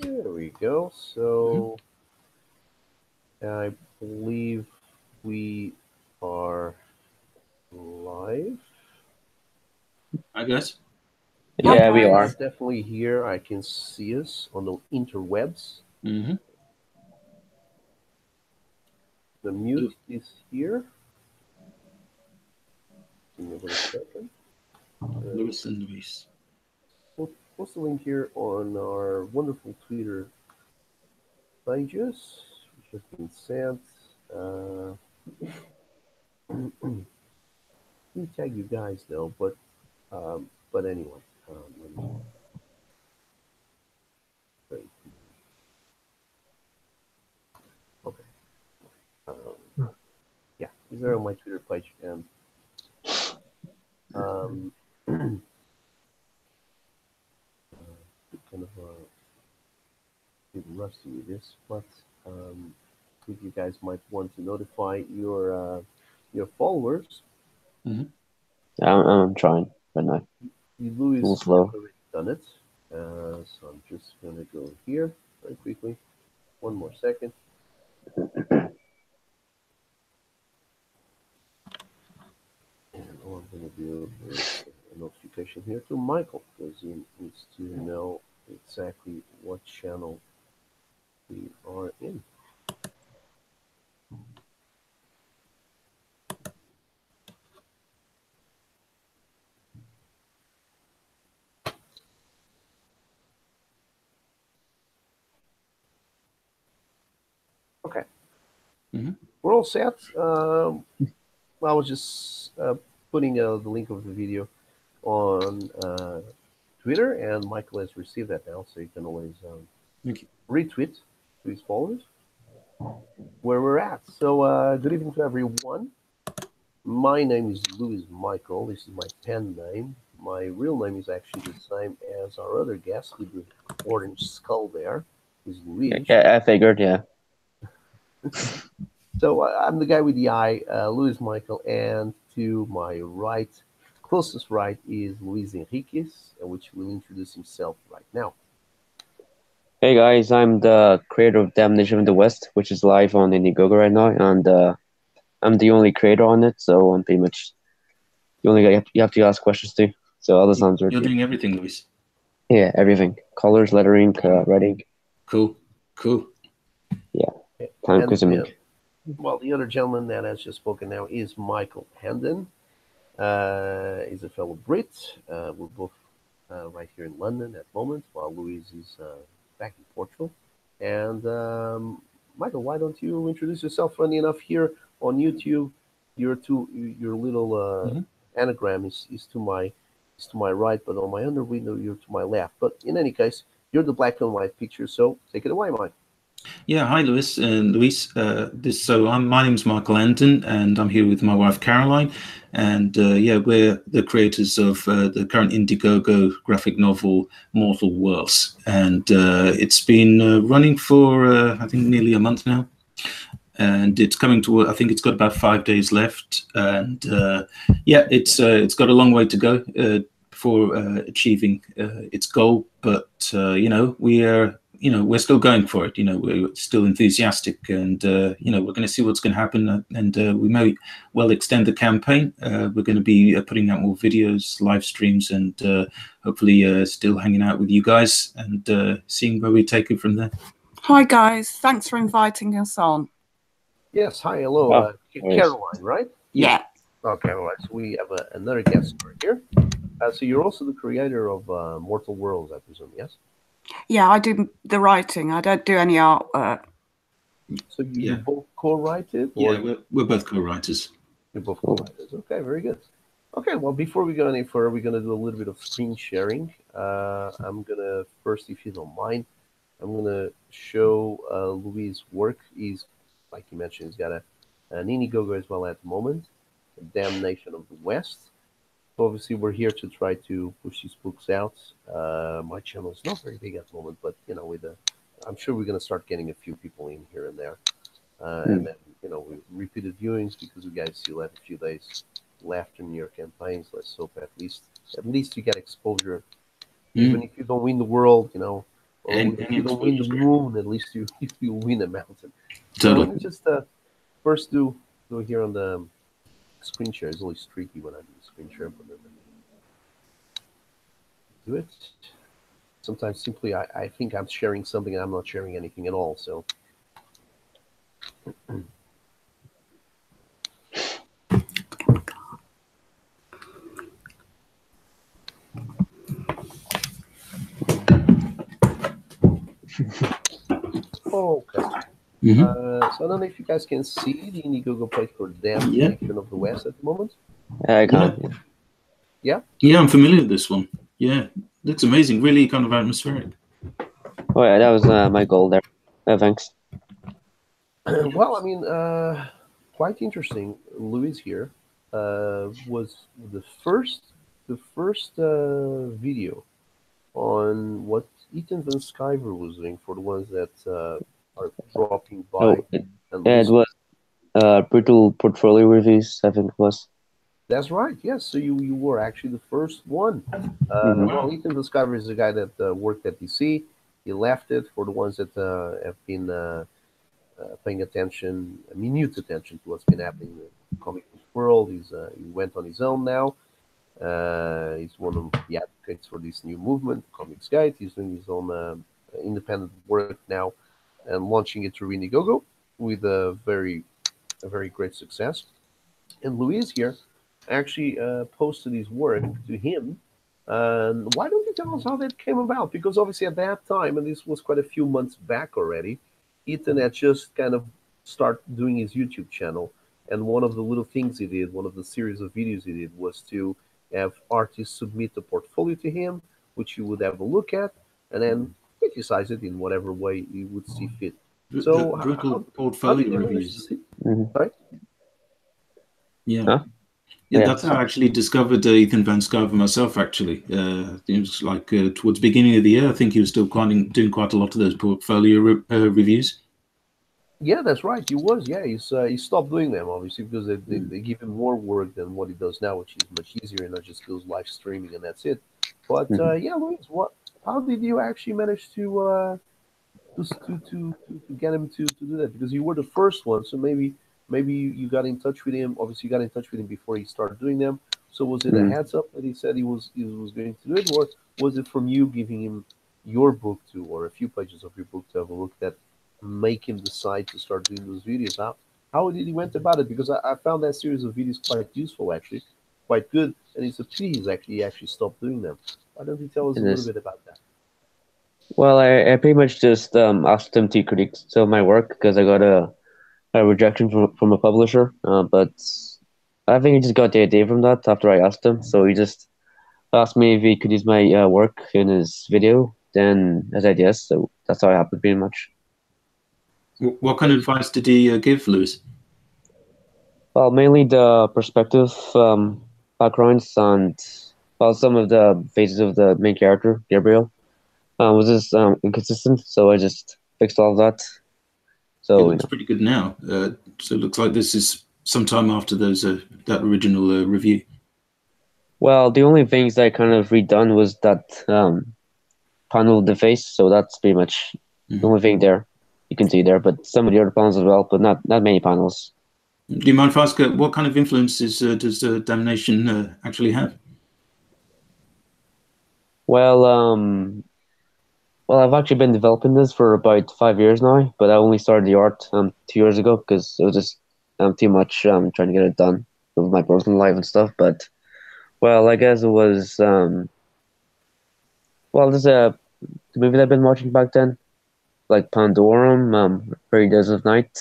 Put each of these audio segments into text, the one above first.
There we go. So I believe we are live. Hi guys. Yeah, we are. Definitely here. I can see us on the interwebs. Mm-hmm. The mute is here. Give me a second. Luis and Luis. We'll post the link here on our wonderful Twitter pages, which has been sent. We tag you guys though, but anyway, let me. Okay. Yeah, these are on my Twitter page, and kind of bit rusty with this, but if you guys might want to notify your followers. Mm-hmm. I'm trying, but no. Louis has already done it, so I'm just gonna go here very quickly. One more second. And all I'm going to do is a notification here to Michael, because he needs to know exactly what channel we are in. Okay. Mm-hmm. We're all set. I was just putting the link of the video on Twitter, and Michael has received that now, so you can always retweet to his followers where we're at. So good evening to everyone. My name is Louis Michael. This is my pen name. My real name is actually the same as our other guest with the orange skull there. Is Luis. Yeah, I figured, yeah. So I'm the guy with the eye, Louis Michael, and to my right, closest right, is Luis Henrique, which will introduce himself right now. Hey guys, I'm the creator of Damnation of the West, which is live on Indiegogo right now, and I'm the only creator on it, so I'm pretty much the only guy you have to ask questions to. So all the sounds are. You're doing everything, Luis. Yeah, everything: colors, lettering, writing. Cool. Yeah, time consuming. Well, the other gentleman that has just spoken now is Michael Anden. He's a fellow Brit. We're both right here in London at the moment, while Louise is back in Portugal. And Michael, why don't you introduce yourself? Funny enough, here on YouTube, your little anagram is to my right, but on my under window you're to my left. But in any case, you're the black and white picture. So take it away, Mike. Yeah, hi Luis and Luis. My name's Michael Anden, and I'm here with my wife Caroline, and we're the creators of the current Indiegogo graphic novel Mortal Worlds, and it's been running for I think nearly a month now, and it's coming to I think it's got about 5 days left, and it's got a long way to go before achieving its goal, but we're still going for it. We're still enthusiastic, and we're going to see what's going to happen, and we may well extend the campaign. We're going to be putting out more videos, live streams, and hopefully still hanging out with you guys and seeing where we take it from there. Hi guys, thanks for inviting us on. Yes, hi, hello, Caroline, right? Yeah. Okay, all right. So we have another guest here. So you're also the creator of Mortal Worlds, I presume, yes? Yeah, I do the writing. I don't do any artwork. So you both co-write it? Yeah, we're both co-writers. You're both co-writers. Okay, very good. Okay, well, before we go any further, we're going to do a little bit of screen sharing. I'm going to, first, if you don't mind, I'm going to show Louis' work. He's, like you mentioned, he's got an Indiegogo as well at the moment, Damnation of the West. Obviously, we're here to try to push these books out. My channel is not very big at the moment, but I'm sure we're going to start getting a few people in here and there, and then we repeated viewings because we guys still have a few days left in your campaigns. Let's hope at least you get exposure, even if you don't win the world. Well, if Any you don't win exposure the is great. moon, at least you win a mountain. So Totally. let me just first do here on the screen share. It's always tricky when I do screen share, but then do it. Sometimes simply I think I'm sharing something and I'm not sharing anything at all. So okay. So I don't know if you guys can see the Indiegogo page for Damn Yeah. Nation of the West at the moment. Yeah, I can't. Yeah? Yeah, I'm familiar with this one. Yeah, looks amazing. Really kind of atmospheric. Oh yeah, that was my goal there. Thanks. Well, I mean, quite interesting. Louis here was the first video on what Ethan Van Sciver was doing for the ones that are dropping by. Oh, And yeah, it Louis, was brutal portfolio reviews. I think it was. that's right. Yes, so you were actually the first one. Mhm. Well, Ethan Van Sciver is the guy that worked at DC. He left it for the ones that have been paying attention, minute attention to what's been happening in the comic book world. He went on his own now. He's one of the advocates for this new movement, Comics Guide. He's doing his own independent work now and launching it through Indiegogo with a very great success. And Luis here actually posted his work to him. And why don't you tell us how that came about? Because obviously at that time, and this was quite a few months back already, Ethan had just kind of started doing his YouTube channel. And one of the little things he did, one of the series of videos he did, was to have artists submit a portfolio to him, which he would have a look at, and then criticize it in whatever way he would see fit. So, Brutal how portfolio did you manage to reviews. see? Mhm. Sorry? Yeah. Huh? Yeah, Yeah. that's how I actually discovered Ethan Van Sciver myself, actually. It was like towards the beginning of the year. I think he was still doing quite a lot of those portfolio reviews. Yeah, that's right. He was. Yeah, he stopped doing them obviously because they give him more work than what he does now, which is much easier and not just goes live streaming and that's it. But Mhm. yeah, Luis, how did you actually manage to get him to do that? Because you were the first one, so maybe you got in touch with him. Obviously, you got in touch with him before he started doing them. So was it a Mhm. heads up that he said he was going to do it, or was it from you giving him your book to, or a few pages of your book to have a look that make him decide to start doing those videos? How did he went about it? Because I found that series of videos quite useful, actually, quite good, and it's a pity he actually stopped doing them. Why don't you tell us It a little is. bit about that? Well, I pretty much just asked him to critique some of my work because I got a rejection from a publisher. But I think he just got the idea from that after I asked him. So he just asked me if he could use my work in his video. Then I said yes. So that's how it happened, pretty much. What kind of advice did he give, Lewis? Well, mainly the perspective backgrounds and well, some of the phases of the main character, Gabriel, was just inconsistent. So I just fixed all of that. It So looks pretty good now. So it looks like this is sometime after those that original review. well, the only things I kind of redone was that panel of the face. So that's pretty much the only thing there you can see there. But some of the other panels as well, but not many panels. Do you mind if I ask what kind of influences does Damnation actually have? Well, I've actually been developing this for about 5 years now, but I only started the art 2 years ago because it was just too much trying to get it done with my personal life and stuff. But well, I guess it was well, there's a movie that I've been watching back then, like Pandorum, Fairy Days of Night.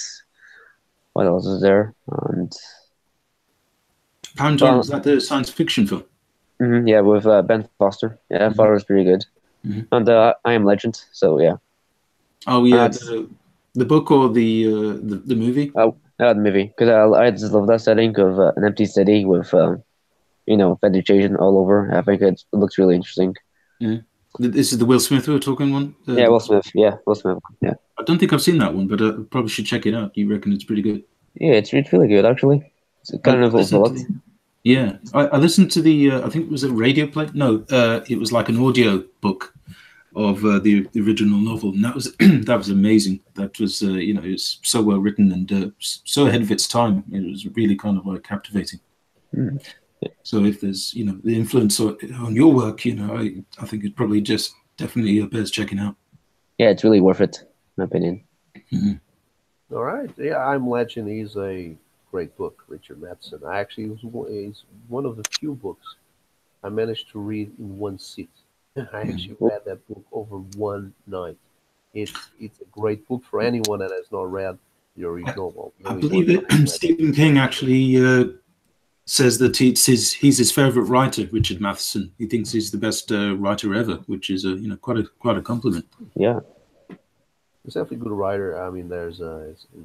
What else is there? And Pound well, is that the science fiction film? yeah, with Ben Foster. Yeah, I thought it was pretty good. Mhm. And I Am Legend. So yeah, Oh and yeah, that's the book or the movie? I had the movie because I just love that setting of an empty city with vegetation all over. I think it looks really interesting. Yeah. This is the Will Smith we were talking one. Yeah, Will Smith. Yeah, Will Smith. Yeah, I don't think I've seen that one, but I probably should check it out. You reckon it's pretty good? yeah, it's really good actually. It's I kind of listened to overlooked. I listened to the I think it was a radio play. No, it was like an audio book of the original novel, and that was that was amazing. That was it's so well written and so ahead of its time. It was really kind of like captivating. Mm. So if there's the influence on your work, I think it probably just definitely bears checking out. Yeah, it's really worth it, in my opinion. All right. Yeah, I'm Legend is a great book, Richard Matheson. I actually is one of the few books I managed to read in one sit. I actually read that book over one night. It's a great book for anyone that has not read the original one. I believe that Stephen King actually says that he's his favorite writer, Richard Matheson. He thinks he's the best writer ever, which is quite a compliment. Yeah. He's definitely a good writer. I mean, there's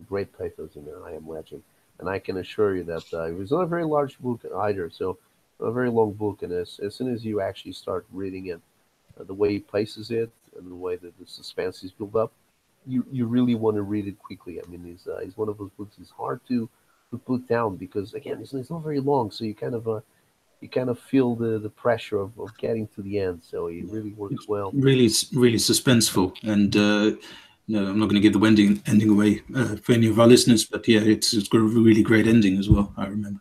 great pathos in there. I Am Legend, and I can assure you that it was not a very large book either. So a very long book, and as soon as you actually start reading it, the way he places it and the way that the suspense is built up, you really want to read it quickly. I mean, he's one of those books. It's hard to put down because again, it's not very long, so you kind of feel the pressure of getting to the end. So it really works well. Really, really suspenseful, and no, I'm not going to give the ending away for any of our listeners, but yeah, it's got a really great ending as well. I remember.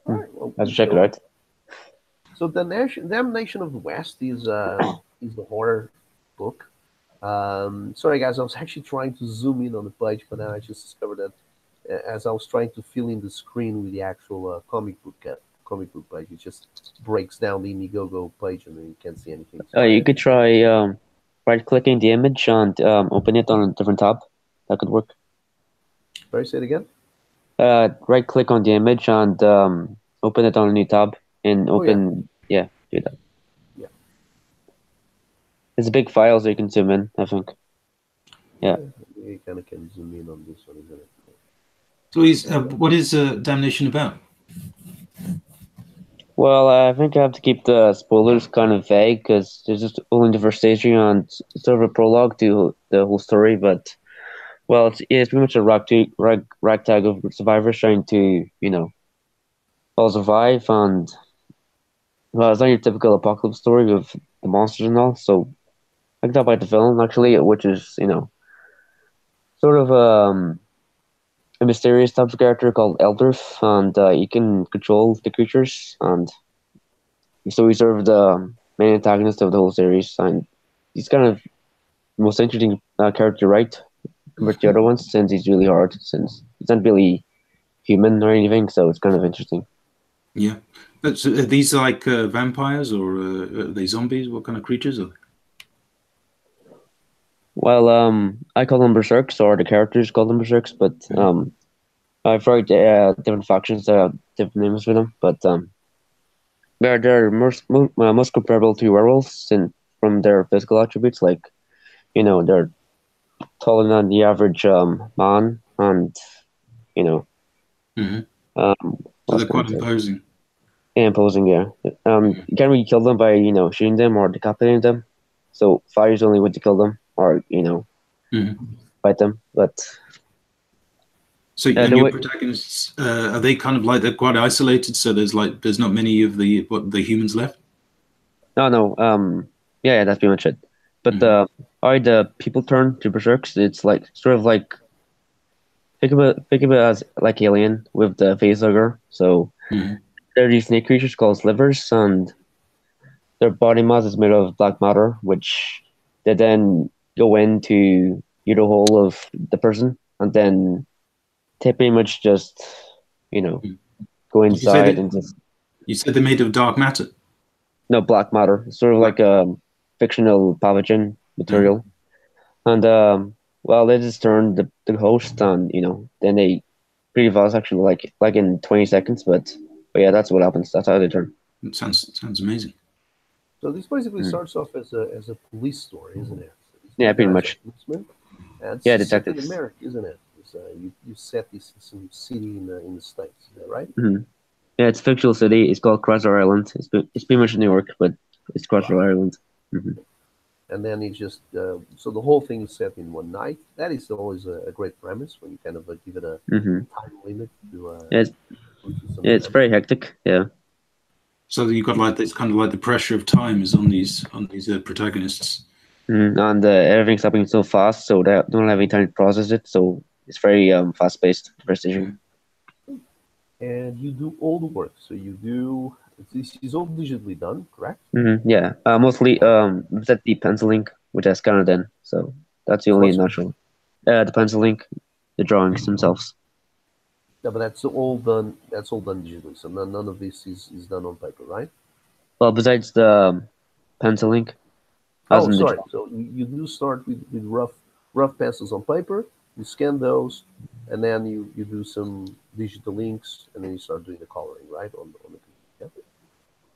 All right, well, Let's check it out. So Damnation of the West is the horror book. Sorry, guys, I was actually trying to zoom in on the page, but then I just discovered that as I was trying to fill in the screen with the actual comic book page, it just breaks down the Indiegogo page, and then you can't see anything. So You could try right-clicking the image and open it on a different tab. That could work. Sorry, say it again. Right-click on the image and open it on a new tab and open. Yeah, do that. Yeah. It's a big file, so you can zoom in, I think. Yeah. You kind of can zoom in on this one, isn't it? So, what is Damnation about? Well, I think I have to keep the spoilers kind of vague because there's just only the first stage and sort of a prologue to the whole story. But well, it's pretty much a ragtag of survivors trying to all survive, and well, it's not your typical apocalypse story with the monsters and all. So I can talk about the film actually, which is sort of a mysterious type of character called Eldorf, and you can control the creatures, and so he's sort of the main antagonist of the whole series, and he's kind of the most interesting character to write compared to the other ones, since he's really hard, since he's not really human or anything, so it's kind of interesting. Yeah, but are these like vampires or are they zombies? What kind of creatures are they? Well, I call them berserks, or the characters call them berserks, but I've heard different factions that have different names for them, but they're most comparable to werewolves from their physical attributes, like they're taller than the average man, and So they're quite imposing. Yeah, imposing, yeah. You can't really kill them by shooting them or decapitating them, so fire is the only way to kill them, or fight them, but. So your protagonists are they kind of like they're quite isolated? So there's not many of the humans left. No. Yeah, that's pretty much it. But the people turn to berserks. It's like sort of like think of it as like Alien with the facehugger. So there are these snake creatures called slivers, and their body mass is made of black matter, which they then go into the hole of the person, and then they pretty much just go inside and just. You said they're made of dark matter. No, black matter. It's sort of like a fictional pathogen material, and well, they just turn the host, and then they pretty fast, actually, like in 20 seconds. But yeah, that's what happens. That's how they turn. It sounds amazing. So this basically starts off as a police story, isn't it? Yeah, pretty much. And yeah, it's detectives. in America, isn't it? You set this in some city in the States, is that right? Mm-hmm. Yeah, it's a fictional city. It's called Crossroad Island. It's pretty much New York, but it's Crossroad Island. Mm-hmm. And then it's just so the whole thing is set in one night. That is always a great premise when you kind of give it a time limit to. It's very hectic. Yeah. So you got it's kind of like the pressure of time is on these protagonists. And everything's happening so fast, so they don't have any time to process it. So it's very fast paced first issue. And you do all the work. So you do this is all digitally done, correct? Yeah, mostly besides the pencil ink, which I scanned in. So that's the only What's natural. The pencil ink, the drawings themselves. Yeah, but that's all done. That's all done digitally. So none of this is done on paper, right? Well, besides the pencil ink, as Oh, in the sorry. So you do start with rough pencils on paper. You scan those, and then you do some digital inks, and then you start doing the coloring, right? On the computer.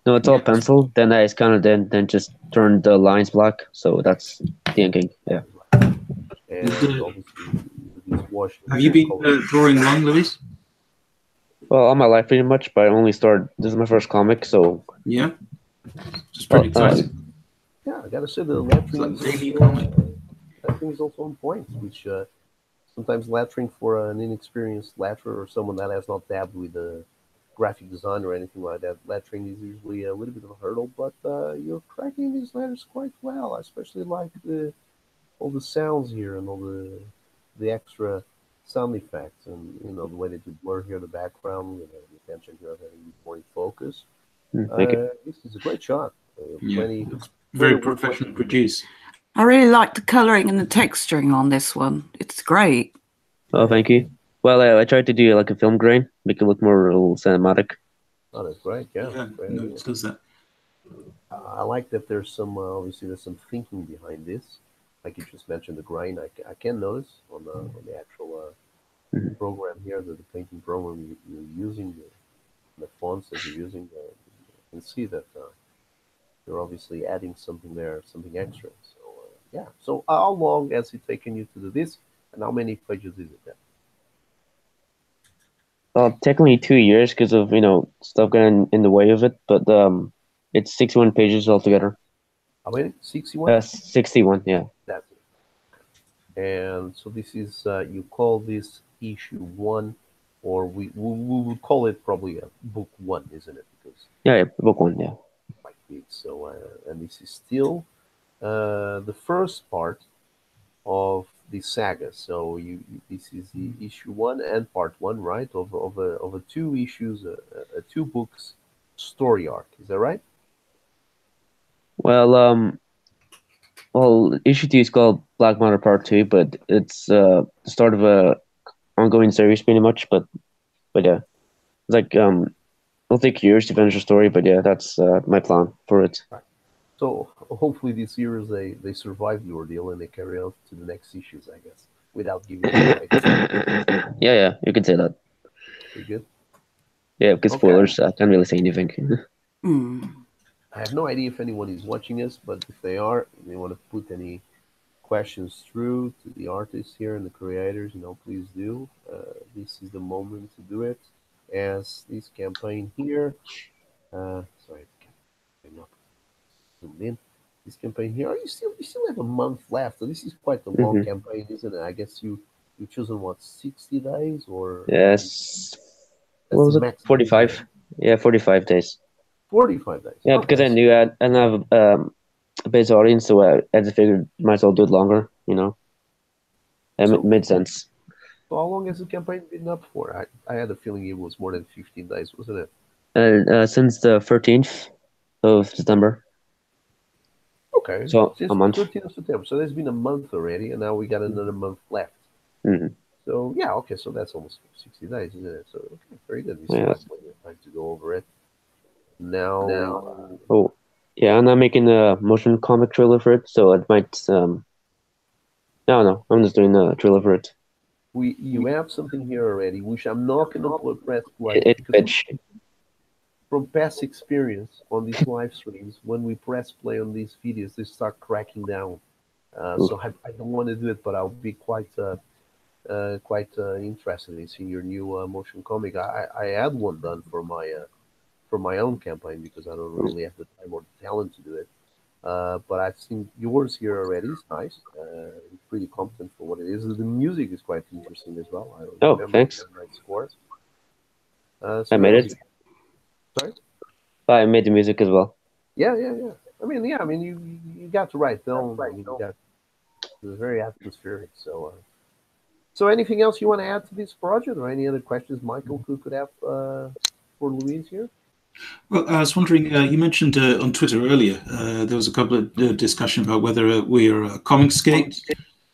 no, it's all Yes. pencil. Then I scanned it in, then just turned the lines black. So that's the inking. Yeah. Yeah. And, And obviously you do this washing have you and been coloring. drawing long, Luis? Well, all my life pretty much, but I only started. This is my first comic, so Yeah, it's pretty well, exciting. Yeah, I gotta say the It's like lettering daily comic. is also on point, which sometimes lettering for an inexperienced letterer or someone that has not dabbed with graphic design or anything like that, lettering is usually a little bit of a hurdle. But you're cracking these letters quite well. I especially like all the sounds here and all the extra sound effects, and the way that you blur here the background, the attention here having more in focus. thank you. This is a great shot. Yeah, Plenty, it's plenty very of work went professionally into this. produced. I really like the colouring and the texturing on this one. It's great. Oh, thank you. Well, I tried to do like a film grain, make it look more a little cinematic. Oh, that's great. Yeah, Yeah, great no, idea. it does that. I like that there's some obviously there's some thinking behind this. Like you just mentioned, the grain. I can notice on the actual Mhm. program here, the painting program you're using, the fonts that you're using. You can see that you're obviously adding something there, something extra. So yeah. So how long has it taken you to do this, and how many pages is it? Then? Well, technically 2 years because of stuff getting in the way of it, but it's 61 pages altogether. How many? 61. 61, yeah. That's it. And so this is you call this issue one, or we would call it probably a book one, isn't it? Because Yeah, book one, yeah. quite big. So and this is still the first part of the saga. So this is the issue one and part one, right? Of a two issues, a two books story arc. Is that right? Well, issue two is called Black Matter Part Two, but it's the start of a ongoing series, pretty much. But yeah, it's like it'll take years to finish the story, but yeah, that's my plan for it. Right. So hopefully these series they survive the ordeal and they carry on to the next issues, I guess, without giving it away. Yeah, you could say that. Pretty good. Yeah, because Okay. spoilers, I can't really say anything. Mm. I have no idea if anyone is watching us, but if they are, and they want to put any questions through to the artists here and the creators, please do. This is the moment to do it. As this campaign here, sorry, I'm not zoomed in. This campaign here, you still have a month left, so this is quite a long hmm campaign, isn't it? I guess you chosen what 60 days or Yes. that's What the was it? maximum, isn't it? 45? Yeah, 45 days. 45 days. Yeah, because Okay, I knew I didn't have a base audience, so I just figured might as well do it longer, It so made sense. so how long has the campaign been up for? I had a feeling it was more than 15 days, wasn't it? Since the 13th of September, Okay, so a since the month. 13th of September. So there's been a month already, and now we got another month left. hmm So yeah, okay, so that's almost 60 days, isn't it? So okay, very good. We still Yeah. have plenty of time to go over it. Now, Oh, yeah, and I'm making a motion comic trailer for it, so it might. No, I'm just doing a trailer for it. you have something here already, which I'm not gonna press play It's because pitch. from past experience on these live streams, when we press play on these videos, they start cracking down. So I don't want to do it, but I'll be quite interested in seeing your new motion comic. I had one done for my own campaign because I don't really have the time or the talent to do it. But I've seen yours here already. It's nice. It's pretty competent for what it is. The music is quite interesting as well. I Oh, remember you thanks. had nice scores. I So made yeah, it. sorry. I made the music as well. Yeah. I mean, yeah. I mean, you got the right tone. I mean, you got it's very atmospheric. So anything else you want to add to this project, or any other questions Michael could have for Louise here? Well, I was wondering, you mentioned on Twitter earlier, there was a couple of discussion about whether we are a Comicsgate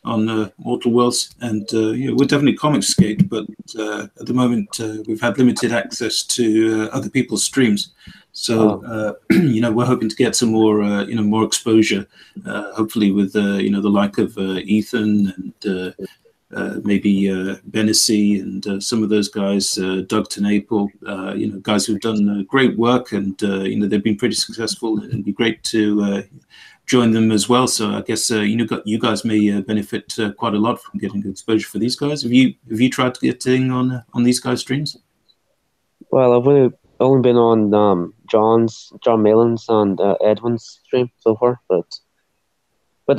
on Mortal Worlds, and we're definitely Comicsgate, but at the moment we've had limited access to other people's streams. So, we're hoping to get some more, more exposure, hopefully with, the like of Ethan and maybe Benesy and some of those guys, Doug Tenaple, guys who've done great work, and they've been pretty successful. And it'd be great to join them as well. So I guess you guys may benefit quite a lot from getting exposure for these guys. Have you tried to get in on these guys' streams? Well, I've only been on John Malin's and Edwin's stream so far, but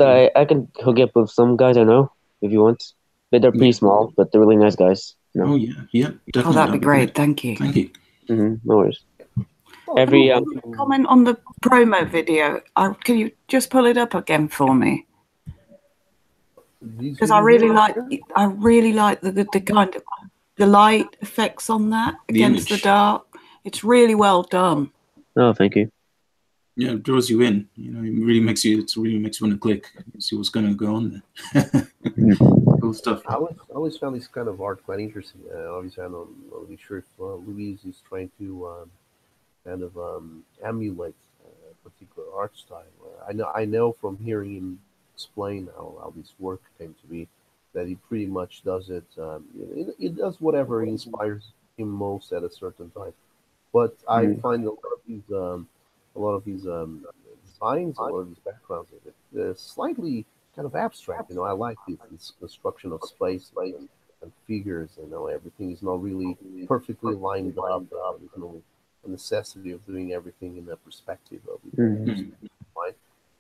I can hook up with some guys I know if you want. They're pretty small, but they're really nice guys. Oh yeah, definitely. Oh, that'd be great. Thank you. Thank you. Mm-hmm. No worries. Comment on the promo video. Can you just pull it up again for me? Because I really like the kind of the light effects on that against the dark. It's really well done. Oh, thank you. Yeah, it draws you in. It really makes you want to click, see what's going to go on there. Cool stuff. I always found this kind of art quite interesting. Obviously, I'm not really sure if Louise is trying to kind of emulate a particular art style. I know from hearing him explain how this work came to be that he pretty much does it. He does whatever inspires him most at a certain time. But I find a lot of these designs, a lot of these backgrounds, slightly kind of abstract. I like this construction of space and figures. Everything is not really perfectly lined up. There's no necessity of doing everything in the perspective of it.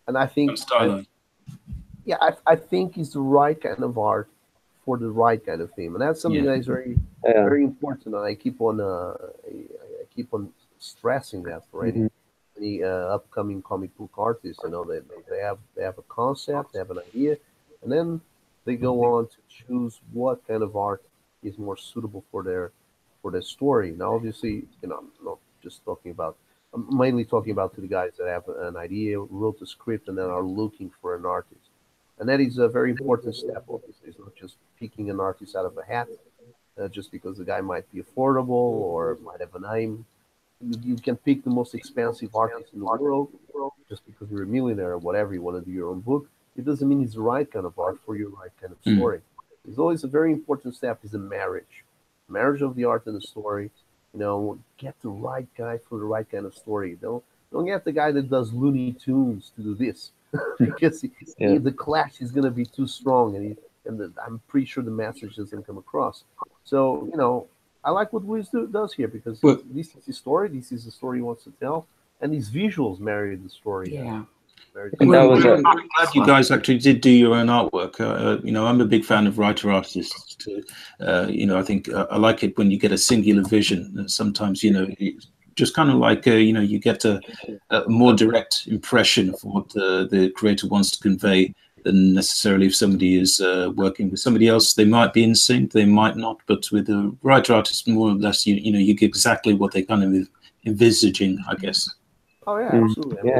And I think, I think it's the right kind of art for the right kind of theme, and that's something that is very, very important. And I keep on stressing that for any upcoming comic book artists. They have a concept, they have an idea, and then they go on to choose what kind of art is more suitable for their story. Now, obviously, I'm not just talking about. I'm mainly talking about to the guys that have an idea, wrote a script, and then are looking for an artist. And that is a very important step, obviously. It's not just picking an artist out of a hat, just because the guy might be affordable or might have a name. You can pick the most expensive artist in the world just because you're a millionaire or whatever. You want to do your own book. It doesn't mean it's the right kind of art for your right kind of story. There's always a very important step is a marriage of the art and the story. Get the right guy for the right kind of story. Don't get the guy that does Looney Tunes to do this because the clash is going to be too strong, and I'm pretty sure the message doesn't come across. So I like what Luis does here because this is his story. This is the story he wants to tell, and these visuals marry the story. Yeah. I'm glad you guys actually did do your own artwork. I'm a big fan of writer artists too. I think I like it when you get a singular vision. Sometimes, just kind of like, you get a more direct impression of what the creator wants to convey than necessarily if somebody is working with somebody else. They might be in sync, they might not, but with a writer artist, more or less, you get exactly what they kind of envisaging, I guess. Oh yeah, absolutely.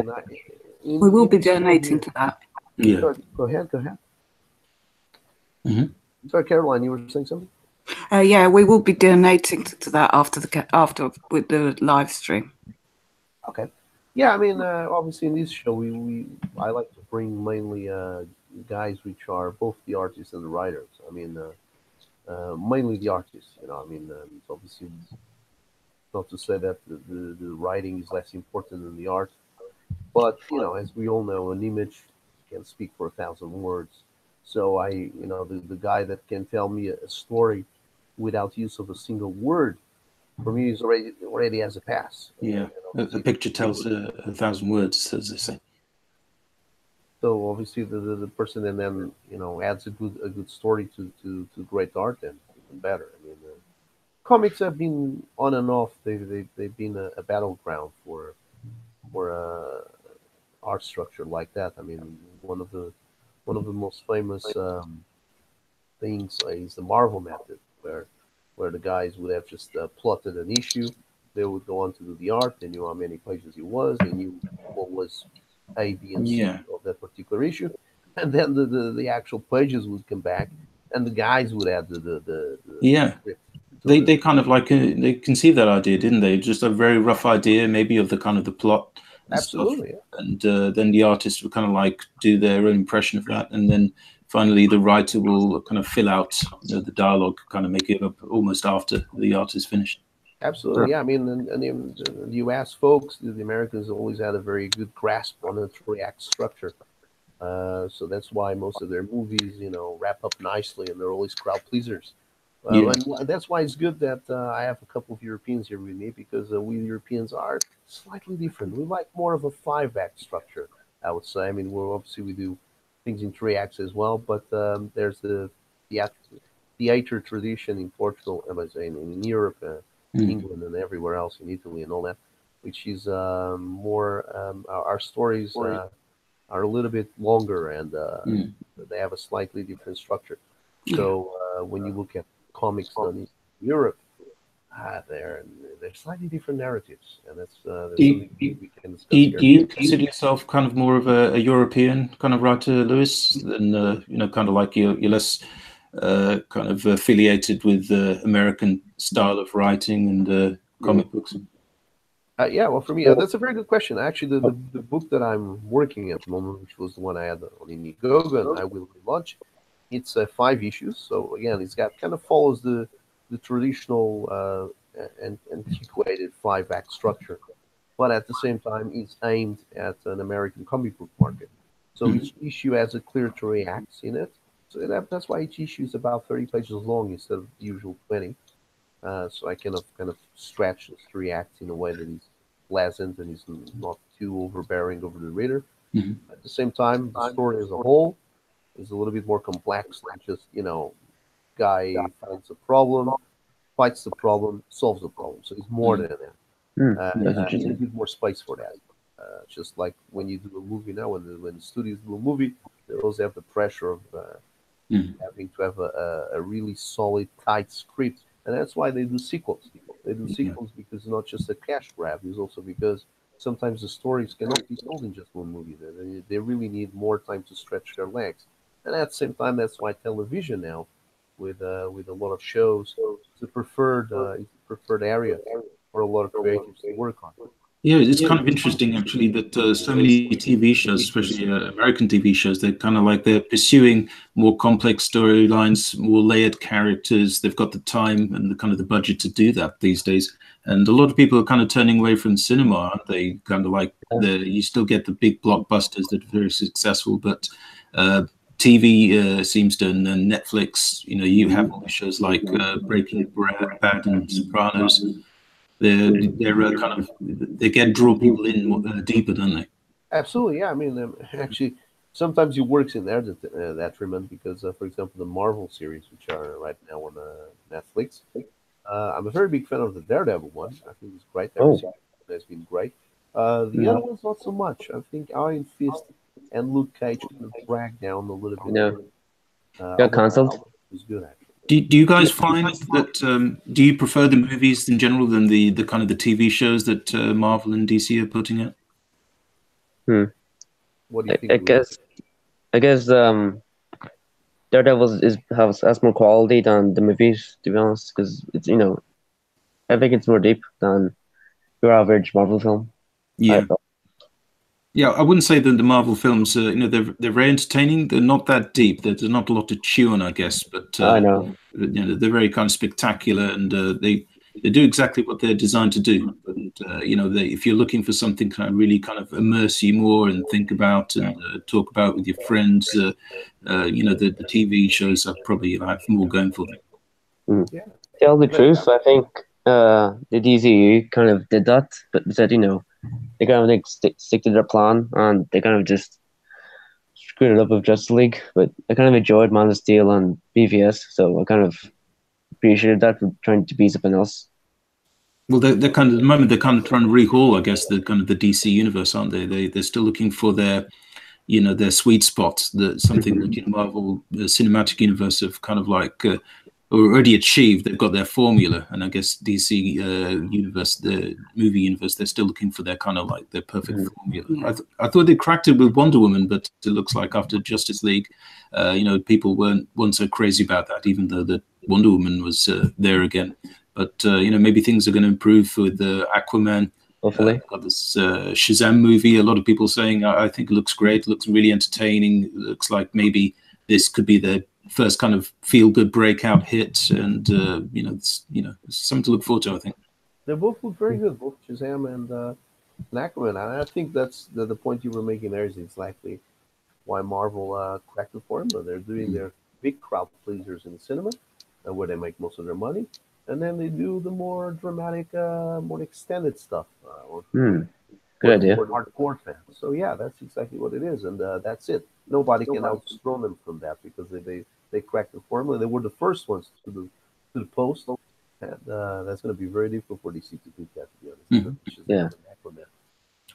We will be donating to that. Yeah. Go ahead. Sorry, Caroline, you were saying something? Yeah, we will be donating to that after with the live stream. Okay. Yeah, obviously in this show, I like to bring mainly guys which are both the artists and the writers. Mainly the artists. It's obviously not to say that the writing is less important than the art, but as we all know, an image can speak for 1,000 words. So the guy that can tell me a story without use of a single word, for me, is already has a pass. Yeah, a picture tells 1,000 words, as they say. So obviously, the person and then adds a good story to great art and better. Comics have been on and off. They've been a battleground for art structure like that. I mean, one of the most famous things is the Marvel method, where the guys would have just plotted an issue. They would go on to do the art. They knew how many pages it was. They knew what was A, B, and C Yeah. of that particular issue, and then the actual pages would come back, and the guys would add the Yeah. script to They the. kind of like they conceived that idea, didn't they? Just a very rough idea, maybe of the kind of the plot and stuff, Absolutely, yeah. and then the artist would kind of like do their own impression of that, and then finally the writer will kind of fill out the dialogue, kind of make it up almost after the art is finished. Absolutely, yeah. I mean, and in the U.S. folks, the Americans always had a very good grasp on the three-act structure. So that's why most of their movies, wrap up nicely, and they're always crowd pleasers. Yeah. And that's why it's good that I have a couple of Europeans here with me, because we Europeans are slightly different. We like more of a five-act structure, I would say. I mean, we do things in three acts as well, but there's the theater tradition in Portugal, I was saying, in Europe, England, and everywhere else, in Italy and all that, which is more our stories are a little bit longer, and they have a slightly different structure. So when you look at comics done in Europe, they're slightly different narratives, and that's Do something you, we can discuss do here. you consider yourself kind of more of a European kind of writer, Lewis, than kind of like you're less kind of affiliated with the American style of writing and comic books? Yeah, well, for me, that's a very good question. Actually, the book that I'm working at the moment, which was the one I had on Indiegogo, and I will relaunch, it's 5 issues. So again, it's got kind of follows the traditional and antiquated five-act structure, but at the same time, it's aimed at an American comic book market. So each issue has a clear three acts in it. So that's why each issue is about 30 pages long instead of the usual 20. So I kind of stretch those three acts in a way that is pleasant and is not too overbearing over the reader. At the same time, the story as a whole is a little bit more complex than just, guy finds a problem, fights the problem, solves the problem. So it's more than that. That's There's a interesting. bit more space for that. Just like when you do a movie now, when the studios do a movie, they also have the pressure of having to have a really solid, tight script, and that's why they do sequels. They do sequels because it's not just a cash grab; it's also because sometimes the stories cannot be told in just one movie. They really need more time to stretch their legs, and at the same time, that's why television now, with a lot of shows, it's the preferred area for a lot of creatives to work on. Yeah, it's kind of interesting actually that so many TV shows, especially American TV shows, they're pursuing more complex storylines, more layered characters. They've got the time and the kind of the budget to do that these days. And a lot of people are kind of turning away from cinema, aren't they? Kind of like you still get the big blockbusters that are very successful, but TV seems to, and then Netflix, you have all the shows like Breaking Bad and Sopranos. They're kind of they get draw people in deeper, don't they? Absolutely, yeah. I mean, actually, sometimes it works in their detriment because, for example, the Marvel series, which are right now on Netflix, I'm a very big fan of the Daredevil one. I think it's great. Every season has been great. The other ones, not so much. I think Iron Fist and Luke Cage kind of drag down a little bit. No, got Although cancelled. it was good, actually. Do you guys find that do you prefer the movies in general than the kind of the TV shows that Marvel and DC are putting out? What do you think? I guess Daredevil has more quality than the movies, to be honest, because it's I think it's more deep than your average Marvel film. Yeah. Yeah, I wouldn't say that the Marvel films, they're very entertaining. They're not that deep. There's not a lot to chew on, I guess. But I know. they're very kind of spectacular, and they do exactly what they're designed to do. But if you're looking for something kind of really kind of immerse you more and think about and talk about with your friends, the TV shows are probably have more going for them. Yeah. Tell the truth, I think the DCU kind of did that, but said they kind of like stick to their plan, and they kind of just screwed it up with Justice League. But I kind of enjoyed Man of Steel and BVS, so I kind of appreciated that for trying to be something else. Well, they're kind of at the moment they're kind of trying to rehaul, I guess, the kind of the DC universe, aren't they? They're still looking for their, you know, their sweet spot, something that, you know, Marvel the cinematic universe have kind of like already achieved. They've got their formula, and I guess DC universe, the movie universe, they're still looking for their kind of like their perfect formula. Yeah. I thought they cracked it with Wonder Woman, but it looks like after Justice League, you know, people weren't so crazy about that, even though the Wonder Woman was there again. But you know, maybe things are going to improve with Aquaman. Hopefully. Got this Shazam movie. A lot of people saying I think it looks great. It looks really entertaining. It looks like maybe this could be the first kind of feel-good breakout hit, and you know, it's something to look forward to. I think They both look very good, both Shazam and Aquaman. And I think that's the point you were making there is exactly why Marvel cracked the formula. They're doing their big crowd pleasers in cinema, where they make most of their money, and then they do the more dramatic, more extended stuff. Good idea. For hardcore fans. So yeah, that's exactly what it is, and that's it. Nobody can outthrow them from that because they cracked the formula. They were the first ones to the post, and that's going to be very difficult for DC to beat that. To be honest, Yeah.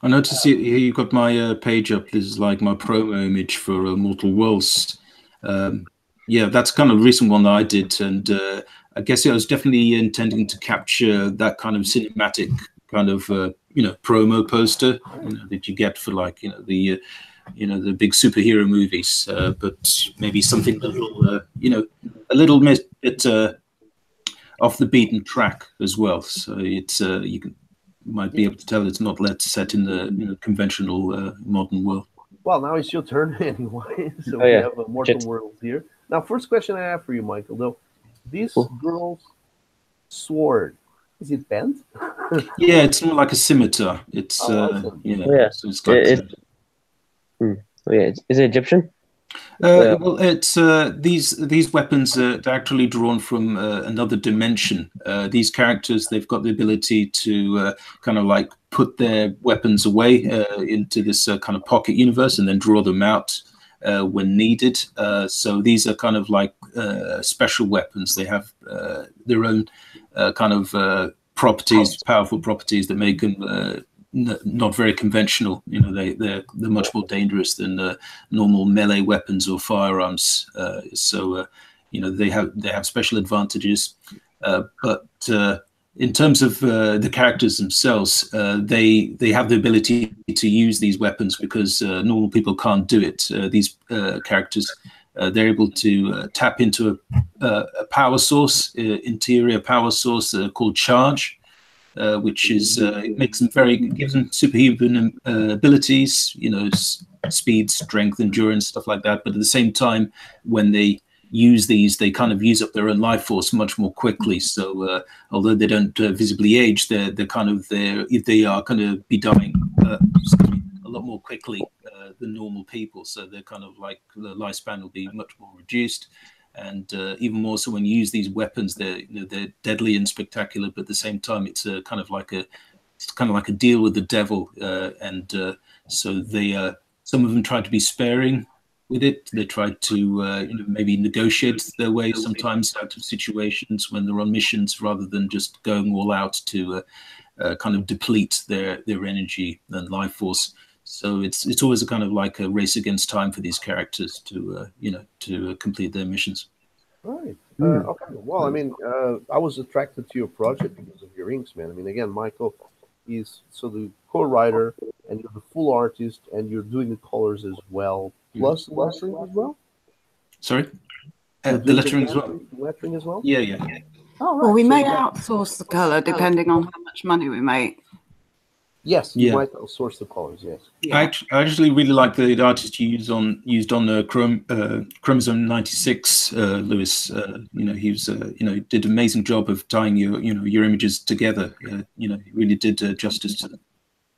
I noticed here you got my page up. This is like my promo image for Mortal Worlds. Yeah, that's kind of a recent one that I did, and I guess I was definitely intending to capture that kind of cinematic kind of you know, promo poster, you know, that you get for like, you know, the big superhero movies, but maybe something a little you know, a little bit off the beaten track as well. So it's you might be able to tell it's not set in the, you know, conventional modern world. Well, now it's your turn anyway. So we have a Mortal Worlds here. Now, first question I have for you, Michael, though, this girl's sword, is it bent? Yeah, it's more like a scimitar. It's awesome. you know, Yeah. so it's got. Is it Egyptian? Well, it's these weapons are actually drawn from another dimension. These characters, they've got the ability to kind of like put their weapons away into this kind of pocket universe and then draw them out when needed. So these are kind of like special weapons. They have their own kind of properties, powerful properties that make them not very conventional. You know, they're much more dangerous than normal melee weapons or firearms. So you know, they have special advantages. But in terms of the characters themselves, they have the ability to use these weapons because normal people can't do it. These characters, they're able to tap into a power source, interior power source called charge. Which is it gives them superhuman abilities, you know, speed, strength, endurance, stuff like that. But at the same time, when they use these, they kind of use up their own life force much more quickly. So although they don't visibly age, they are going to be dying a lot more quickly than normal people. So they're kind of like the lifespan will be much more reduced. And even more so when you use these weapons, they're deadly and spectacular, but at the same time, it's kind of like a deal with the devil. And so they some of them try to be sparing with it. They try to maybe negotiate their way sometimes out of situations when they're on missions, rather than just going all out to kind of deplete their energy and life force. So it's always a kind of like a race against time for these characters to complete their missions. Right. Okay. Well, I mean, I was attracted to your project because of your inks, man. I mean, again, Michael is the co-writer, and you're the full artist, and you're doing the colors as well, plus the lettering as well. Sorry, the lettering as well. Lettering as well. Yeah. Oh, right. Well, we may outsource the colour depending on how much money we make. Yes, you might outsource the colors. Yes. Yeah. I actually really like the artist you used on Chromosome 96, Lewis. He was did an amazing job of tying your images together. He really did justice to them.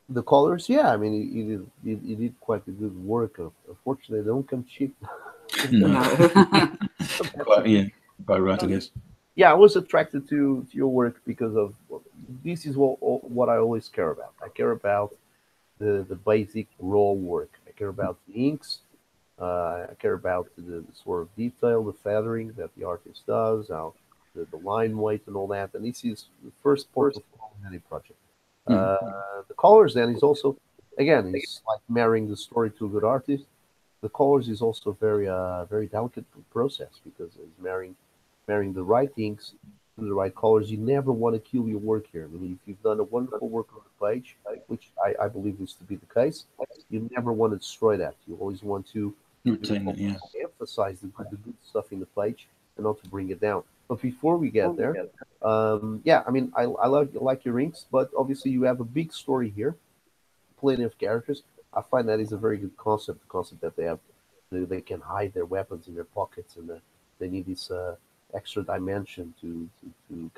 The colors, yeah. I mean, he did quite a good work. Unfortunately, they don't come cheap. No. Quite right, I guess. Yeah, I was attracted to your work because of this is what I always care about. I care about the basic raw work. I care about the inks. I care about the sort of detail, the feathering that the artist does, how the line weight and all that. And this is the first port of call any project. The colors then is also, again, it's like marrying the story to a good artist. The colors is also very delicate process because it's marrying the right inks to the right colors. You never want to kill your work here. I mean, if you've done a wonderful work on the page, which I believe is to be the case, you never want to destroy that. You always want to emphasize the good stuff in the page and not to bring it down. But before we get there, yeah, I mean, I like your inks, but obviously you have a big story here, plenty of characters. I find that is a very good concept. The concept that they have, they can hide their weapons in their pockets, and they need this extra dimension to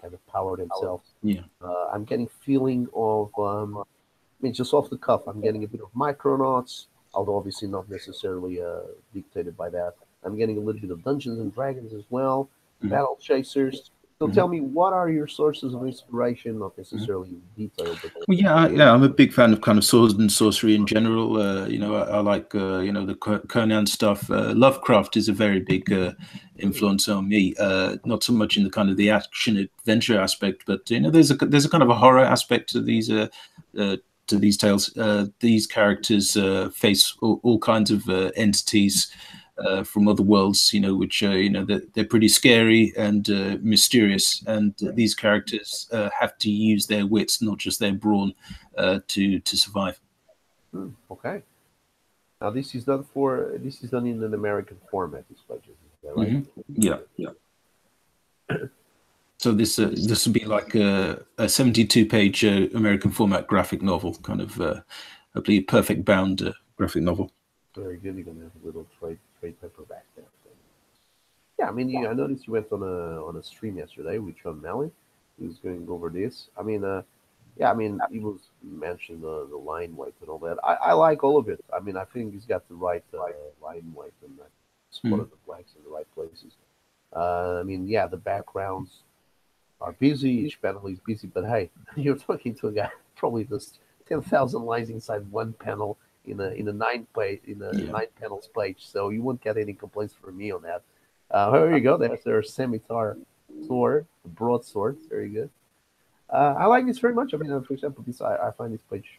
kind of power themselves. Yeah. I'm getting feeling of, I mean, just off the cuff, I'm getting a bit of Micronauts, although obviously not necessarily dictated by that. I'm getting a little bit of Dungeons and Dragons as well, Battle Chasers. So tell me, what are your sources of inspiration? Not necessarily in detail, but well, yeah, I'm a big fan of kind of sword and sorcery in general. You know, I like the Conan stuff. Lovecraft is a very big influence on me. Not so much in the kind of the action adventure aspect, but you know, there's a kind of a horror aspect to these tales. These characters face all kinds of entities from other worlds, you know, which they're pretty scary and mysterious, and these characters have to use their wits, not just their brawn, to survive. Okay. Now this is done in an American format. This budget, is that right? Yeah. So this would be like a 72-page American format graphic novel, kind of hopefully a perfect bound graphic novel. Very good. You're gonna have a little trade paperback there. Yeah, I mean, I noticed you went on a stream yesterday with Sean Malley. He was going over this. I mean, yeah, I mean, he was mentioning the line weight and all that. I like all of it. I mean, I think he's got the right line weight and spotted the blacks in the right places. I mean, yeah, the backgrounds are busy. Each panel is busy, but hey, you're talking to a guy probably does 10,000 lines inside one panel in a 9 panels page, so you won't get any complaints from me on that. There you go. There's their scimitar sword, broadsword. Very good. I like this very much. I mean, for example, I find this page,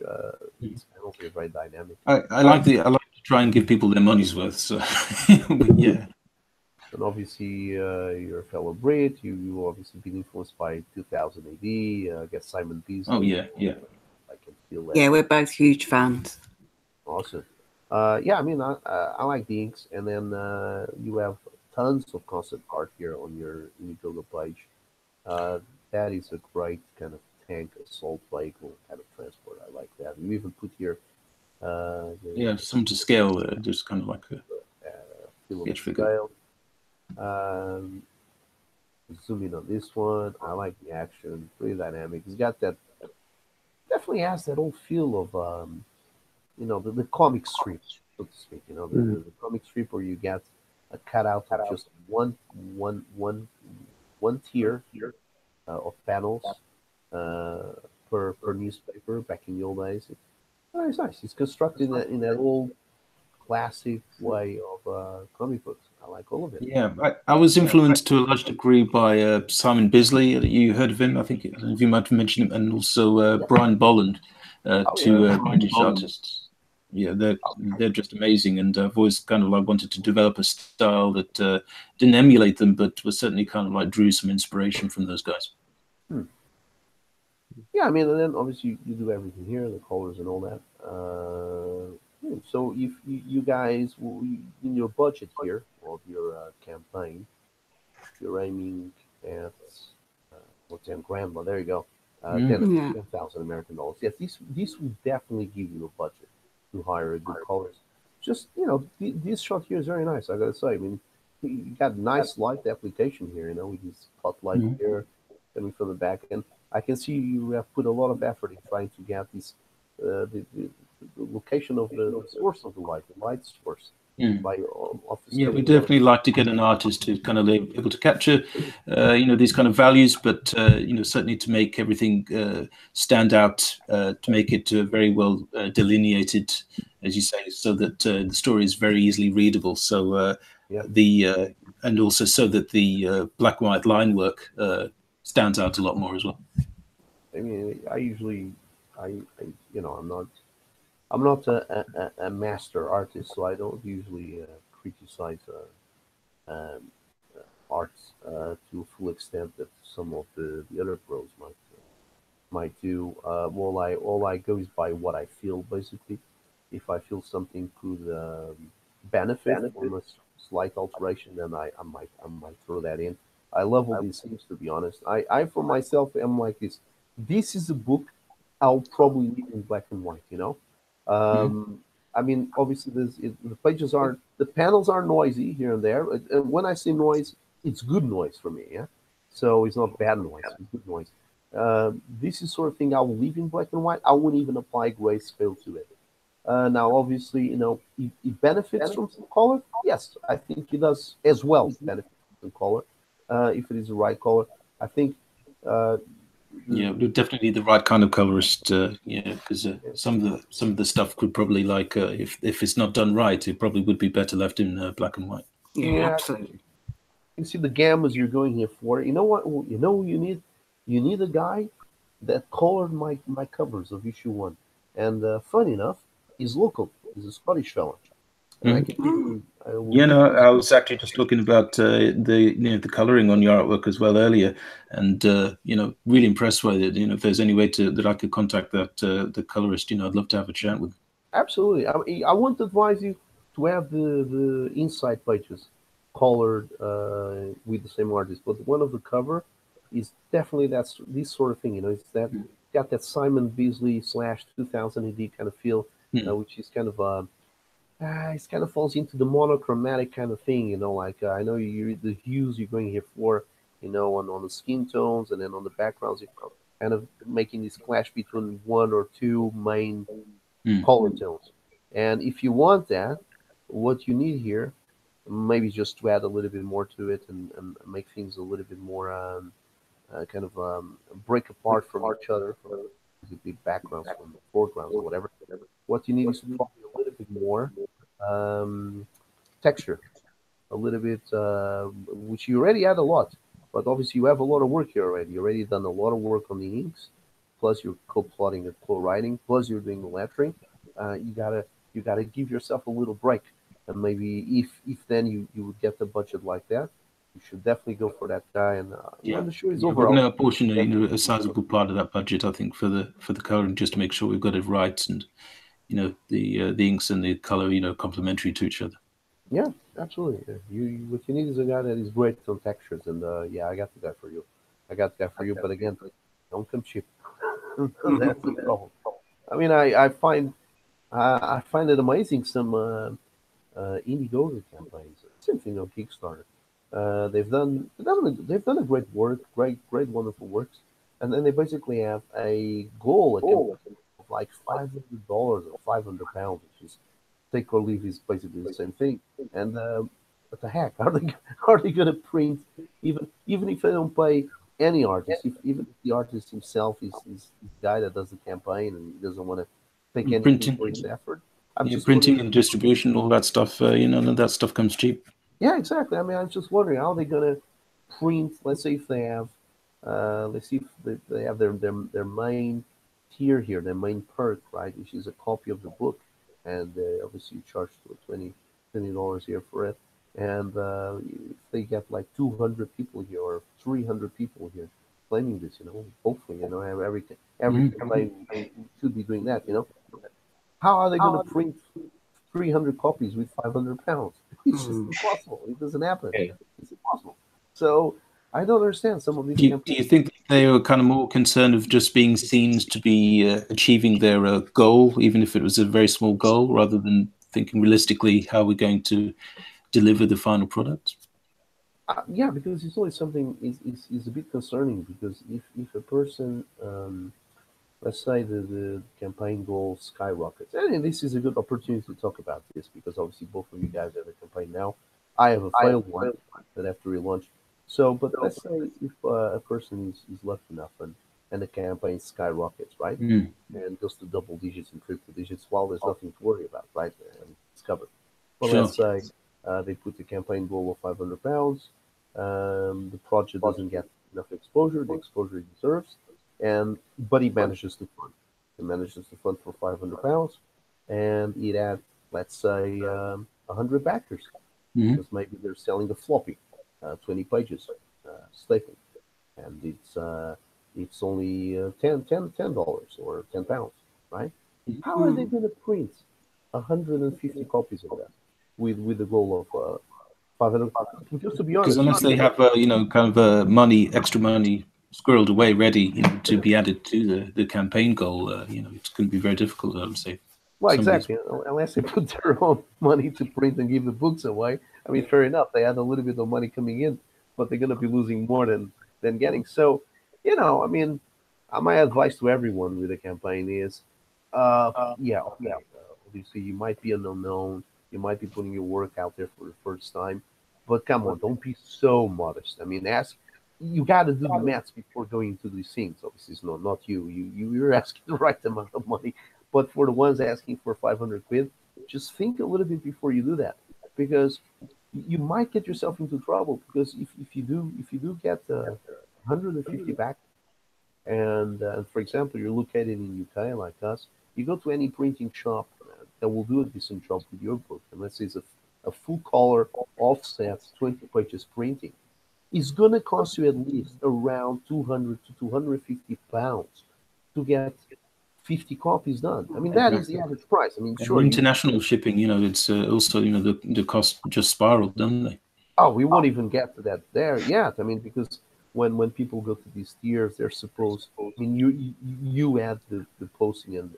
these panels are very dynamic. I like to try and give people their money's worth. So yeah. And obviously, you're a fellow Brit. You obviously been influenced by 2000 AD. I guess Simon Beasley. Oh yeah. I can feel that. Yeah, we're both huge fans. Awesome. Yeah, I mean, I like the inks, and then you have tons of concept art here on your Indiegogo page. That is a great kind of tank assault vehicle kind of transport. I like that. You even put here, some to scale, just kind of like a sketch figure. Zoom in on this one. I like the action, pretty dynamic. It's got that, definitely has that old feel of the comic strip, so to speak. You know, the comic strip where you get a cutout of just one tier of panels per newspaper back in the old days. It's nice. It's constructed in that old classic way of comic books. I like all of it. Yeah, I was influenced to a large degree by Simon Bisley. You heard of him? I think you might have mentioned him, and also Brian Bolland, two British artists. Yeah, they're just amazing, and I've always kind of like wanted to develop a style that didn't emulate them, but was certainly kind of like drew some inspiration from those guys. Yeah, I mean, and then obviously you do everything here, the colors and all that. So if you guys, in your budget here of your campaign, you're aiming at 10 grand, but there you go, 10,000 American dollars. Yes, this will definitely give you a budget to hire a good colorist. Just, this shot here is very nice, I gotta say. I mean, you got nice light application here, with this spotlight here coming from the back. And I can see you have put a lot of effort in trying to get this, the location of the source of the light source. Yeah, we definitely like to get an artist to kind of be able to capture, these kind of values, but certainly to make everything stand out, to make it very well delineated, as you say, so that the story is very easily readable. So and also so that the black and white line work stands out a lot more as well. I mean, I usually, you know, I'm not a master artist, so I don't usually criticize um, arts to a full extent that some of the other pros might do. All I go is by what I feel basically. If I feel something could benefit from a slight alteration, then I might throw that in. I love all these things to be honest. I for myself am like this. This is a book I'll probably read in black and white. You know, Mhm. I mean, obviously the pages are the panels are noisy here and there. And when I say noise, it's good noise for me. Yeah, so it's not bad noise. It's good noise. This is sort of thing I will leave in black and white. I wouldn't even apply grayscale to it. Now, obviously, you know, it benefits from some color. Yes, I think it does as well benefit from some color if it is the right color. I think uh, Yeah, the, we're definitely the right kind of colorist. Yeah, because some of the stuff could probably if it's not done right, it probably would be better left in black and white. Yeah, yeah, absolutely. you see the gammas you're going here for. You know what? You know who you need. You need a guy that colored my covers of issue one. And funny enough, he's local. He's a Scottish fella, and I Mhm. can give him. I will Yeah, give no, him his. I was actually just looking about the coloring on your artwork as well earlier, and really impressed with it. If there's any way that I could contact the colorist, I'd love to have a chat with him. Absolutely. I won't advise you to have the inside pages colored with the same artist, but one of the cover is definitely this sort of thing. You know, it's that got that Simon Beasley slash 2000 AD kind of feel, Mm. which is kind of it kind of falls into the monochromatic kind of thing. You know, like I know you the hues you're going here for, you know, on the skin tones and then on the backgrounds, you're kind of making this clash between one or two main Mm. color tones. And if you want that, what you need here, maybe just to add a little bit more to it and make things a little bit more kind of break apart from each other, from the backgrounds, from foregrounds, or whatever. What you need is probably a little bit more um, texture, a little bit, which you already had a lot, but obviously you have a lot of work here already. You already done a lot of work on the inks, plus you're co-plotting and co-writing, plus you're doing the lettering. You gotta give yourself a little break, and maybe if then you would get the budget like that, you should definitely go for that guy. And when Yeah, the show is yeah, over, we're going I'll to apportion definitely. a sizable part of that budget, I think, for the coloring, just to make sure we've got it right, and the inks and the color, complementary to each other. Yeah, absolutely. Yeah. You what you need is a guy that is great on textures, and yeah, I got the guy for you. I got the guy for you, but again, don't come cheap. That's the problem. I mean, I find it amazing some Indiegogo campaigns. Same thing on Kickstarter. They've done a great work, great wonderful works, and then they basically have a goal, a campaign of like $500 or £500, which is take or leave is basically the same thing. And what the heck are they are they going to print even if they don't pay any artist? If even if the artist himself is the guy that does the campaign and he doesn't want to take And anything for his effort, I'm yeah, just printing wondering. and distribution, all that stuff. None of that stuff comes cheap. Yeah, exactly. I mean, I'm just wondering how they're going to print. Let's say if they have, let's see if they have their main tier here, their main perk, right, which is a copy of the book, and obviously you charge $20 here for it. And if they get like 200 people here or 300 people here claiming this, hopefully, every Mm. campaign should be doing that. How are they going to print 300 copies with £500? It's just impossible. It doesn't happen. It's impossible. So I don't understand some of these Do you campaigns. think they were kind of more concerned of just being seen to be achieving their goal, even if it was a very small goal, rather than thinking realistically how we're going to deliver the final product? Yeah, because it's always something is a bit concerning because if a person let's say the campaign goal skyrockets. And this is a good opportunity to talk about this because obviously both of you guys have a campaign now. I have a failed one that I have to relaunch. So, but let's say if a person is lucky enough and the campaign skyrockets, right? Mm. And goes to double digits and triple digits, while there's nothing to worry about, right? And it's covered. But Sure. let's say they put the campaign goal of £500. The project doesn't get enough exposure, the exposure it deserves, but he manages to fund. He manages to fund for £500, and it had, let's say, 100 backers, because maybe they're selling a floppy, 20 pages, staple, and it's only $10 or £10, right? How are they going to print 150 copies of that with the goal of 500? Just to be honest, because unless they have kind of extra money squirreled away, ready, to be added to the campaign goal, it's going to be very difficult, I would say. Well, exactly. Unless they put their own money to print and give the books away. I mean, fair enough. They had a little bit of money coming in, but they're going to be losing more than getting. So, I mean, my advice to everyone with the campaign is, obviously you might be an unknown. You might be putting your work out there for the first time, but come on, don't be so modest. I mean, you got to do the maths before going into these things. Obviously, it's not you. You're asking the right amount of money. But for the ones asking for 500 quid, just think a little bit before you do that, because you might get yourself into trouble. Because if you do get 150 back, and for example, you're located in UK like us, you go to any printing shop that will do a decent job with your book, and let's say it's a full color offset 20 pages printing, it's going to cost you at least around 200 to 250 pounds to get 50 copies done. I mean, that is the average price. I mean, sure. International shipping, it's also, the cost just spiraled, don't they? Oh, we won't even get to that there yet. I mean, because when people go to these tiers, they're supposed, I mean, you add the posting and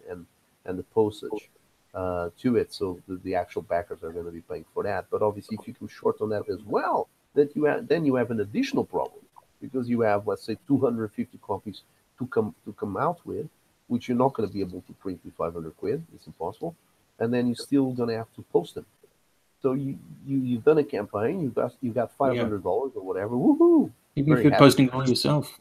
the postage to it, so the actual backers are going to be paying for that. But obviously, if you come short on that as well, then you have an additional problem, because you have, let's say, 250 copies to come out with, which you're not going to be able to print with 500 quid. It's impossible. And then you're still going to have to post them. So you've done a campaign. You got $500 or whatever. Woohoo! Even if you're posting all yourself.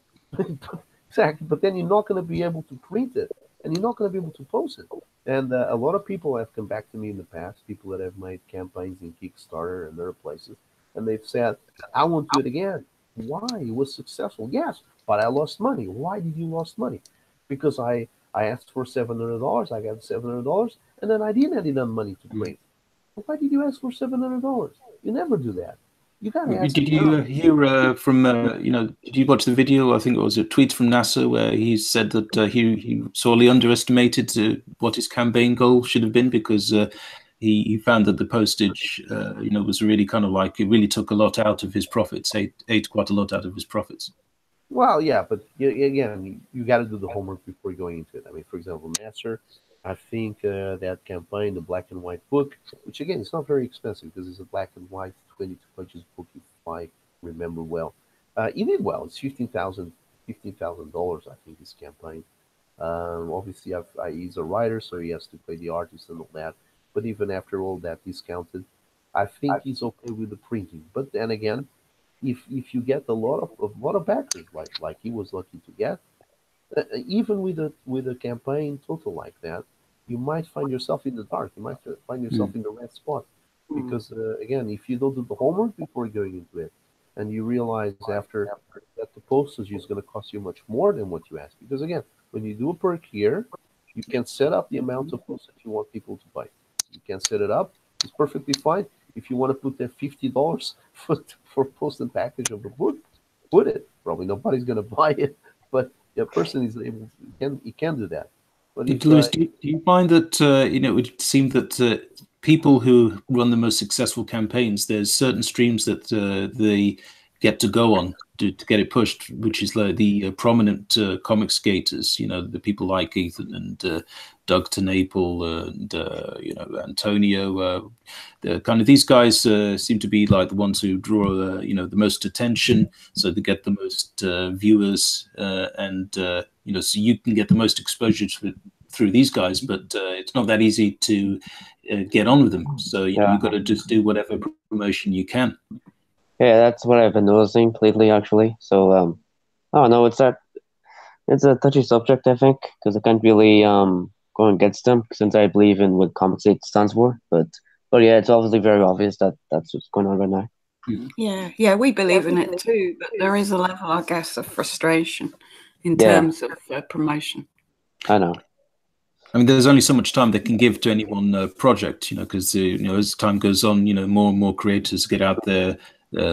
Exactly. But then you're not going to be able to print it, and you're not going to be able to post it. And a lot of people have come back to me in the past, people that have made campaigns in Kickstarter and other places, and they've said, I won't do it again. Why? It was successful. Yes, but I lost money. Why did you lose money? Because I asked for $700, I got $700, and then I didn't have enough money to print. Why did you ask for $700? You never do that. You got to ask. Did you hear from, did you watch the video? I think it was a tweet from NASA where he said that he sorely underestimated what his campaign goal should have been, because he found that the postage, was really kind of like, it really took a lot out of his profits, ate quite a lot out of his profits. Well, yeah, but again, you got to do the homework before going into it. I mean, for example, Nasser, I think that campaign, the black and white book, which again, it's not very expensive because it's a black and white 22 pages book, if I remember well. He did well. It's $15,000, I think, his campaign. Obviously, he's a writer, so he has to pay the artist and all that. But even after all that discounted, I think he's okay with the printing. But then again, if you get a lot of backers like he was lucky to get, even with a campaign total like that, you might find yourself in the dark. You might find yourself in the red spot, because again, if you don't do the homework before going into it, and you realize after that the postage is going to cost you much more than what you asked, because again, when you do a per year, you can set up the amount of postage you want people to buy. You can set it up. It's perfectly fine. If you want to put that $50 for post and package of the book, put it. Probably nobody's going to buy it, but the person is able to, he can do that. But Lewis, do you find that it would seem that people who run the most successful campaigns, there's certain streams that they get to go on to get it pushed, which is like the prominent comic skaters, the people like Ethan and Doug TenNapel and Antonio. These guys seem to be like the ones who draw the most attention, so they get the most viewers, and so you can get the most exposure through these guys, but it's not that easy to get on with them. So you've got to just do whatever promotion you can. Yeah, that's what I've been noticing lately, actually. So, I don't know, it's a touchy subject, I think, because I can't really go against them, since I believe in what Compensate stands for. But yeah, it's obviously very obvious that that's what's going on right now. Yeah, we believe in it too, but there is a level, I guess, of frustration in terms of promotion. I know. I mean, there's only so much time they can give to any one project, because as time goes on, more and more creators get out there,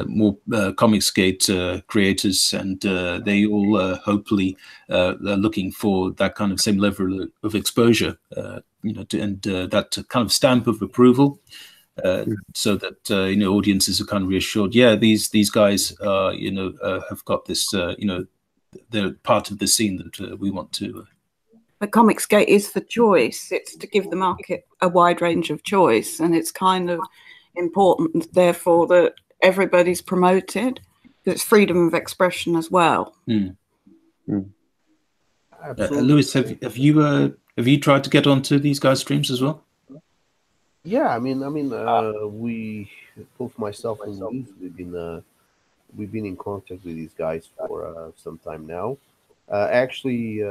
more Comicsgate creators, and they all hopefully are looking for that kind of same level of exposure, and that kind of stamp of approval, so that audiences are kind of reassured. Yeah, these guys, have got this, they're part of the scene that we want to. But Comicsgate is for choice. It's to give the market a wide range of choice, and it's kind of important, therefore, that everybody's promoted. It's freedom of expression as well. Lewis, have you tried to get onto these guys' streams as well? Yeah, I mean, we, both myself and Louise, we've been in contact with these guys for some time now. Actually,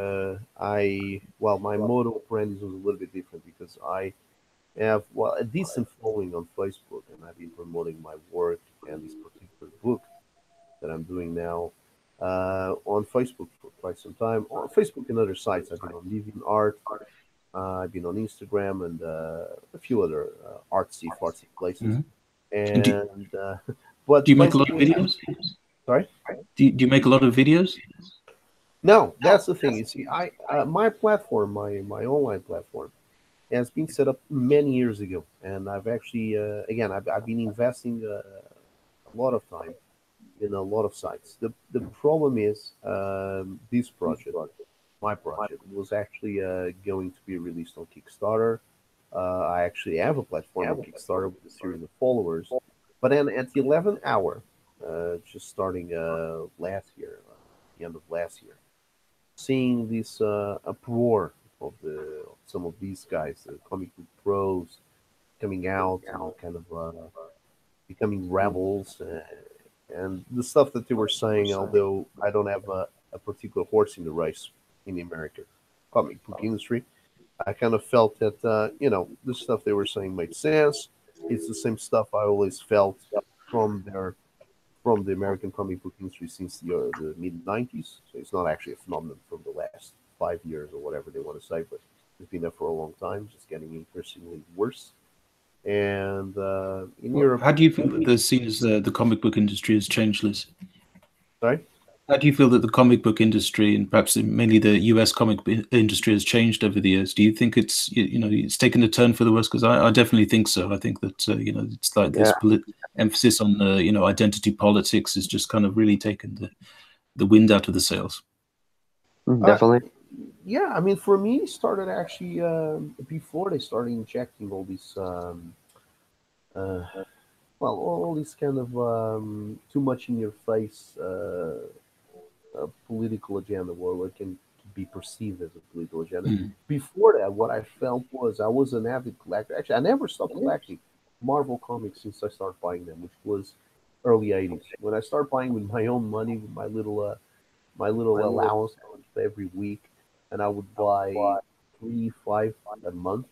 my model operandi was a little bit different because I have a decent following on Facebook, and I've been promoting my work and this particular book that I'm doing now on Facebook for quite some time. On Facebook and other sites, I've been on Living Art, I've been on Instagram, and a few other artsy places. And but do you make a lot of videos? Sorry, do you make a lot of videos? No, that's the thing. You see, my platform, my online platform, has been set up many years ago, and I've actually, I've been investing a lot of time in a lot of sites. The problem is, this project, my project, was actually going to be released on Kickstarter. I actually have a platform on Kickstarter with a series of followers, but then at the 11th hour, just starting last year, the end of last year, seeing this uproar of some of these guys, the comic book pros, coming out and kind of becoming rebels, and the stuff that they were saying, although I don't have a particular horse in the race in the American comic book industry, I kind of felt that the stuff they were saying made sense. It's the same stuff I always felt from the American comic book industry since the mid-90s. So it's not actually a phenomenon from the last 5 years or whatever they want to say, but it's been there for a long time, just getting increasingly worse. And in Europe... How do you feel that the scene as the comic book industry has changed, Liz? Sorry? How do you feel that the comic book industry, and perhaps mainly the US comic industry, has changed over the years? Do you think it's taken a turn for the worse? Because I definitely think so. I think that it's like this emphasis on identity politics has just kind of really taken the wind out of the sails. Definitely. Yeah, I mean, for me, it started actually before they started injecting all these all these kind of too much in your face political agenda, or it can be perceived as a political agenda. Before that, what I felt was I was an avid collector. Actually, I never stopped collecting Marvel comics since I started buying them, which was early 80s. When I started buying with my own money, with my little allowance every week, and I would buy 3-5 a month.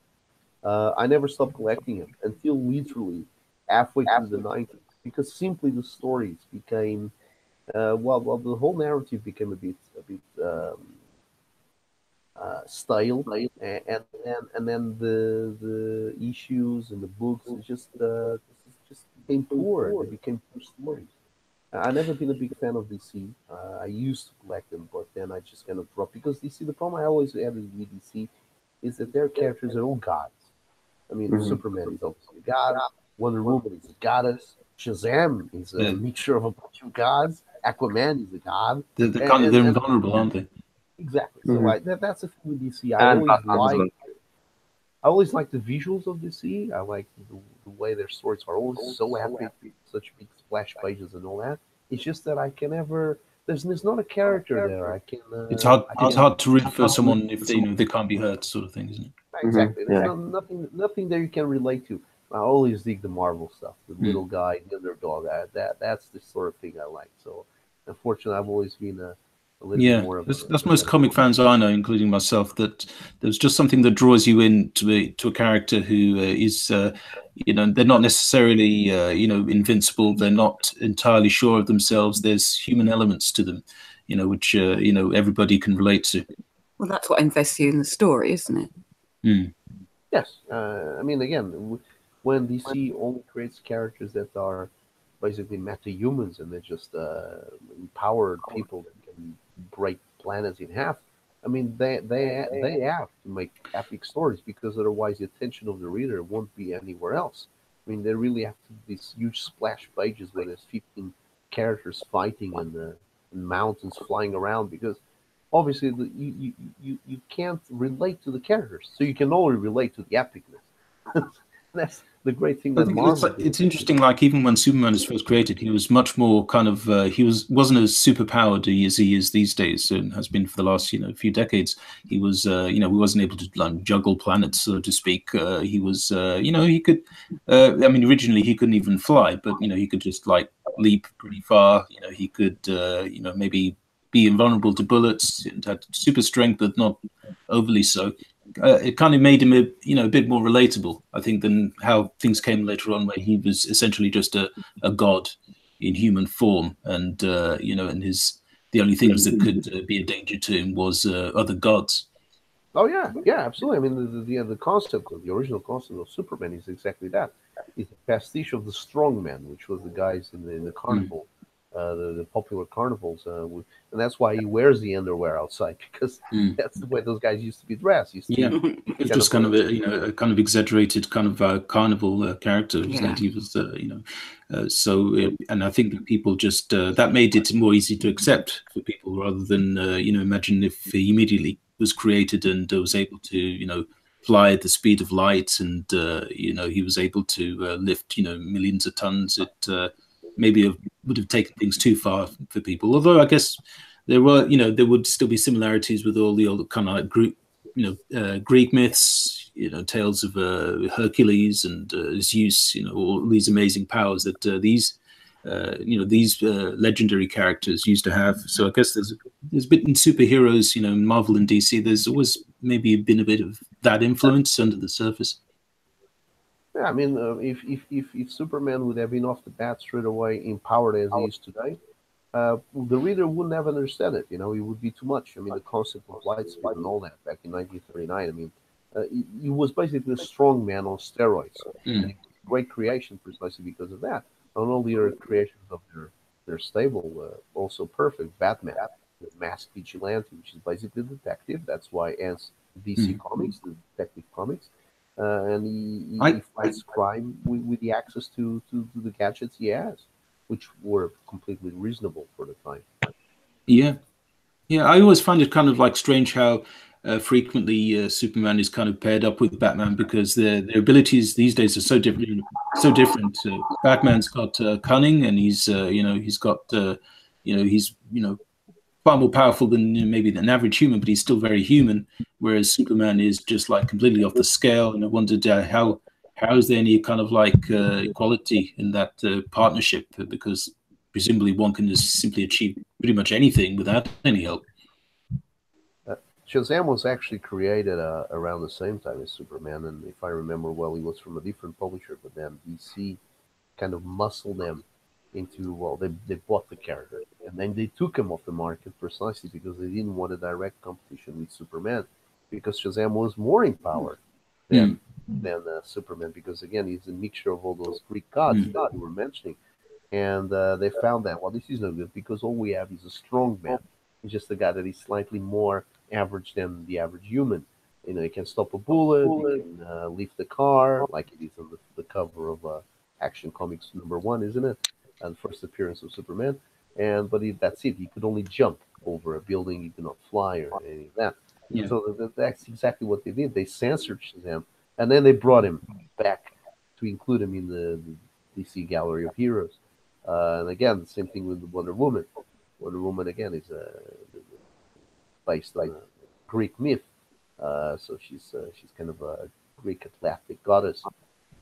I never stopped collecting them until literally halfway through the 90s, because simply the stories became the whole narrative became a bit stale, and then the issues and the books just became poor. They became poor stories. I've never been a big fan of DC. I used to collect them, but then I just kind of dropped, because DC, the problem I always had with DC is that their characters are all gods. I mean, Superman is obviously a god. Wonder Woman is a goddess. Shazam is a mixture of a bunch of gods. Aquaman is a god. They're invulnerable, aren't they? Exactly. So that's the thing with DC. I always like the visuals of DC. I like the way their stories are always so epic, such big splash pages and all that. It's just that I can never. There's not a character there. I can. It's hard to root for someone if they can't be hurt, sort of thing, isn't it? Exactly. There's nothing there you can relate to. I always dig the Marvel stuff, the little guy, the underdog. That's the sort of thing I like. So, unfortunately, I've always been a little bit more of that's most comic fans I know, including myself, that there's just something that draws you in to a character who is, they're not necessarily, invincible. They're not entirely sure of themselves. There's human elements to them. which everybody can relate to. Well, that's what invests you in the story, isn't it? Mm. Yes, I mean, again, when DC only creates characters that are basically meta-humans and they're just empowered people that can break planets in half. I mean, they have to make epic stories because otherwise the attention of the reader won't be anywhere else. I mean, they really have to these huge splash pages where there's 15 characters fighting and mountains flying around because obviously you can't relate to the characters, so you can only relate to the epicness. That's the great thing I that think Marvel it's interesting. Like even when Superman was first created, he was much more kind of wasn't as superpowered as he is these days, and has been for the last few decades. He was he wasn't able to juggle planets, so to speak. He was he could. I mean, originally he couldn't even fly, but he could just like leap pretty far. He could maybe be invulnerable to bullets and had super strength, but not overly so. It kind of made him a bit more relatable, I think, than how things came later on, where he was essentially just a god in human form, and and the only things that could be a danger to him was other gods. Oh yeah, yeah, absolutely. I mean, the concept of the original concept of Superman is exactly that. It's a pastiche of the strongman, which was the guys in the carnival, the popular carnivals, and that's why he wears the underwear outside because that's the way those guys used to be dressed. Used to be It's just kind of a kind of exaggerated kind of carnival character, wasn't it? He was and I think that people just that made it more easy to accept for people rather than imagine if he immediately was created and was able to fly at the speed of light and he was able to lift millions of tons. It maybe would have taken things too far for people. Although I guess there were there would still be similarities with all the old kind of like group Greek myths, tales of Hercules and Zeus, all these amazing powers that these legendary characters used to have. So I guess there's a bit in superheroes, in Marvel and DC. There's always maybe been a bit of that influence under the surface. Yeah, I mean, if Superman would have been off the bat straight away empowered as he is today, the reader wouldn't have understood it. It would be too much. I mean, the concept of light speed and all that back in 1939. I mean, he was basically a strong man on steroids. And it was a great creation precisely because of that. Not only are creations of their stable also perfect. Batman, the masked vigilante, which is basically a detective. That's why as DC Comics, the detective comics. And he fights crime with the access to the gadgets he has, which were completely reasonable for the time. Yeah, I always find it kind of like strange how frequently Superman is kind of paired up with Batman because their abilities these days are so different. So different. Batman's got cunning, and he's got he's far more powerful than maybe an average human, but he's still very human. Whereas Superman is just like completely off the scale. And I wondered how is there any kind of like equality in that partnership? Because presumably one can just simply achieve pretty much anything without any help. Shazam was actually created around the same time as Superman, and if I remember well, he was from a different publisher, but then DC kind of muscled them into, well, they bought the character, and then they took him off the market precisely because they didn't want a direct competition with Superman, because Shazam was more empowered than Superman, because again, he's a mixture of all those Greek gods that you were mentioning. And they found that, well, this is no good because all we have is a strong man. He's just a guy that is slightly more average than the average human. He can stop a bullet, he can lift the car, like it is on the cover of Action Comics #1, isn't it? And first appearance of Superman. But that's it. He could only jump over a building. He could not fly or any of that. Yeah. So that's exactly what they did. They censored Shazam, and then they brought him back to include him in the DC Gallery of Heroes. And again, the same thing with Wonder Woman. Wonder Woman again is based on a Greek myth, so she's kind of a Greek athletic goddess.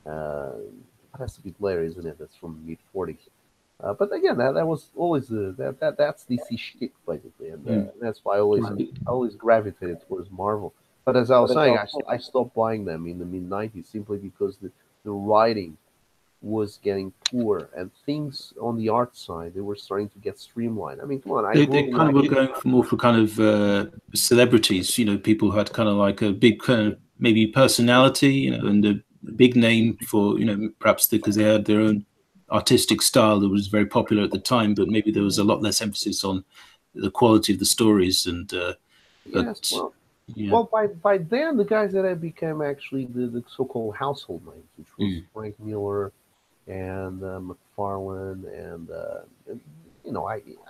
It has to be Blair, isn't it? That's from the mid-40s. But again, that was always that's DC shtick basically, and that's why I always gravitated towards Marvel. But as I was saying, I stopped buying them in the mid-90s simply because the writing was getting poor, and things on the art side they were starting to get streamlined. I mean, come on, I They grew kind of up. were going for more for kind of celebrities, people who had kind of like a big kind of maybe personality, and a big name for, perhaps because they had their own artistic style that was very popular at the time, but maybe there was a lot less emphasis on the quality of the stories. And Yes, but well, yeah, by then the guys that had become actually the so-called household names, which was mm, Frank Miller and McFarlane, and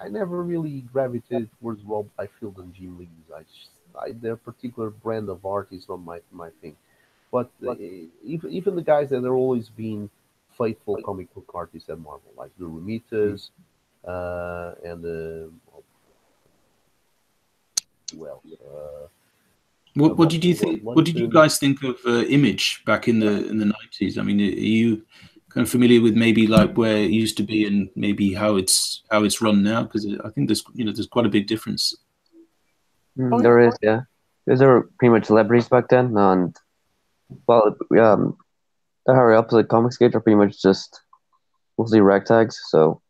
I never really gravitated towards Rob Liefeld and Jim Lees. Their particular brand of art is not my thing. But even the guys that are always been faithful comic book artists at Marvel, like the mm. Romitas, and who else? What did you Bob think? What did you Lunton. guys think of Image back in the 90s? I mean, are you kind of familiar with maybe like where it used to be and maybe how it's run now? Because I think there's quite a big difference. Oh yeah, There is, yeah. Those are pretty much celebrities back then, and well, the higher ups like comics gate are pretty much just mostly ragtags, so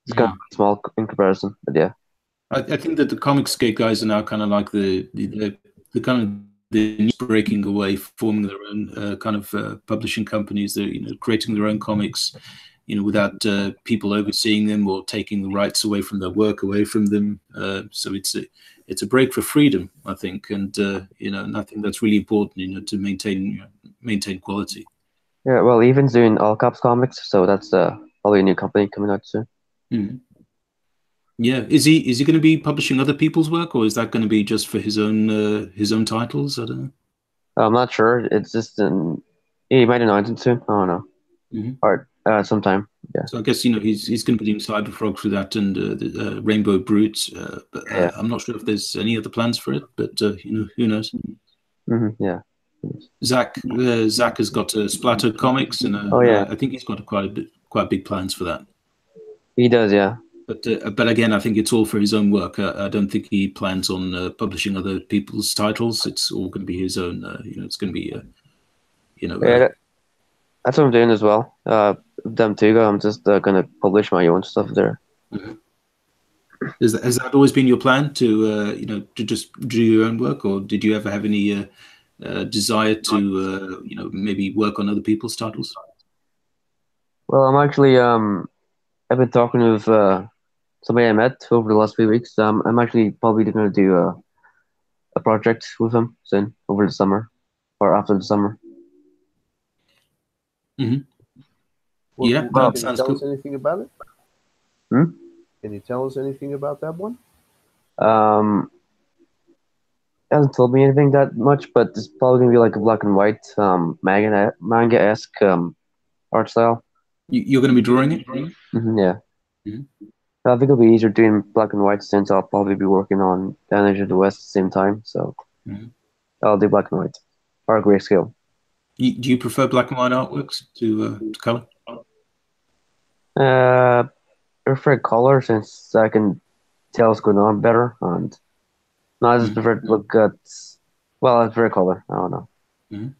it's kind Mm. of small in comparison. But yeah, I think that the Comicsgate guys are now kind of like the kind of the news breaking away, forming their own kind of publishing companies. They're creating their own comics, without people overseeing them or taking the rights away from their work away from them. So it's a break for freedom, I think, and I think that's really important, to maintain quality. yeah. Well, Evan's doing all caps comics, so that's probably a new company coming out soon. Mm. Yeah, is he going to be publishing other people's work, or is that going to be just for his own titles? I don't know. I'm not sure. It's just he might announce it soon. I don't know. Mhm. Or sometime. Yeah. So I guess he's going to be doing Cyberfrog through that and the Rainbow Brutes, but Yeah. I'm not sure if there's any other plans for it. But who knows? Yeah. Zach has got Splatter Comics, and Oh yeah, I think he's got quite big plans for that. he does. Yeah. But again, I think it's all for his own work. I don't think he plans on publishing other people's titles. It's all going to be his own. It's going to be Yeah. That's what I'm doing as well. Them too. I'm just gonna publish my own stuff there. has that always been your plan to just do your own work, or did you ever have any desire to maybe work on other people's titles? Well, I'm actually I've been talking with somebody I met over the last few weeks. I'm actually probably gonna do a project with him soon over the summer or after the summer. Hmm. Well, Yeah, Well, that can you sounds tell us cool. anything about it? hmm? Can you tell us anything about that one? Um, hasn't told me anything that much, but it's probably gonna be like a black and white manga-esque art style. You're going to be drawing it? Yeah. Mhm. I think it'll be easier doing black and white since I'll probably be working on Anden of the West at the same time. So Mhm. I'll do black and white or grayscale. Do you prefer black and white artworks to color? I prefer color since I can tell what's going on better. And no, I just Mhm. prefer to look at. Well, I prefer color. I don't know. Mhm.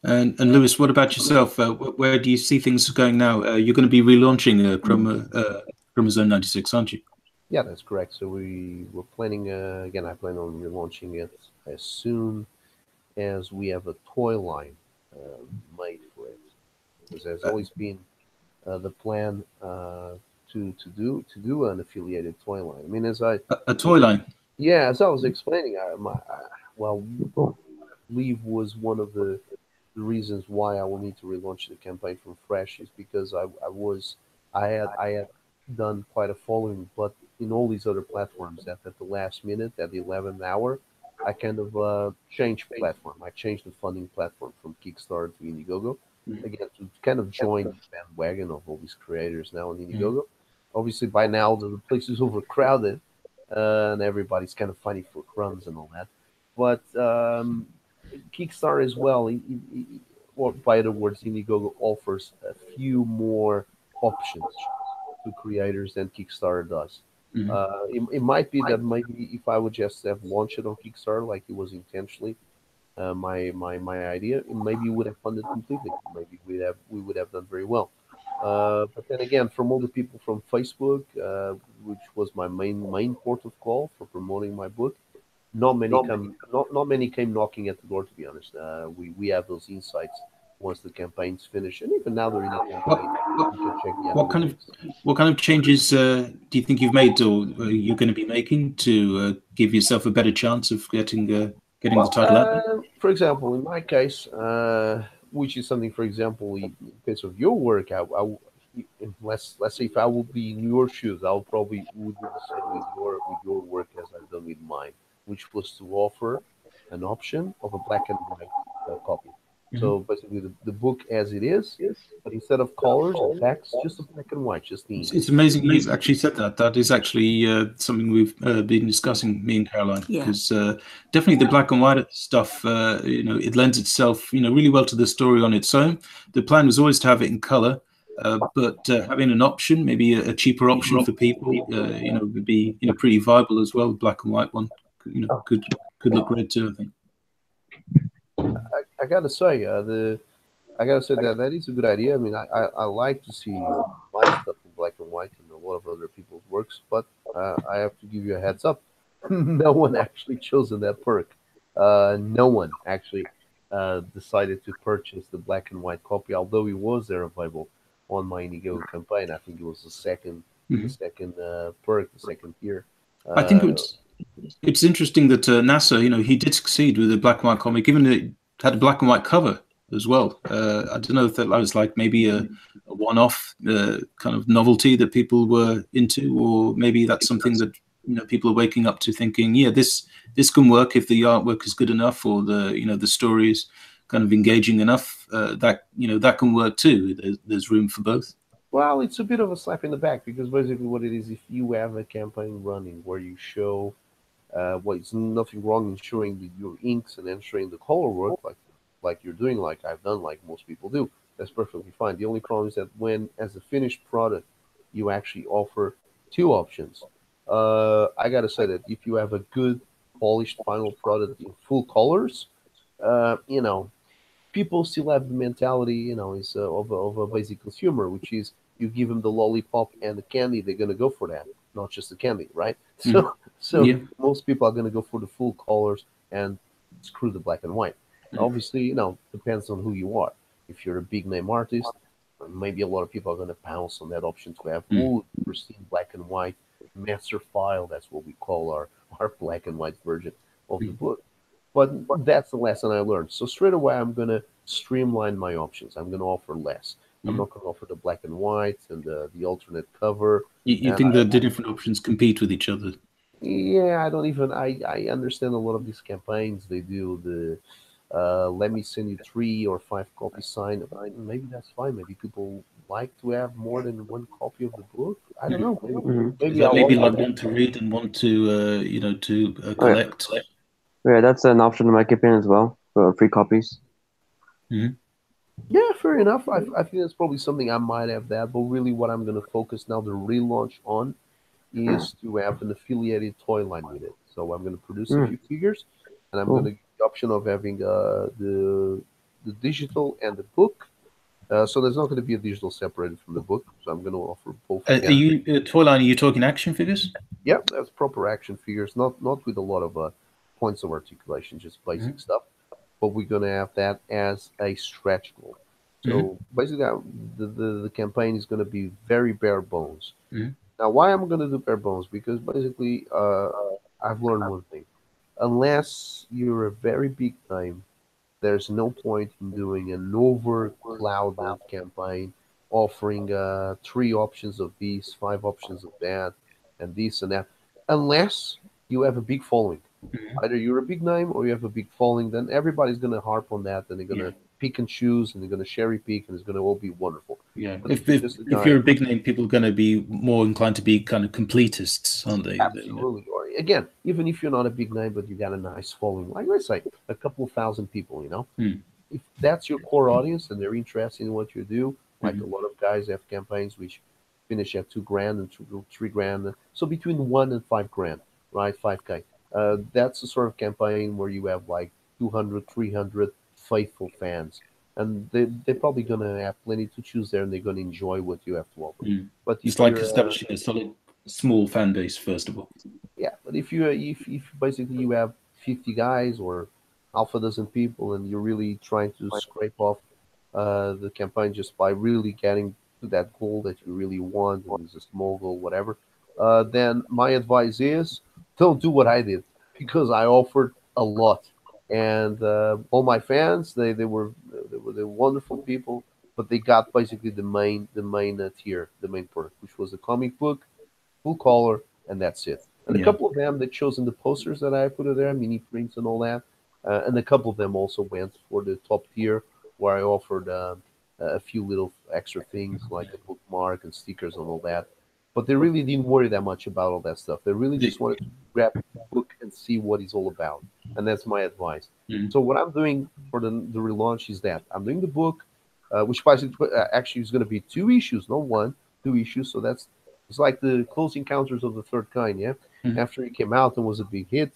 And Lewis, what about yourself? Where do you see things going now? You're going to be relaunching Chromosome 96, aren't you? Yeah, that's correct. So we're planning again. I plan on relaunching it as soon as we have a toy line made for it, because there's Uh, always been the plan to do an affiliated toy line. I mean, a toy line. as I was explaining, well, Cool. believe was one of the reasons why I will need to relaunch the campaign from fresh is because I had done quite a following, but in all these other platforms at the last minute, at the 11th hour, I kind of changed platform. I changed the funding platform from Kickstarter to Indiegogo Mhm. again to kind of join the bandwagon of all these creators now on Mhm. Indiegogo. Obviously, by now the place is overcrowded, and everybody's kind of fighting for crumbs and all that. But Kickstarter as well, or by other words, Indiegogo offers a few more options to creators than Kickstarter does. Mhm. It might be that maybe if I would just have launched it on Kickstarter like it was intentionally, my idea, maybe we would have funded completely. Maybe we would have done very well. But then again, from all the people from Facebook, which was my main port of call for promoting my book, not many came knocking at the door. To be honest, we have those insights once the campaign's finished, and even now they're in a What, campaign. what, You can check the what kind of analytics. what kind of changes do you think you've made, or you're going to be making to give yourself a better chance of getting the Well, title out there? for example, in my case, which is something, for example, in case of your work, let's say if I would be in your shoes, I would do the same with your work as I've done with mine, which was to offer an option of a black and white copy. So basically, the book as it is, but instead of colors and text, just a black and white, just the ink. It's amazing you've actually said that. That is actually something we've been discussing, me and Caroline, Yeah. because definitely the black and white stuff, it lends itself, really well to the story on its own. The plan was always to have it in color, but having an option, maybe a cheaper option for people, would be, pretty viable as well. The black and white one, could look great too, I think. I gotta say, I gotta say that is a good idea. I mean, I like to see my stuff in black and white and a lot of other people's works, but I have to give you a heads up. No one actually chosen that perk. No one actually decided to purchase the black and white copy, although it was there available on my Indiegogo campaign. I think it was the second perk, the second tier. I think Uh, it's interesting that NASA, he did succeed with the black and white comic, given that it had a black and white cover as well. I don't know if that was like maybe a one-off kind of novelty that people were into, or maybe that's something that people are waking up to, thinking, yeah, this can work if the artwork is good enough, or the story is kind of engaging enough. That can work too. There's room for both. Well, it's a bit of a slap in the back because basically what it is, if you have a campaign running where you show, well, it's nothing wrong in showing your inks and then showing the color work like you're doing, like I've done, like most people do. That's perfectly fine. The only problem is that when, as a finished product, you actually offer two options. I gotta say that if you have a good polished final product in full colors, uh, you know, people still have the mentality, is of a basic consumer, which is you give them the lollipop and the candy, they're gonna go for that, not just the candy, right? So Yeah. most people are gonna go for the full colors and screw the black and white. Obviously, depends on who you are. If you're a big name artist, maybe a lot of people are gonna pounce on that option to have pristine black and white master file. That's what we call our black and white version of the book. But that's the lesson I learned. So straight away, I'm gonna streamline my options. I'm gonna offer less. I'm not gonna offer the black and white and the alternate cover. You And think that the different options compete with each other? yeah, I don't even. I understand a lot of these campaigns. They do the let me send you 3 or 5 copies signed. Maybe that's fine. Maybe people like to have more than one copy of the book. I don't know. Is Maybe that I'll maybe offer. like one to read and one to collect? Yeah, that's an option in my opinion as well for free copies. Yeah, fair enough. I think that's probably something I might have that. But really, what I'm going to focus now the relaunch on is to have an affiliated toy line with it. So I'm going to produce a few figures, and I'm going to Cool. give the option of having the digital and the book. So there's not going to be a digital separated from the book. So I'm going to offer both Are again. you Toyline? Are you talking action figures? Yeah, that's proper action figures, not with a lot of points of articulation, just basic stuff. But we're going to have that as a stretch goal. So basically, the campaign is going to be very bare bones. Now, why I'm going to do bare bones? Because basically, I've learned one thing: unless you're a very big name, there's no point in doing an overclouded campaign, offering 3 options of this, 5 options of that, and this and that, unless you have a big following. Either you're a big name or you have a big following, then everybody's going to harp on that, and they're going to pick and choose, and they're going to cherry pick, and it's going to all be wonderful. Yeah. But If you're just a if you're guy, a big name, people are going to be more inclined to be kind of completists, aren't they? absolutely, or again, even if you're not a big name, but you got a nice following, like let's say a couple of thousand people, if that's your core audience and they're interested in what you do, like a lot of guys have campaigns which finish at 2 grand and 3 grand, so between 1 and 5 grand, right? 5K. That's the sort of campaign where you have like 200, 300 faithful fans. And they're probably going to have plenty to choose there, and they're going to enjoy what you have to offer. But It's if like you're establishing a solid small fan base first of all. yeah, but if basically you have 50 guys or half a dozen people, and you're really trying to scrape off the campaign just by really getting to that goal that you really want, and it's a small goal, whatever, then my advice is don't do what I did, because I offered a lot, and all my fans they were wonderful people, but they got basically the main tier, the main perk, which was a comic book, full color, and that's it. And a Yeah. couple of them they chosen the posters that I put there, mini prints and all that. And a couple of them also went for the top tier, where I offered a few little extra things like a bookmark and stickers and all that. But they really didn't worry that much about all that stuff. They really just wanted to grab the book and see what it's all about. And that's my advice. Mhm. So what I'm doing for the relaunch is that I'm doing the book, which basically actually is going to be 2 issues, not one, 2 issues. So that's it's like the Close Encounters of the Third Kind. Yeah, Mhm. after it came out and was a big hit,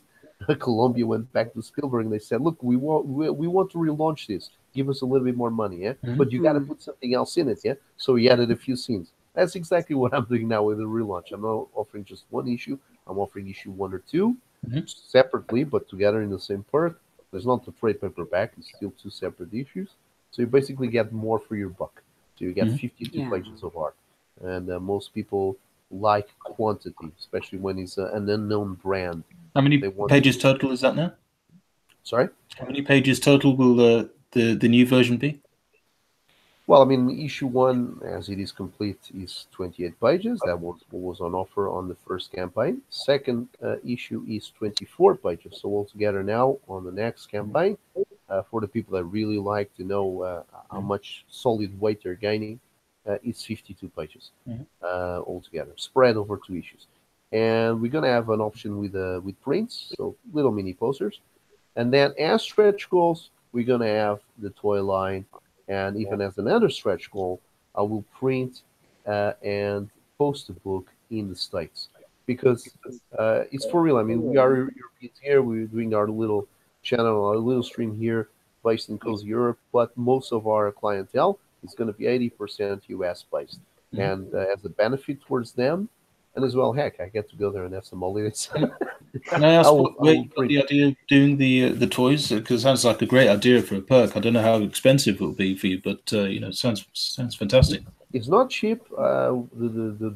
Columbia went back to Spielberg and they said, "Look, we want to relaunch this. Give us a little bit more money, yeah, Mhm. but you got to put something else in it, yeah." So he added a few scenes. That's exactly what I'm doing now with the relaunch. I'm not offering just one issue. I'm offering issue 1 or 2 Mhm. separately, but together in the same perk. There's not the trade paperback. It's still 2 separate issues. So you basically get more for your buck. So you get Mhm. 52 Yeah. pages of art, and most people like quantity, especially when it's an unknown brand. How many They want. pages total is that now? Sorry. How many pages total will the new version be? Well, I mean, issue 1, as it is complete, is 28 pages. That was what was on offer on the first campaign. Second issue is 24 pages. So altogether now on the next campaign, for the people that really like to know how much solid weight they're gaining, it's 52 pages Mhm. altogether, spread over 2 issues. And we're gonna have an option with prints, so little mini posters. And then as stretch goals, we're gonna have the toy line, and even as another stretch goal, I will print and post the book in the States, because it's for real. I mean, we are Europeans here. We're doing our little channel, our little stream here, based in Cozy Europe, but most of our clientele is going to be 80% US based, Mhm. and as a benefit towards them, and as well, heck, I get to go there and have some holidays. Can I I ask will, I where will you got print. the idea of doing the toys? Because it sounds like a great idea for a perk. I don't know how expensive it will be for you, but it sounds fantastic. It's not cheap.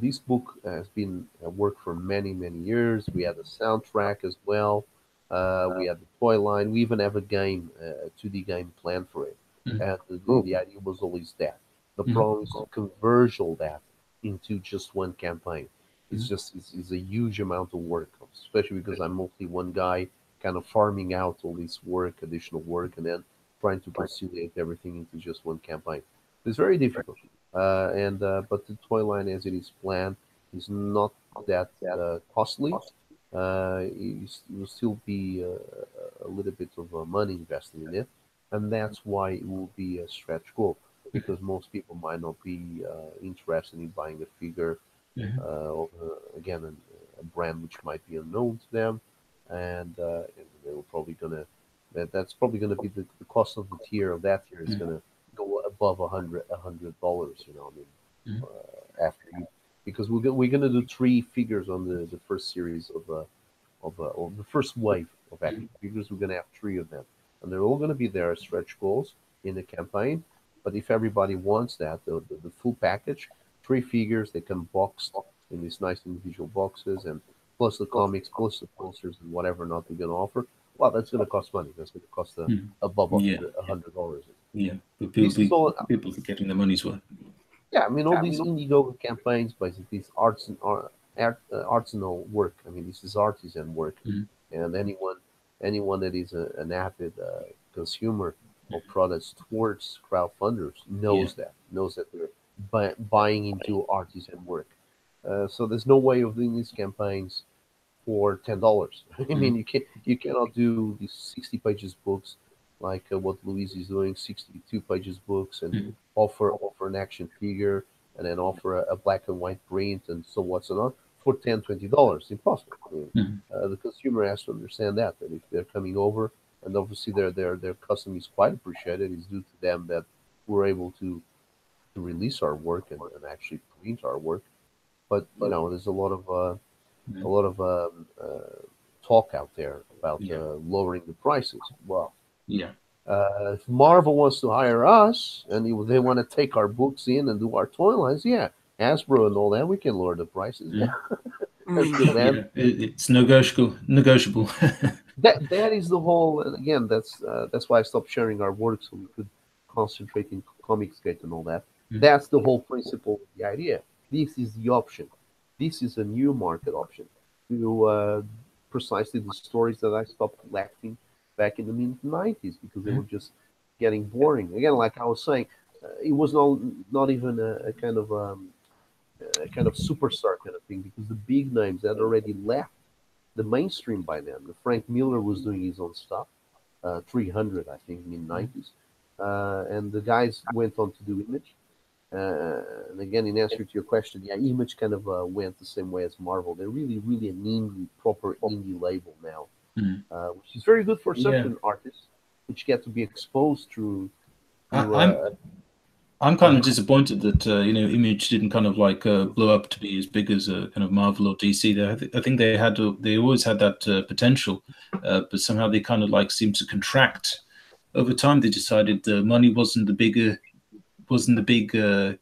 This book has been worked for many, many years. We had a soundtrack as well. We had the toy line. We even have a game, a 2D game planned for it. Mhm. And the idea was always that. The Mhm. problem is to converge all that into just one campaign. Mhm. It's a huge amount of work, especially because I'm mostly one guy kind of farming out all this work, additional work, and then trying to conciliate everything into just one campaign. It's very difficult. And But the toy line as it is planned is not that costly. It will still be a little bit of money invested in it, and that's why it will be a stretch goal, because most people might not be interested in buying a figure Mhm. of again a brand which might be unknown to them, and they were probably gonna that's probably gonna be the cost of the tier of that tier is Mhm. gonna go above $100. You know, I mean, Mhm. after you, because we're gonna do 3 figures on the first series of the first wave of action figures. We're gonna have 3 of them, and they're all gonna be there as stretch goals in the campaign. But if everybody wants that, the full package, 3 figures, they come boxed in these nice individual boxes, and plus the comics, plus the posters, and whatever not they're gonna offer. Well, that's gonna cost money. That's gonna cost Mhm. above Yeah, $100. yeah. But This is all. people are getting their money's worth. Yeah, I mean, all these Indiegogo campaigns, basically, these artisanal work. I mean, this is artisan work, Mhm. and anyone that is an avid consumer of products towards crowdfunders Yeah. knows that they're buying into artisan work. So there's no way of doing these campaigns for $10. I Mhm. mean, you cannot do these 60 pages books like what Louise is doing, 62 pages books, and Mhm. offer an action figure, and then offer a black and white print and so what's and on for $10, $20. Impossible. I mean, Mhm. the consumer has to understand that if they're coming over, and obviously their custom is quite appreciated. It's due to them that we're able to release our work and actually print our work. But there's a lot of talk out there about lowering the prices. Well, Yeah. if Marvel wants to hire us and they want to take our books in and do our toy lines, yeah, Hasbro and all that, we can lower the prices. Yeah, that's good. Yeah, it's negotiable. Negotiable. That is the whole. And again, that's why I stopped sharing our work so we could concentrate in Comicsgate and all that. That's the whole principle, the idea. This is the option. This is a new market option. Precisely the stories that I stopped collecting back in the mid 90s because they were just getting boring. Again, like I was saying, it was not even a kind of superstar kind of thing because the big names had already left the mainstream by then. Frank Miller was doing his own stuff, 300, I think, mid 90s, and the guys went on to do Image. And again, in answer to your question, yeah, Image kind of went the same way as Marvel. They're really, really an indie, proper indie label now, which is very good for certain artists, which get to be exposed through. I'm kind of disappointed that Image didn't kind of like blow up to be as big as kind of Marvel or DC. I think they always had that potential, but somehow they kind of like seemed to contract over time. They decided money wasn't the big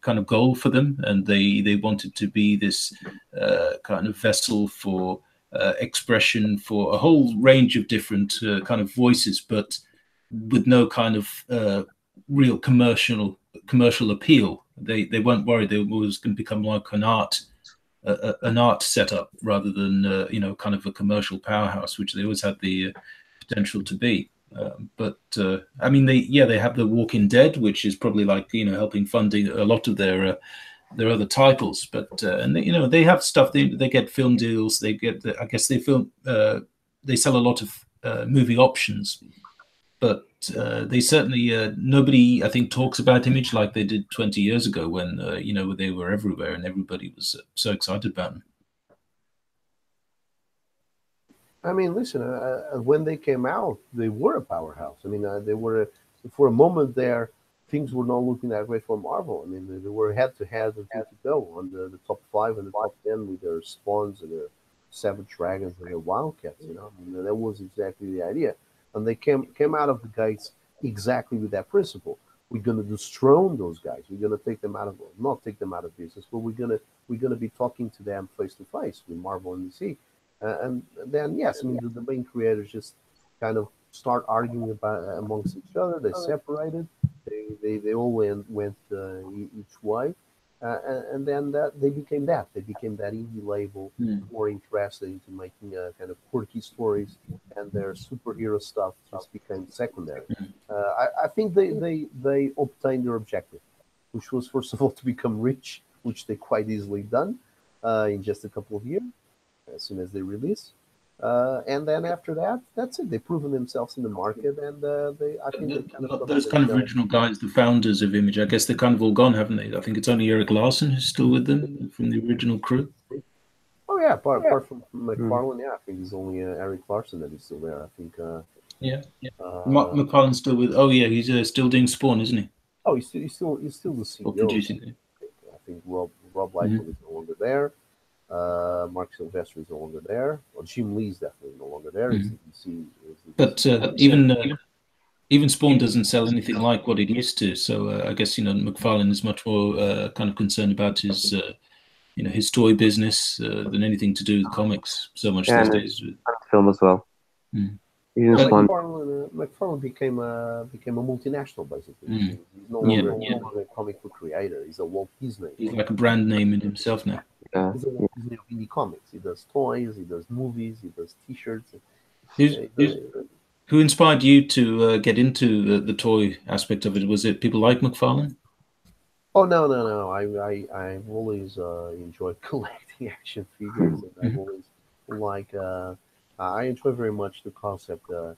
kind of goal for them, and they wanted to be this kind of vessel for expression for a whole range of different kind of voices, but with no kind of real commercial appeal. They weren't worried they was going to become like an art setup rather than kind of a commercial powerhouse, which they always had the potential to be. But I mean, they have the Walking Dead, which is probably like helping funding a lot of their other titles. But and they have stuff. They get film deals. They get I guess they sell a lot of movie options. But they certainly nobody I think talks about Image like they did 20 years ago when they were everywhere and everybody was so excited about them. I mean, listen, when they came out, they were a powerhouse. I mean, they were, for a moment there, things were not looking that way for Marvel. I mean, they were head to head and head to go on the top 5 and the top 10 with their Spawns and their Savage Dragons and their Wildcats. I mean, that was exactly the idea. And they came out of the gates exactly with that principle. We're going to dethrone those guys. We're going to take them not take them out of business, but we're going to be talking to them face to face with Marvel and DC. And then, yes, I mean, the main creators just kind of start arguing amongst each other. They separated. They all went each way. And then they became that. They became that indie label, more interested into making kind of quirky stories, and their superhero stuff just became secondary. I think they obtained their objective, which was, first of all, to become rich, which they quite easily done in just a couple of years, as soon as they release. And then after that, that's it. They've proven themselves in the market, and I think they kind of those kind of original guys, the founders of Image, I guess they're kind of all gone, haven't they? I think it's only Eric Larson who's still with them from the original crew. Oh yeah, apart from McFarlane, yeah, I think it's only Eric Larson that is still there. I think. Mark McFarlane's still with. Oh yeah, he's still doing Spawn, isn't he? Oh, he's still the CEO. Or producing it. I think Rob Liefeld is no longer there. Mark Sylvester is no longer there. Well, Jim Lee's definitely no longer there. But even Spawn doesn't sell anything like what it used to. So I guess McFarlane is much more kind of concerned about his his toy business than anything to do with comics. So much these days. Film as well. McFarlane became a multinational basically. He's no longer a comic book creator. He's a Walt Disney. He's like a brand name in himself now. He's a Walt Disney of indie comics. He does toys. He does movies. He does T-shirts. Who inspired you to get into the toy aspect of it? Was it people like McFarlane? Oh no! I've always enjoyed collecting action figures, and I've always I enjoy very much the concept, the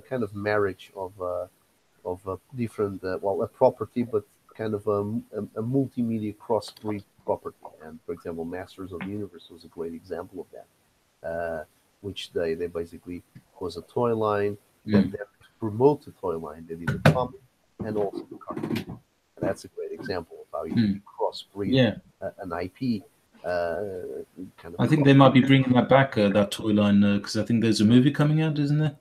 kind of marriage of a different, a property, but kind of a multimedia crossbreed property. And for example, Masters of the Universe was a great example of that, which they basically was a toy line And then to promote the toy line, they did the comic and also the cartoon. And that's a great example of how you crossbreed an IP. Kind of I think they might be bringing that back, that toy line, because I think there's a movie coming out, isn't there?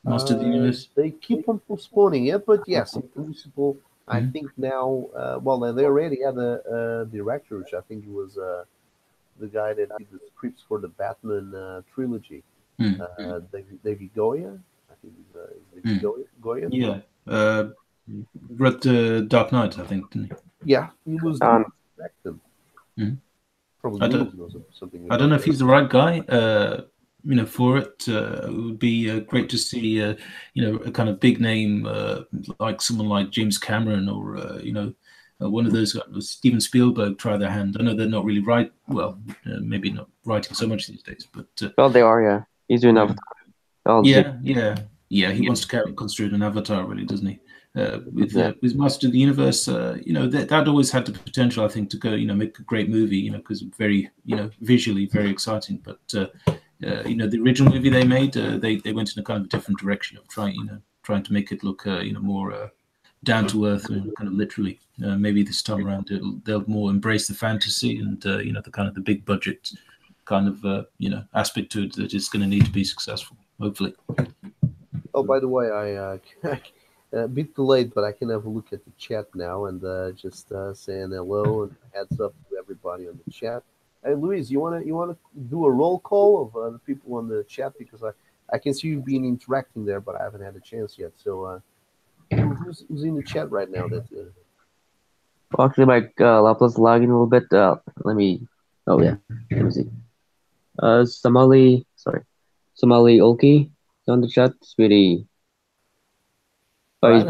Master of the Universe. They keep on postponing it, but yes, in principle, I think now. Well, they already had a director, which I think he was the guy that did the scripts for the Batman trilogy, David Goya. I think he's David Goya. Yeah, wrote the Dark Knight, I think, didn't he? Yeah, he was directed. Probably something. I don't know if he's the right guy. For it. It would be great to see, a kind of big name like someone like James Cameron or, one of those, Steven Spielberg, try their hand. I know they're not really maybe not writing so much these days, but well, they are. Yeah, he's doing Avatar. He wants to construe an Avatar, really, doesn't he? With Master of the Universe, that always had the potential, I think, to go, make a great movie, because very, visually very exciting, but. The original movie they made, they went in a kind of different direction of trying to make it look, more down to earth and kind of literally. Maybe this time around they'll more embrace the fantasy and the kind of the big budget kind of aspect to it that is going to need to be successful. Hopefully. Oh, by the way, I a bit too late, but I can have a look at the chat now and just saying hello and heads up to everybody on the chat. Hey, Luis, you wanna do a roll call of the people on the chat, because I can see you've been interacting there, but I haven't had a chance yet. So who's in the chat right now? Well, actually, my laptop's lagging a little bit. Let me. Oh yeah, let me see. Somali Olki is on the chat. It's really. He's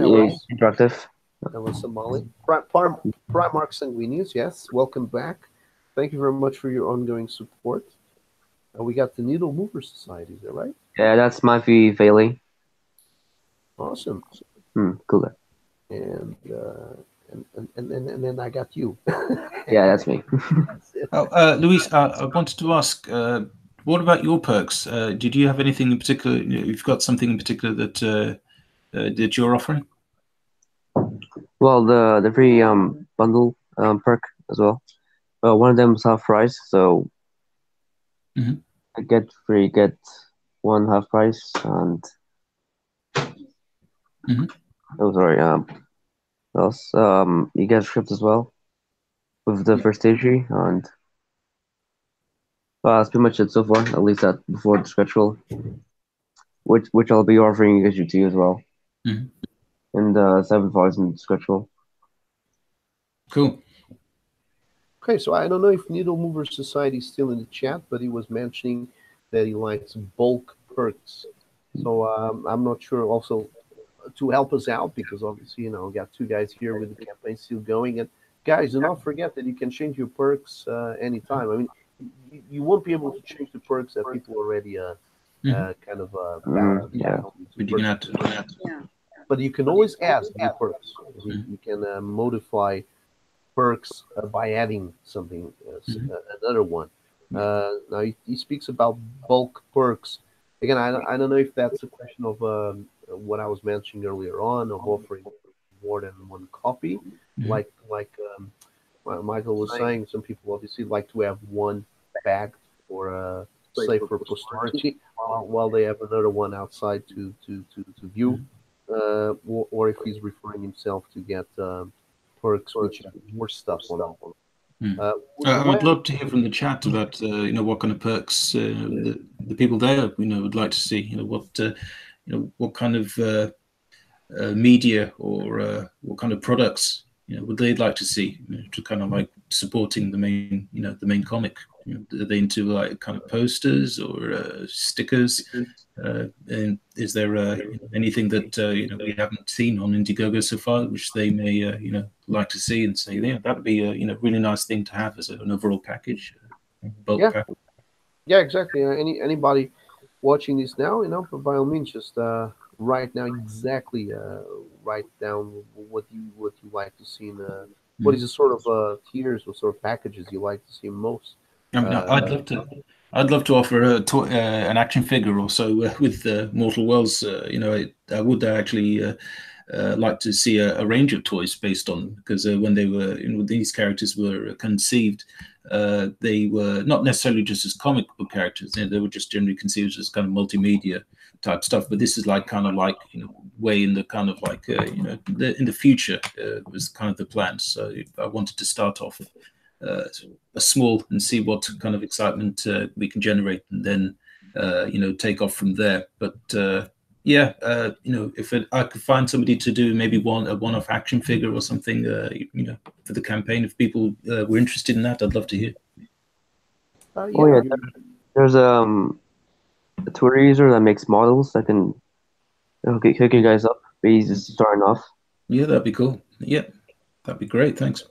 interactive. That was Somali. Primark Sanguinius, yes. Welcome back. Thank you very much for your ongoing support. We got the Needle Mover Society, is that right? Yeah, that's Matthew Bailey. Awesome. Cool. And then I got you. Yeah, that's me. That's it. Luis, I wanted to ask, what about your perks? Did you have anything in particular? You've got something in particular that you're offering? Well, the free bundle perk as well. One of them is half price, so I get one half price, and oh sorry, what else? You get script as well with the first stagery, and that's pretty much it so far. At least that before the scratch roll, which I'll be offering you guys as well, in the 7,000 scratch roll. Cool. Okay, so I don't know if Needle Mover Society is still in the chat, but he was mentioning that he likes bulk perks. So I'm not sure also to help us out, because obviously, we got two guys here with the campaign still going. And guys, do not forget that you can change your perks anytime. I mean, you won't be able to change the perks that people already kind of bound. But you can always add new perks. You can modify perks by adding something, another one. Now he speaks about bulk perks. Again, I don't know if that's a question of what I was mentioning earlier on, of offering more than one copy. Like Michael was saying, some people obviously like to have one bag for say for posterity, while they have another one outside to view, or if he's referring himself to get perks which have more stuff on them. I would love to hear from the chat about what kind of perks the people there would like to see. What kind of media or what kind of products would they like to see to kind of like supporting the main comic. Are they into like kind of posters or stickers? And is there anything that we haven't seen on Indiegogo so far, which they may like to see and say, yeah, that would be a really nice thing to have as an overall package, bulk package. Yeah, exactly. Anybody watching this now, by all means, just write down exactly. Write down what you like to see in. What is the sort of tiers or sort of packages you like to see most? I mean, I'd love to. I'd love to offer an action figure or so with Mortal Worlds. I would actually like to see a range of toys based on them, because when they were, these characters were conceived, they were not necessarily just as comic book characters. They were just generally conceived as kind of multimedia type stuff. But this is like kind of like way in the kind of like in the future was kind of the plan. So I wanted to start off a small and see what kind of excitement we can generate, and then take off from there. But if I could find somebody to do maybe a one-off action figure or something, for the campaign, if people were interested in that, I'd love to hear. There's a Twitter user that makes models that can hook you guys up. But he's just starting off. Yeah, that'd be cool. Yeah, that'd be great. Thanks.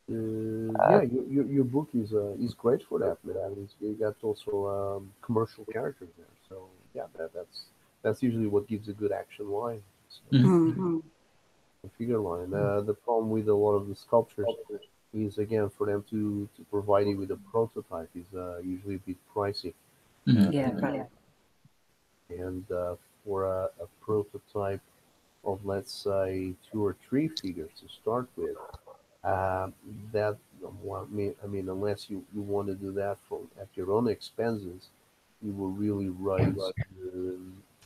Your book is great for that, man. You got also commercial characters there, so yeah, that's usually what gives a good action line. So, the figure line. The problem with a lot of the sculptures is, again, for them to provide you with a prototype is usually a bit pricey. Right. And for a prototype of, let's say, 2 or 3 figures to start with, that I mean, unless you want to do that at your own expenses, you will really raise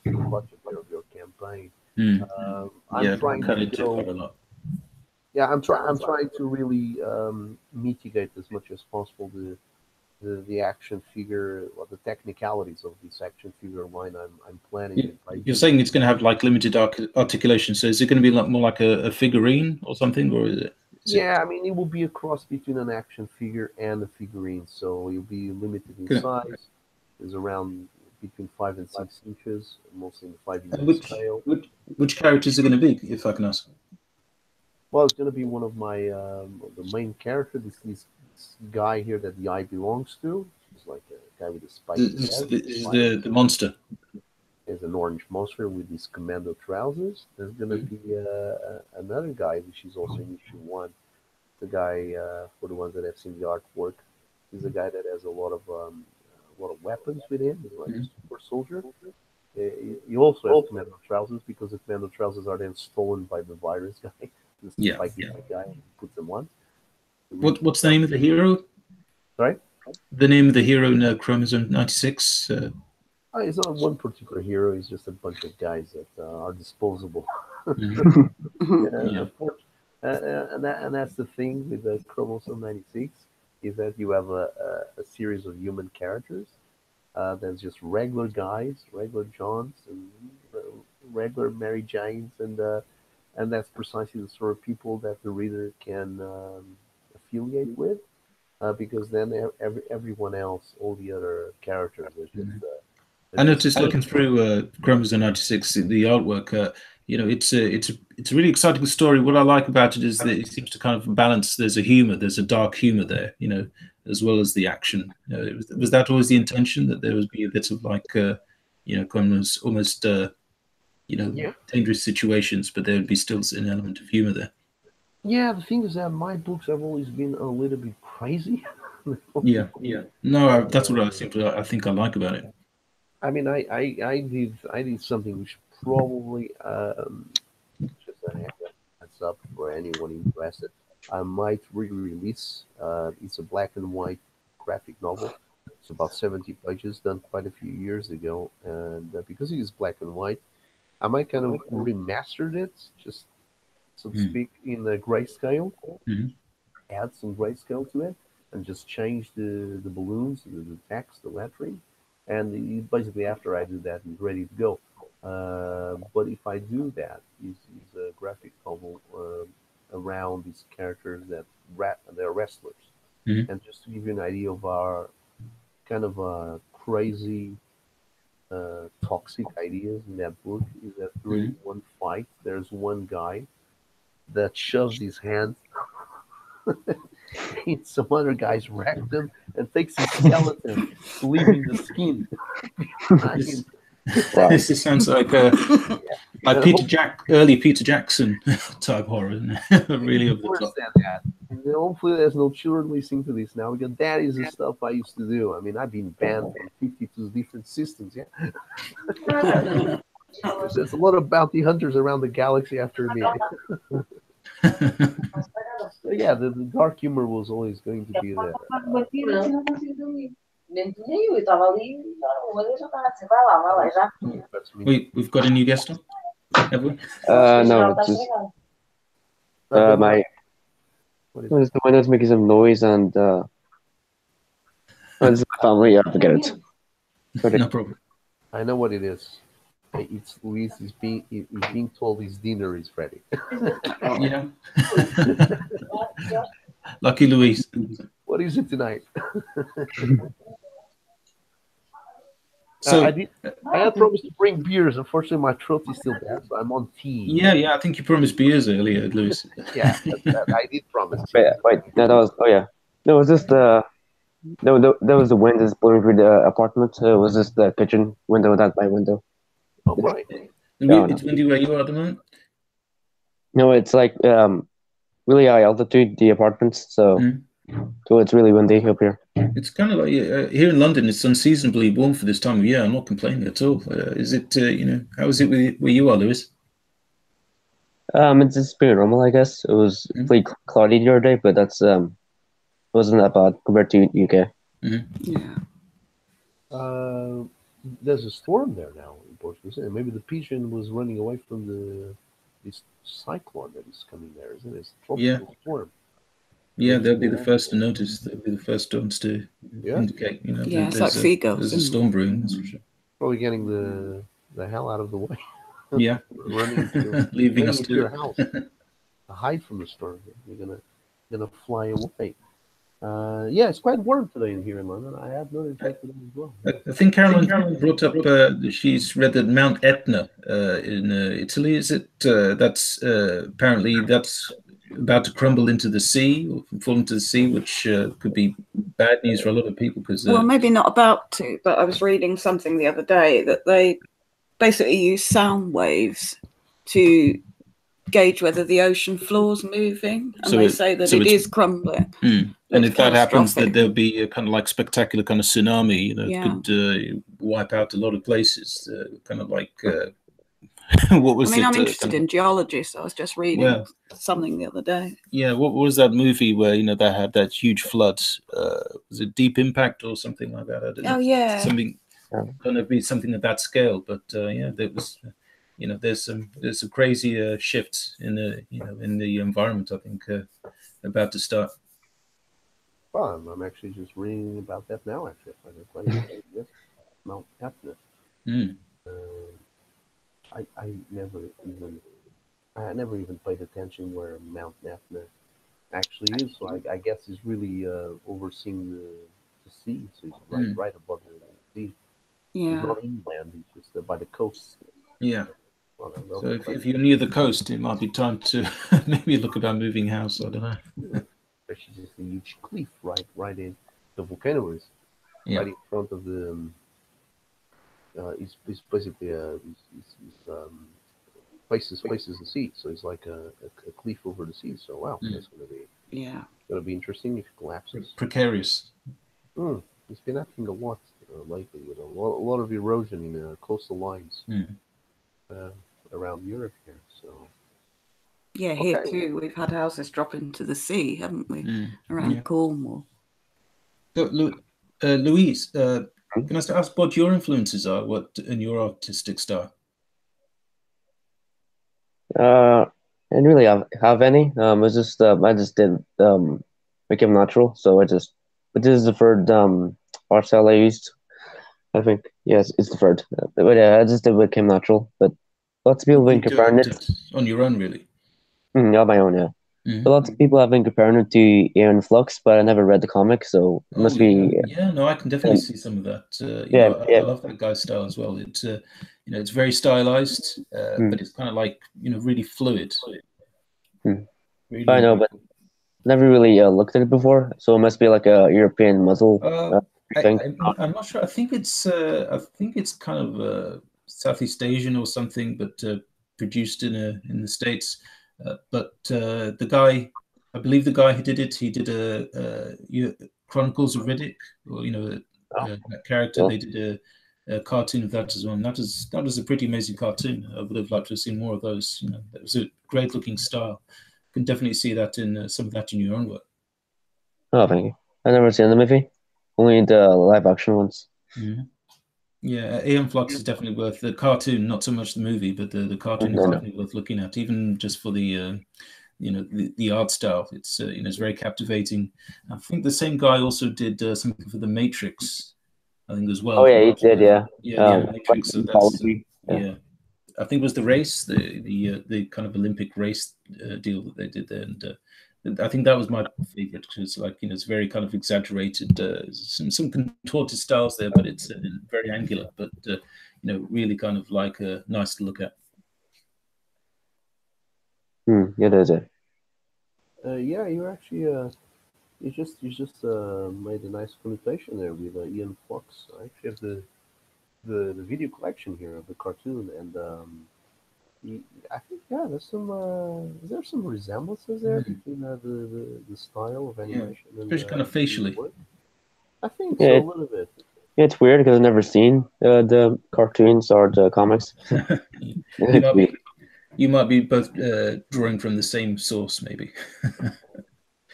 the budget of your campaign. I'm trying to go. Yeah, I'm trying to really mitigate as much as possible the action figure, or the technicalities of this action figure line I'm planning. You're saying it's going to have like limited articulation, so is it going to be more like a figurine or something, or is it? Yeah, I mean, it will be a cross between an action figure and a figurine, so you'll be limited in size. It's around between 5 and 6 inches, mostly in the 5-inch scale. Which characters are going to be, if I can ask? Well, it's going to be one of my the main character. This guy here that the eye belongs to. It's like a guy with a spike. The monster. There's an orange monster with these commando trousers. There's going to be another guy, which is also in issue 1. The guy, for the ones that have seen the artwork, he's a guy that has a lot of weapons with him. He's like a super soldier. He also has commando trousers, because the commando trousers are then stolen by the virus guy. The spiky guy puts them on. What's the name of the hero? Sorry? The name of the hero in Chromosome 96? It's not one particular hero. It's just a bunch of guys that are disposable. And that's the thing with the Chromosome 96, is that you have a series of human characters. There's just regular guys, regular Johns, and regular Mary Janes, and that's precisely the sort of people that the reader can affiliate with, because then everyone else, all the other characters, are just. I noticed looking through Chromosome 96, the artwork. It's a really exciting story. What I like about it is that it seems to kind of balance. There's a dark humor there, as well as the action. Was that always the intention, that there would be a bit of like, almost dangerous situations, but there would be still an element of humor there? Yeah, the thing is that my books have always been a little bit crazy. Yeah. No, that's what I think I like about it. I mean, I did something which probably just a heads up for anyone interested. I might re-release. It's a black and white graphic novel. It's about 70 pages, done quite a few years ago, and because it is black and white, I might kind of remastered it, just so to speak, in the grayscale. Add some grayscale to it, and just change the balloons, the text, the lettering. And basically, after I do that, it's ready to go. But if I do that, it's a graphic novel around these characters that they're wrestlers. And just to give you an idea of our kind of crazy, toxic ideas in that book, is that during one fight, there's one guy that shoves his hand in some other guy's rectum and takes his skeleton, leaving the skin behind. Wow. This sounds like early Peter Jackson type horror, isn't it? Really over the Worse top. than that. And hopefully, there's no children listening to this now, because that is the stuff I used to do. I mean, I've been banned from 52 different systems. Yeah, there's a lot of bounty hunters around the galaxy after me. So yeah, the dark humor was always going to be there. That's me. We've got a new guest on, have we? No, it's just my What is it's the window's making some noise, and it's my family. I forget it. Sorry. No problem. I know what it is. It's Luis. He's being told his dinner is ready. Yeah. Lucky Luis. What is it tonight? So I had promised to bring beers. Unfortunately, my throat is still bad, so I'm on tea. yeah, I think you promised beers earlier, Luis. Yeah, I did promise. Wait, no, that was no, it was just no, that was the wind that's blowing through the apartment. It was just the kitchen window, not my window. Oh, right. It's windy where you are at the moment. No, it's like really high altitude, the apartments, so it's really windy up here. It's kind of like here in London. It's unseasonably warm for this time of year. I'm not complaining at all. Is it? How is it where you are, Lewis? It's just pretty normal, I guess. It was pretty cloudy the other day, but that's wasn't that bad compared to UK. Yeah. There's a storm there now in Portugal. Maybe the pigeon was running away from this cyclone that is coming there, isn't it? It's a tropical storm. Yeah, they'll be the first to notice. They'll be the first ones to indicate. Yeah, it's like seagulls. There's a storm brewing. That's for sure. Probably getting the hell out of the way. Yeah, leaving us to your house to hide from the storm. You're gonna fly away. Yeah, it's quite warm today here in London. I have noticed that today as well. I think Caroline brought up she's read that Mount Etna in Italy. Is it that's apparently that's about to crumble into the sea or fall into the sea, which could be bad news for a lot of people because well, maybe not about to, but I was reading something the other day that they basically use sound waves to gauge whether the ocean floor's moving, and so they say that it is crumbling. And if that happens, that there'll be a kind of like spectacular kind of tsunami, could wipe out a lot of places, kind of like what was it? I'm interested in geology, so I was just reading something the other day. Yeah, what was that movie where they had that huge floods? Was it Deep Impact or something like that? I don't know. Yeah, something going to be something at that scale, but there was. There's some crazy shifts in the environment. I think about to start. Well, I'm actually just reading about that now. Actually, yes, Mount Etna. I never even paid attention where Mount Etna actually is. So I guess it's really overseeing the sea. So it's right above the sea. Yeah. It's not inland. It's just by the coast. Yeah. So if you're near the coast, it might be time to maybe look about moving house. I don't know. Especially just a huge cliff right in the volcano is right in front of the. It's basically faces the sea, so it's like a cliff over the sea. So wow, that's gonna be interesting if it collapses. Precarious. It's been happening a lot lately with a lot of erosion in coastal lines. Around Europe here, so here too. We've had houses drop into the sea, haven't we? Around Cornwall. So, Louise, can I ask what your influences are? What in your artistic style? I didn't really have any. It's just I just did became natural. So but this is the third art style I used. I think yes, it's the third. But I just did became natural. But lots of people have been comparing it on your own, really. On my own, yeah. But lots of people have been comparing it to Aeon Flux, but I never read the comic, so it must be. Yeah, no, I can definitely see some of that. I love that guy's style as well. It's it's very stylized, but it's kind of like really fluid. Really I know, but never really looked at it before, so it must be like a European muzzle thing. I'm not sure. I think it's kind of Southeast Asian or something, but produced in the States. But the guy, I believe the guy who did it, he did Chronicles of Riddick, or that character. Yeah. They did a cartoon of that as well. And that was a pretty amazing cartoon. I would have liked to have seen more of those. That was a great looking style. You can definitely see that in some of that in your own work. Oh, thank you. I've never seen the movie, only the live action ones. Mm-hmm. Yeah, Aeon Flux is definitely worth the cartoon, not so much the movie, but the cartoon is definitely worth looking at, even just for the the art style. It's it's very captivating. I think the same guy also did something for the Matrix, I think as well. Oh yeah, he did. Yeah. Yeah, Matrix. So that's yeah. I think it was the race, the kind of Olympic race deal that they did there, and I think that was my favorite because, like, it's very kind of exaggerated, some contorted styles there, but it's very angular, but really kind of like nice to look at. Yeah, that's it. Yeah, you actually you just made a nice connotation there with Ian Fox. I actually have the video collection here of the cartoon, and I think there's some is there some resemblances there between the style of animation and especially kind of facially. work? I think so, a little bit. Yeah, it's weird because I've never seen the cartoons or the comics. You might be both drawing from the same source, maybe.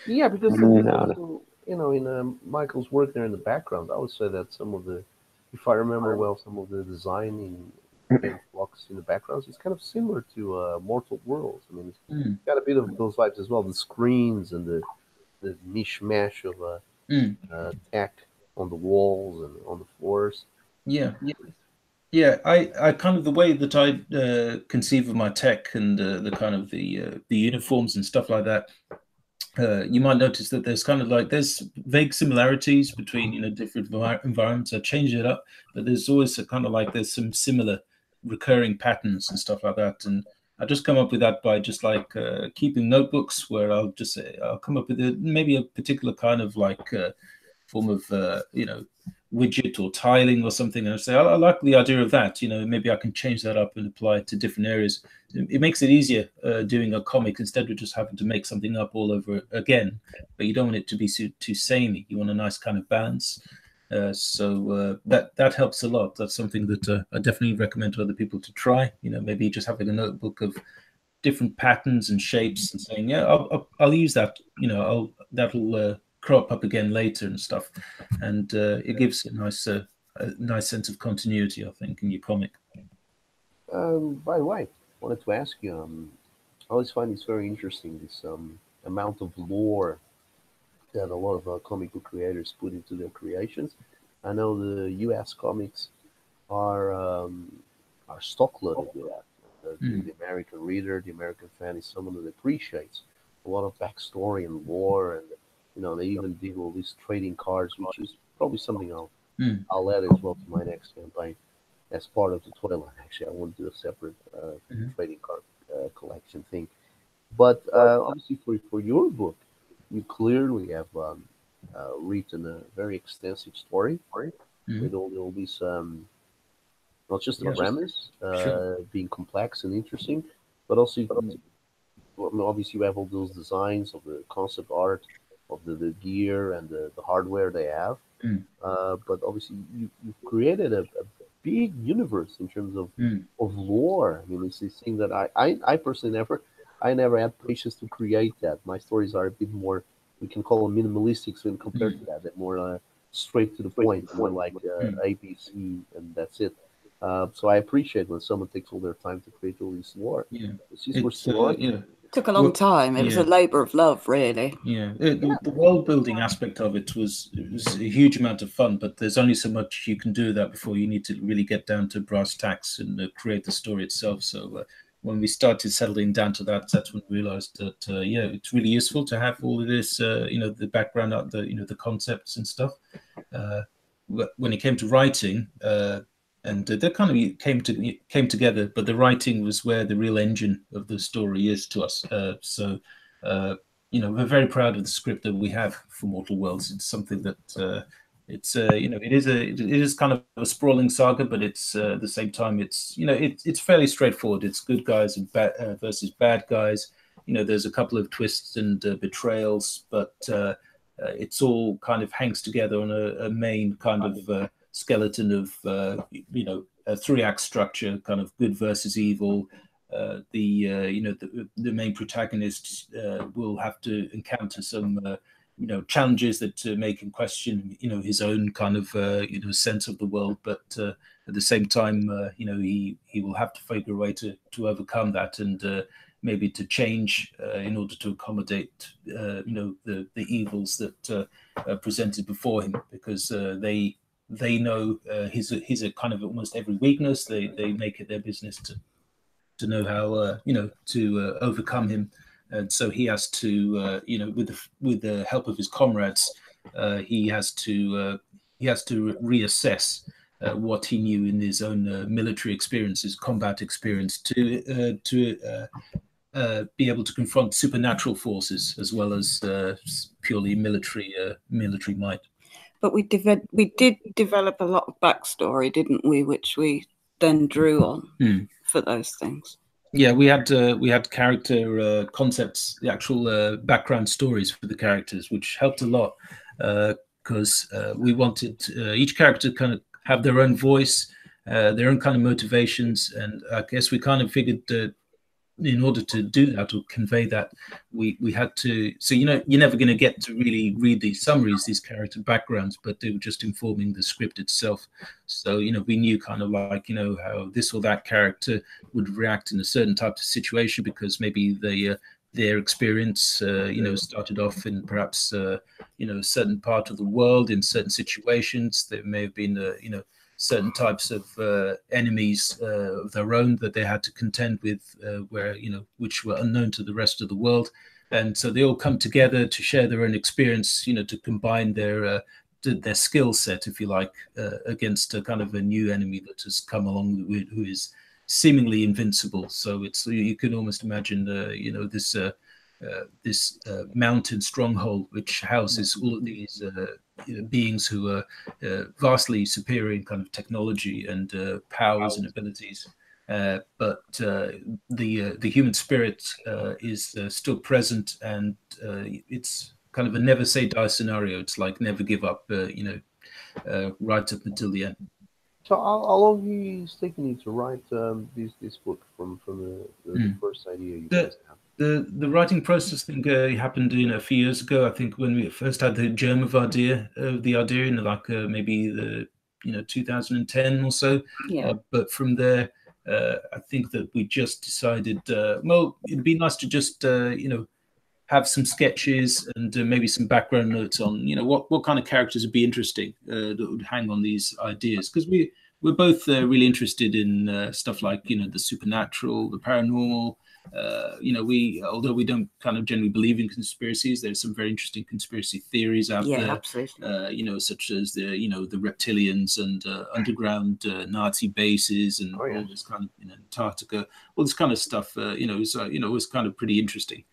Yeah, because in Michael's work there in the background, I would say that some of the, if I remember well, some of the design in blocks in the backgrounds is kind of similar to Mortal Worlds. I mean, it's got a bit of those vibes as well. The screens and the mishmash of tech on the walls and on the floors. Yeah. I kind of, the way that I conceive of my tech and the kind of the uniforms and stuff like that. You might notice that there's vague similarities between different environments. I change it up, but there's always there's some similar recurring patterns and stuff like that. And I just come up with that by just like keeping notebooks where I'll come up with maybe a particular kind of form of widget or tiling or something, and I say I like the idea of that. Maybe I can change that up and apply it to different areas. It makes it easier doing a comic instead of just having to make something up all over again. But you don't want it to be too samey. You want a nice kind of balance. So that helps a lot. That's something that I definitely recommend to other people to try. Maybe just having a notebook of different patterns and shapes and saying, yeah, I'll use that. That'll crop up again later and stuff, and it gives a nice sense of continuity, I think, in your comic. By the way, I wanted to ask you. I always find this very interesting. This amount of lore that a lot of comic book creators put into their creations. I know the U.S. comics are stock loaded with that. The American reader, the American fan, is someone that appreciates a lot of backstory and lore, and they even did all these trading cards, which is probably something I'll add as well to my next campaign as part of the toy line. Actually, I want to do a separate trading card collection thing. But obviously, for your book, you clearly have written a very extensive story with all these, not just the premise being complex and interesting, but also obviously you have all those designs of the concept art of the gear and the hardware they have. But obviously you've created a big universe in terms of lore. I mean, it's this thing that I personally never had patience to create that. My stories are a bit more, we can call them minimalistic when compared to that. They're more straight to the point, more like ABC, and that's it. So I appreciate when someone takes all their time to create all this lore. Took a long time. It was a labor of love, really. The world building aspect of it was a huge amount of fun, but there's only so much you can do that before you need to really get down to brass tacks and create the story itself. So when we started settling down to that, that's when we realized that it's really useful to have all of this, the background, the concepts and stuff. When it came to writing, and that kind of came together, but the writing was where the real engine of the story is to us. So we're very proud of the script that we have for Mortal Worlds. It's something that It's it is kind of a sprawling saga, but it's at the same time it's fairly straightforward. It's good guys and versus bad guys. There's a couple of twists and betrayals, but it's all kind of hangs together on a main kind of skeleton of a 3-act structure, kind of good versus evil. The main protagonist will have to encounter some challenges that make him question his own kind of sense of the world, but at the same time he will have to figure a way to overcome that and maybe to change in order to accommodate the evils that are presented before him, because they know his a kind of almost every weakness. They make it their business to know how to overcome him. And so he has to, with the help of his comrades, he has to reassess what he knew in his own military experiences, combat experience, to be able to confront supernatural forces as well as purely military might. But we did develop a lot of backstory, didn't we? Which we then drew on for those things. Yeah, we had character concepts, the actual background stories for the characters, which helped a lot because we wanted each character to kind of have their own voice, their own kind of motivations, and I guess we kind of figured that in order to do that or convey that, we had to. So you're never going to get to really read these summaries, these character backgrounds, but they were just informing the script itself. So we knew kind of like how this or that character would react in a certain type of situation because maybe their experience started off in perhaps a certain part of the world in certain situations. There may have been certain types of enemies of their own that they had to contend with, which were unknown to the rest of the world, and so they all come together to share their own experience, to combine their skill set, if you like, against a kind of a new enemy that has come along who is seemingly invincible. So you can almost imagine this mountain stronghold which houses all of these beings who are vastly superior in kind of technology and powers and abilities, but the human spirit is still present, and it's kind of a never say die scenario. It's like never give up, right up until the end. So how long is taking you to write this book from the first idea you guys have? The writing process thing happened a few years ago. I think when we first had the germ of the idea in like maybe the 2010 or so. Yeah. But from there, I think that we just decided, well, it'd be nice to just have some sketches and maybe some background notes on what kind of characters would be interesting that would hang on these ideas, because we're both really interested in stuff like the supernatural, the paranormal. Although we don't kind of generally believe in conspiracies, there's some very interesting conspiracy theories out there. Absolutely. Such as the reptilians and underground Nazi bases and all this kind of Antarctica, all this kind of stuff. Was kind of pretty interesting,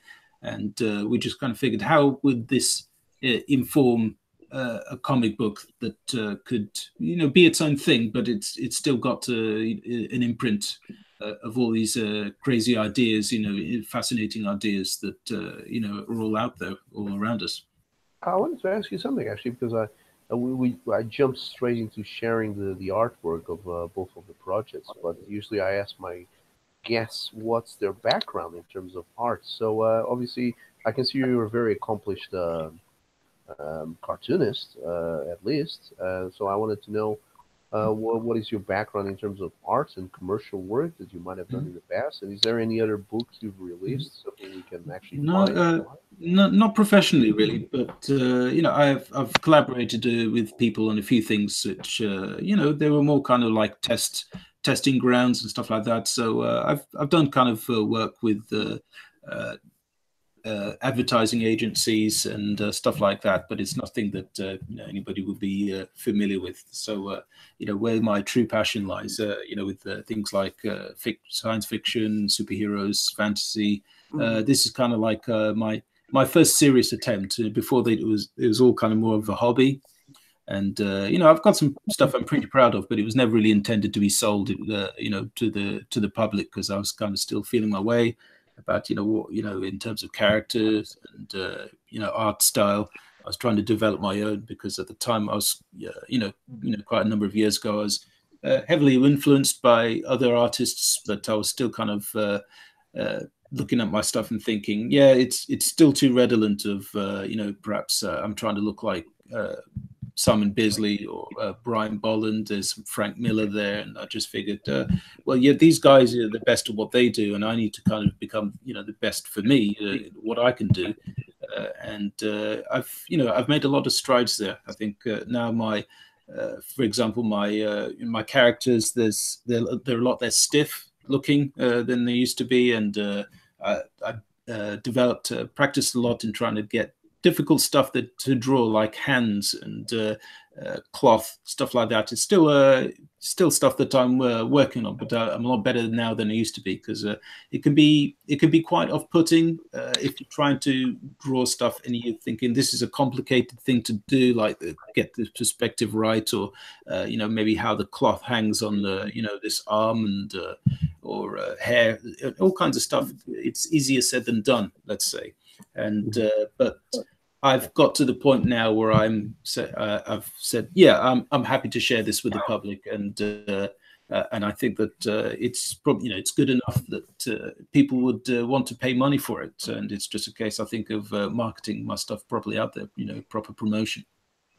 and we just kind of figured, how would this inform a comic book that could be its own thing, but it's still got an imprint of all these crazy ideas, fascinating ideas that are all out there, all around us. I wanted to ask you something actually, because I jumped straight into sharing the artwork of both of the projects, but usually I ask my guests what's their background in terms of art. So obviously I can see you're a very accomplished cartoonist, at least. So I wanted to know what is your background in terms of art and commercial work that you might have done in the past, and is there any other books you've released, something we can actually find? Not professionally, really, but I've collaborated with people on a few things which they were more kind of like testing grounds and stuff like that. So I've done kind of work with advertising agencies and stuff like that, but it's nothing that anybody would be familiar with. So where my true passion lies, with things like science fiction, superheroes, fantasy. This is kind of like my first serious attempt. Before that, it was all kind of more of a hobby. And I've got some stuff I'm pretty proud of, but it was never really intended to be sold, to the public, because I was kind of still feeling my way about in terms of characters and art style. I was trying to develop my own, because at the time I was quite a number of years ago I was heavily influenced by other artists, but I was still kind of looking at my stuff and thinking, yeah, it's still too redolent of perhaps I'm trying to look like Simon Bisley or Brian Bolland. There's Frank Miller there, and I just figured, well, yeah, these guys are the best at what they do, and I need to kind of become, the best for me, what I can do. I've made a lot of strides there. I think now for example, my characters, they're a lot less stiff looking than they used to be, and I developed, practiced a lot in trying to get difficult stuff to draw, like hands and cloth, stuff like that. It's still stuff that I'm working on, but I'm a lot better now than I used to be, because it can be quite off-putting if you're trying to draw stuff and you're thinking this is a complicated thing to do, like get the perspective right, or maybe how the cloth hangs on the this arm and or hair, all kinds of stuff. It's easier said than done, let's say. And but I've got to the point now where I've said, yeah, I'm happy to share this with the public, and I think that it's probably it's good enough that people would want to pay money for it, and it's just a case, I think, of marketing my stuff properly out there, proper promotion.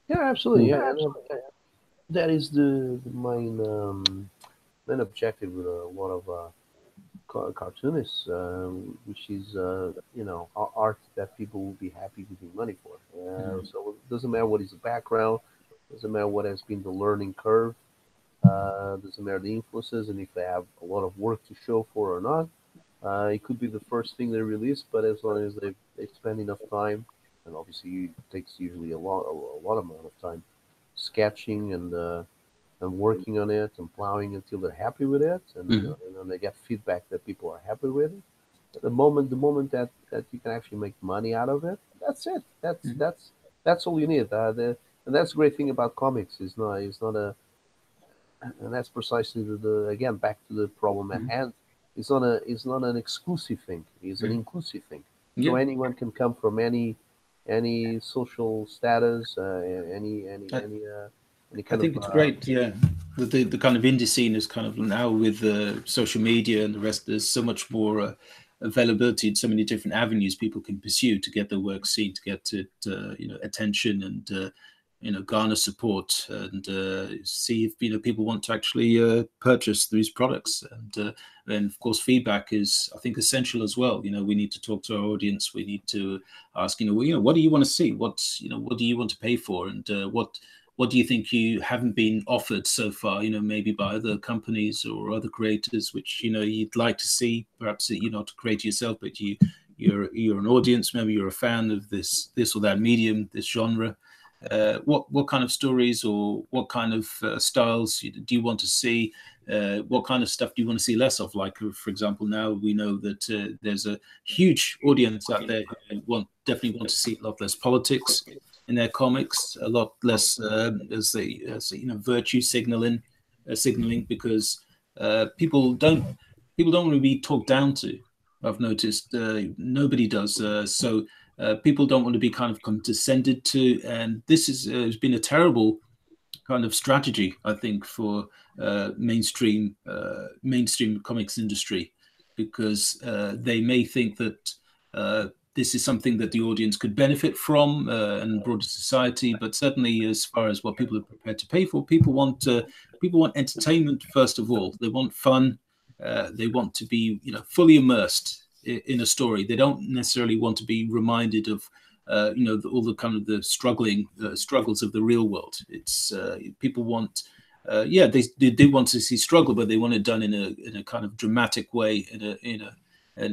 Yeah, absolutely. Yeah, and, that is the main objective with a lot of cartoonists, which is art that people will be happy giving money for. So it doesn't matter what is the background, doesn't matter what has been the learning curve, doesn't matter the influences, and if they have a lot of work to show for or not. It could be the first thing they release, but as long as they spend enough time, and obviously it takes usually a lot amount of time sketching and working on it and plowing until they're happy with it, and then they get feedback that people are happy with it. The moment that you can actually make money out of it, that's it. That's all you need. And that's the great thing about comics. It's not a, and that's precisely the again, back to the problem at hand. It's not an exclusive thing. It's an inclusive thing. So anyone can come from any social status, any I think it's great, yeah. With the kind of indie scene is kind of now with social media and the rest, there's so much more availability in so many different avenues people can pursue to get their work seen, to get it, attention, and garner support, and see if people want to actually purchase these products. And of course, feedback is, I think, essential as well. We need to talk to our audience. We need to ask, what do you want to see? What do you want to pay for? And what do you think you haven't been offered so far, maybe by other companies or other creators, which, you'd like to see, perhaps you're not a creator yourself, but you're an audience, maybe you're a fan of this or that medium, this genre. What kind of stories or what kind of styles do you want to see? What kind of stuff do you want to see less of? Like, for example, now we know that there's a huge audience out there who definitely want to see a lot less politics in their comics, a lot less virtue signaling, because people don't want to be talked down to. I've noticed nobody does. So people don't want to be kind of condescended to, and this has been a terrible kind of strategy, I think, for mainstream comics industry, because they may think that this is something that the audience could benefit from and broader society, but certainly as far as what people are prepared to pay for, people want entertainment first of all. They want fun. They want to be fully immersed in a story. They don't necessarily want to be reminded of all the kind of the struggles of the real world. It's people want. They do want to see struggle, but they want it done in a kind of dramatic way, in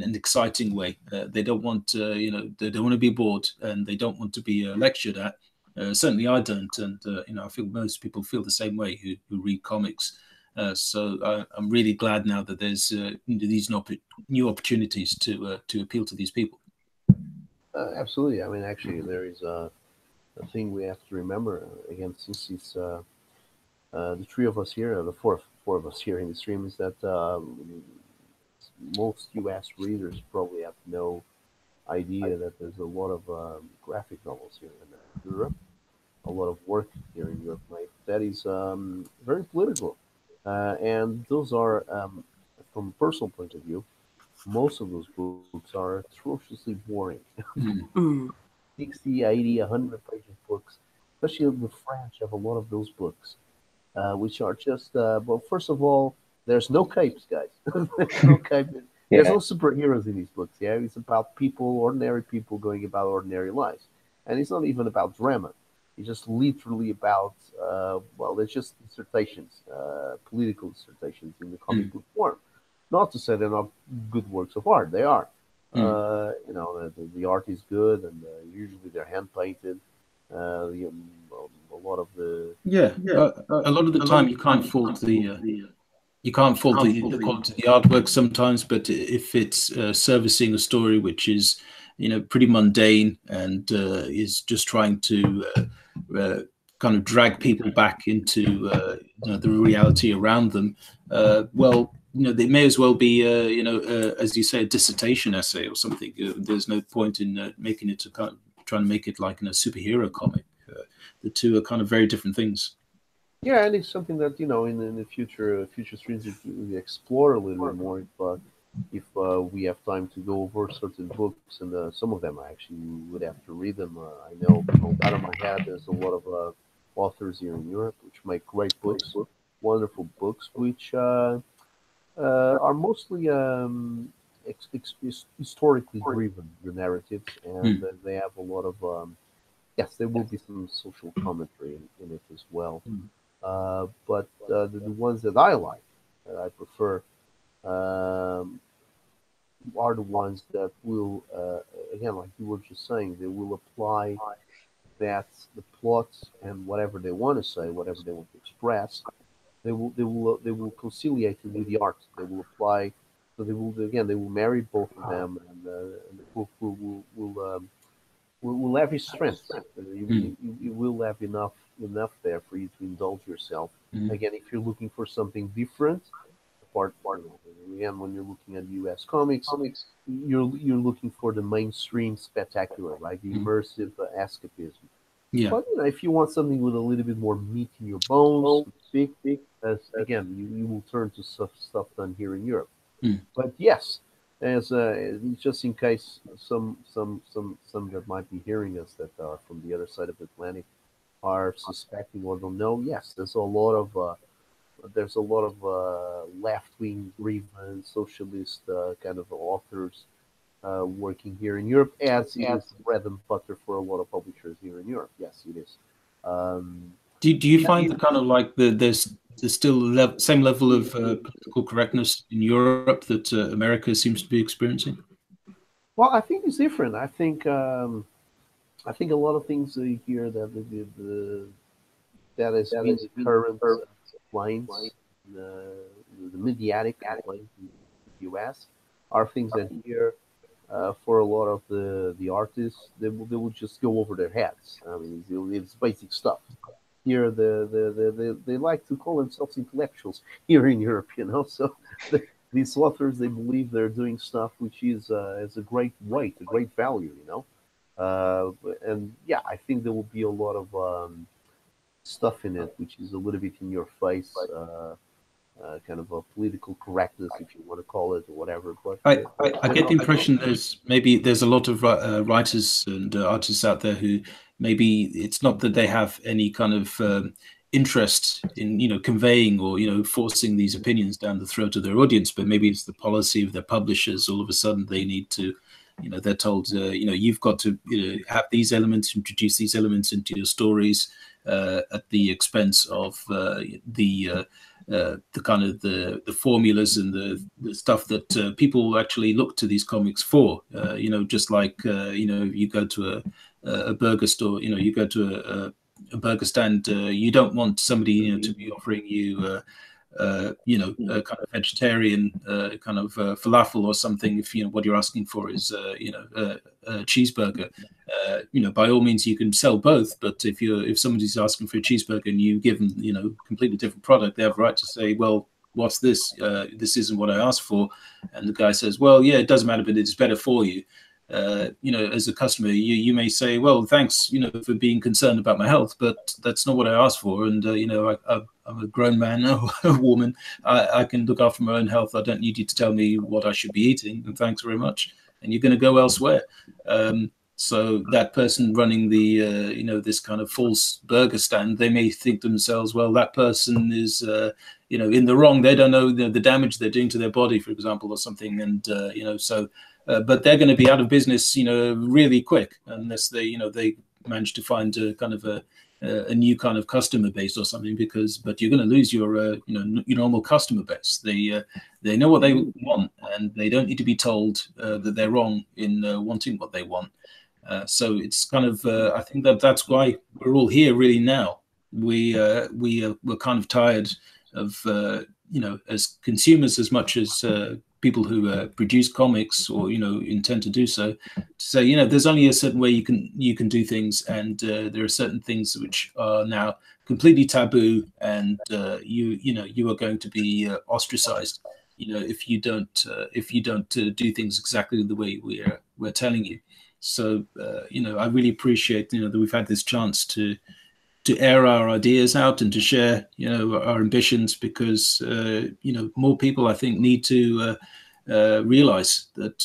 an exciting way. They don't want they don't want to be bored, and they don't want to be lectured at. Certainly, I don't, and I feel most people feel the same way who read comics. So I'm really glad now that there's these new opportunities to appeal to these people. Absolutely. I mean, actually, there is thing we have to remember again, since it's the three of us here, the four of us here in the stream, is that most U.S. readers probably have no idea that there's a lot of graphic novels here in Europe, a lot of work here in Europe, mate, that is very political. And those are, from a personal point of view, most of those books are atrociously boring. Mm. 60, 80, 100 page books, especially the French have a lot of those books, which are just, well, first of all, there's no capes, guys. There's no capes. There's Yeah. no superheroes in these books. Yeah, it's about people, ordinary people going about ordinary lives, and it's not even about drama. It's just literally about, well, it's just dissertations, political dissertations in the comic book form. Not to say they're not good works of art; they are. You know, the art is good, and usually they're hand painted. A lot of the Yeah, a lot of the time you can't fault the quality of the artwork sometimes, but if it's servicing a story which is, you know, pretty mundane and is just trying to kind of drag people back into you know, the reality around them, well, you know, they may as well be, you know, as you say, a dissertation essay or something. There's no point in making it to kind of trying to make it like in a superhero comic. The two are kind of very different things. Yeah, and it's something that, you know, in the future streams we explore a little bit more if we have time to go over certain books, and some of them I actually would have to read them. I know out of my head there's a lot of authors here in Europe which make great books, wonderful books, which are mostly historically driven, the narratives, and they have a lot of yes, there will be some social commentary in it as well. But the ones that I like, that I prefer, um, are the ones that will, again, like you were just saying, they will apply that the plots and whatever they want to say, whatever they want to express, they will conciliate it with the art. They will apply, so they will again they will marry both of them, and the book will have its strengths. You will have enough there for you to indulge yourself. Again, if you're looking for something different, again, when you're looking at U.S. comics, you're looking for the mainstream spectacular, right? The immersive escapism. Yeah. But you know, if you want something with a little bit more meat in your bones, big, again, you will turn to stuff done here in Europe. But yes, as just in case some that might be hearing us that are from the other side of the Atlantic are suspecting or don't know, yes, there's a lot of left-wing, driven, socialist kind of authors working here in Europe, as it is bread and butter for a lot of publishers here in Europe. Yes, it is. Do you find the kind of like there's still same level of political correctness in Europe that America seems to be experiencing? Well, I think it's different. I think a lot of things here that that has been the current lines, the mediatic lines in the U.S. are things that here, for a lot of the artists, they will just go over their heads. I mean, it's basic stuff. Here, they like to call themselves intellectuals here in Europe, you know. So these authors, they believe they're doing stuff which is a great weight, a great value, you know. And yeah, I think there will be a lot of stuff in it which is a little bit in your face, kind of a political correctness, if you want to call it, or whatever. But I get the impression there's a lot of writers and artists out there who maybe it's not that they have any kind of interest in, you know, conveying or, you know, forcing these opinions down the throat of their audience, but maybe it's the policy of their publishers. All of a sudden they need to, you know, they're told, you know, you've got to, you know, have these elements, introduce these elements into your stories at the expense of the kind of the formulas and the stuff that people actually look to these comics for. You know, just like you know, you go to a burger store, you know, you go to a burger stand, you don't want somebody, you know, to be offering you kind of vegetarian kind of falafel or something, if what you're asking for is a cheeseburger, by all means you can sell both. But if somebody's asking for a cheeseburger and you give them completely different product, they have a right to say, well, what's this? This isn't what I asked for. And the guy says, well, yeah, it doesn't matter, but it's better for you. As a customer, you may say, well, thanks, for being concerned about my health, but that's not what I asked for. And, I'm a grown man, a woman. I can look after my own health. I don't need you to tell me what I should be eating. And thanks very much. And you're going to go elsewhere. So that person running the, this kind of false burger stand, they may think to themselves, well, that person is, in the wrong. They don't know the damage they're doing to their body, for example, or something. And, but they're going to be out of business, really quick, unless they manage to find kind of a new kind of customer base or something. But you're going to lose your normal customer base. They know what they want, and they don't need to be told that they're wrong in wanting what they want. So it's kind of I think that's why we're all here really now. We're kind of tired of as consumers, as much as people who produce comics or intend to do so, to say there's only a certain way you can do things, and there are certain things which are now completely taboo, and you are going to be ostracized if you don't do things exactly the way we're telling you. So I really appreciate that we've had this chance to air our ideas out and to share our ambitions, because more people, I think, need to realize that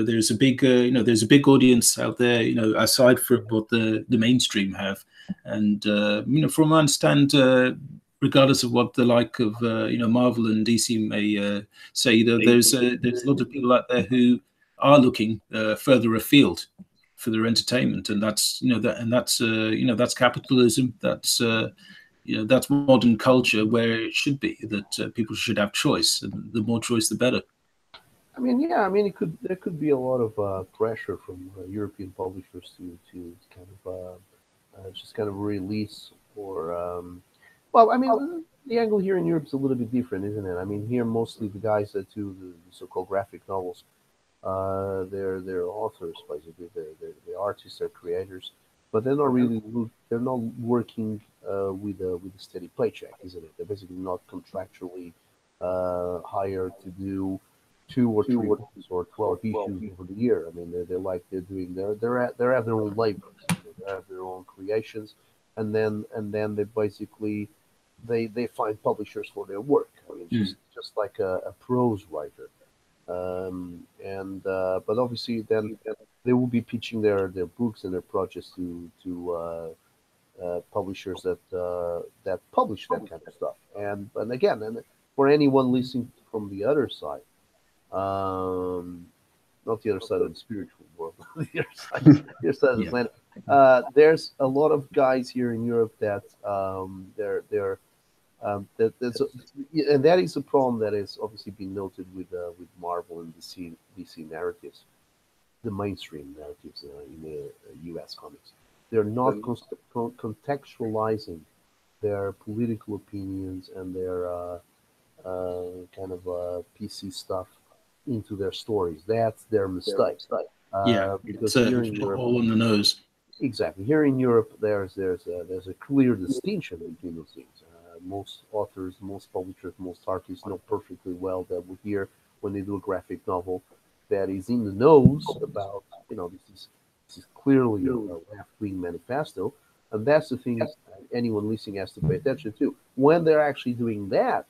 there's a big audience out there, aside from what the mainstream have. And from what I understand, regardless of what the like of Marvel and DC may say, there's a lot of people out there who are looking further afield for their entertainment, and that's that's capitalism. That's modern culture, where it should be that people should have choice, and the more choice, the better. I mean, there could be a lot of pressure from European publishers to kind of just kind of release, or well, I mean, the angle here in Europe is a little bit different, isn't it? I mean, here mostly the guys that do the so-called graphic novels, they're authors, basically. They're artists, they're creators, but they're not really working with a steady paycheck, isn't it? They're basically not contractually hired to do 2 or 3 books or 12 issues over the year. I mean, they're doing they have their own labor, they have their own creations, and then they basically they find publishers for their work. I mean, just like a prose writer. But obviously then they will be pitching their books and their projects to publishers that publish that kind of stuff. And again, and for anyone listening from the other side, not the other side of the spiritual world, the other side of the planet, there's a lot of guys here in Europe that and that is a problem that has obviously been noted with Marvel and DC narratives, the mainstream narratives in the U.S. comics. They're not contextualizing their political opinions and their kind of PC stuff into their stories. That's their mistake. Because here in Europe, all in the nose. Exactly. Here in Europe, there's a clear distinction between those things. Most authors, most publishers, most artists know perfectly well that here, when they do a graphic novel that is in the nose about, this is clearly a left-wing manifesto, and that's the thing anyone listening has to pay attention to. When they're actually doing that,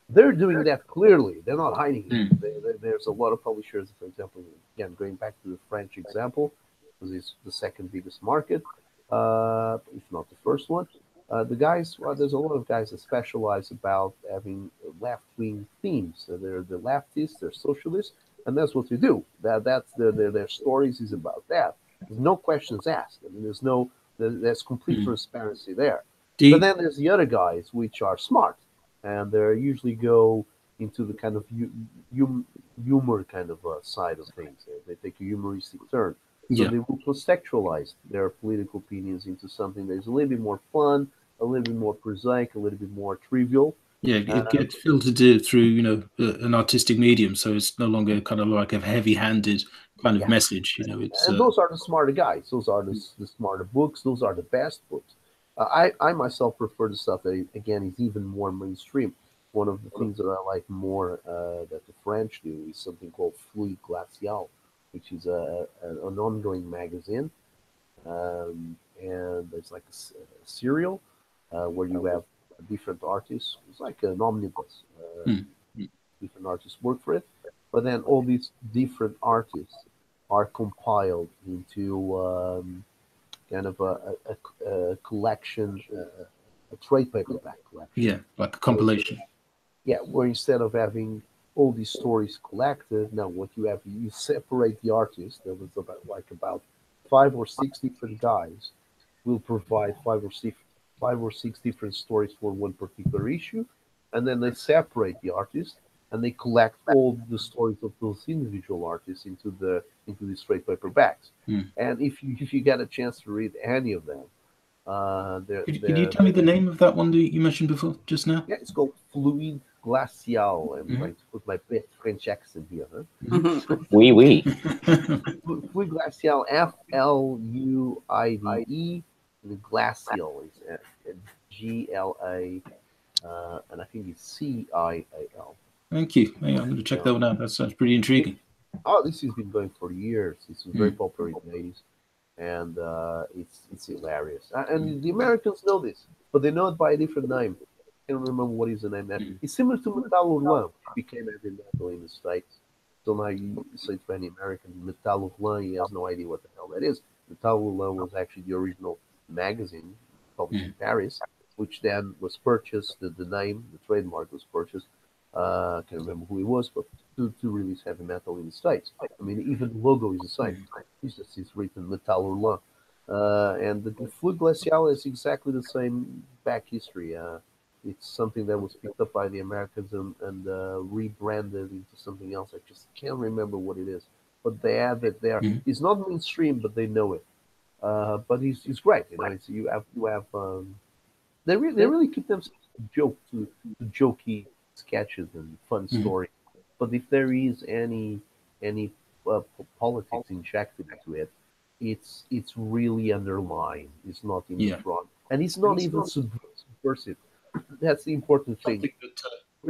they're doing that clearly. They're not hiding it. There's a lot of publishers, for example, again, going back to the French example, because it's the second biggest market, if not the first one. The guys, there's a lot of guys that specialize about having left-wing themes. So they're leftists, they're socialists, and that's what they do. That's their stories is about that. There's no questions asked. I mean, there's complete transparency there. But then there's the other guys which are smart, and they usually go into the kind of humor kind of side of things. They take a humoristic turn. So they will contextualize their political opinions into something that is a little bit more fun, a little bit more prosaic, a little bit more trivial, Yeah, it gets filtered through an artistic medium, so it's no longer kind of like a heavy-handed kind of message. It's and those are the smarter guys. Those are the smarter books. Those are the best books. I myself prefer the stuff that again is even more mainstream. One of the things that I like more that the French do is something called Fluid Glacial, which is an ongoing magazine, and it's like a serial where you have different artists. It's like an omnibus. mm, Different artists work for it, but then all these different artists are compiled into kind of a collection, a trade paperback collection. yeah, like a compilation. Yeah, where instead of having all these stories collected, now what you have, you separate the artist. There was about 5 or 6 different guys will provide five or six different stories for one particular issue, and then they separate the artist and they collect all the stories of those individual artists into these trade paperbacks. Mm. And if you get a chance to read any of them, Could you tell me the name of that one that you mentioned before, just now? yeah, it's called Fluid Glacial. I'm trying to put my best French accent here. Huh? Oui, oui. Fluid Glacial, Fluide, and the Glacial is GLA, and I think it's CIAL. Thank you. Yeah, I'm going to check that one out. That sounds pretty intriguing. Oh, this has been going for years. This was very popular in the 80s, and it's hilarious. And the Americans know this, but they know it by a different name. I can't remember what is the name now. It's similar to Metal Urlan, which became heavy metal in the States. So now you say to any American, Metal Urlan, he has no idea what the hell that is. Metal Urlan was actually the original magazine published in Paris, which then was purchased, the name, the trademark was purchased. I can't remember who he was, but to release heavy metal in the States. I mean, even the logo is the same. It's written Metal Urlan. And the Fluid Glacial is exactly the same back history. It's something that was picked up by the Americans and rebranded into something else. I just can't remember what it is. But they have it there. It's not mainstream, but they know it. But it's great. You have they really keep themselves to jokey sketches and fun stories. But if there is any politics injected into it, it's really underlined. It's not in the front, and it's not even subversive. That's the important thing.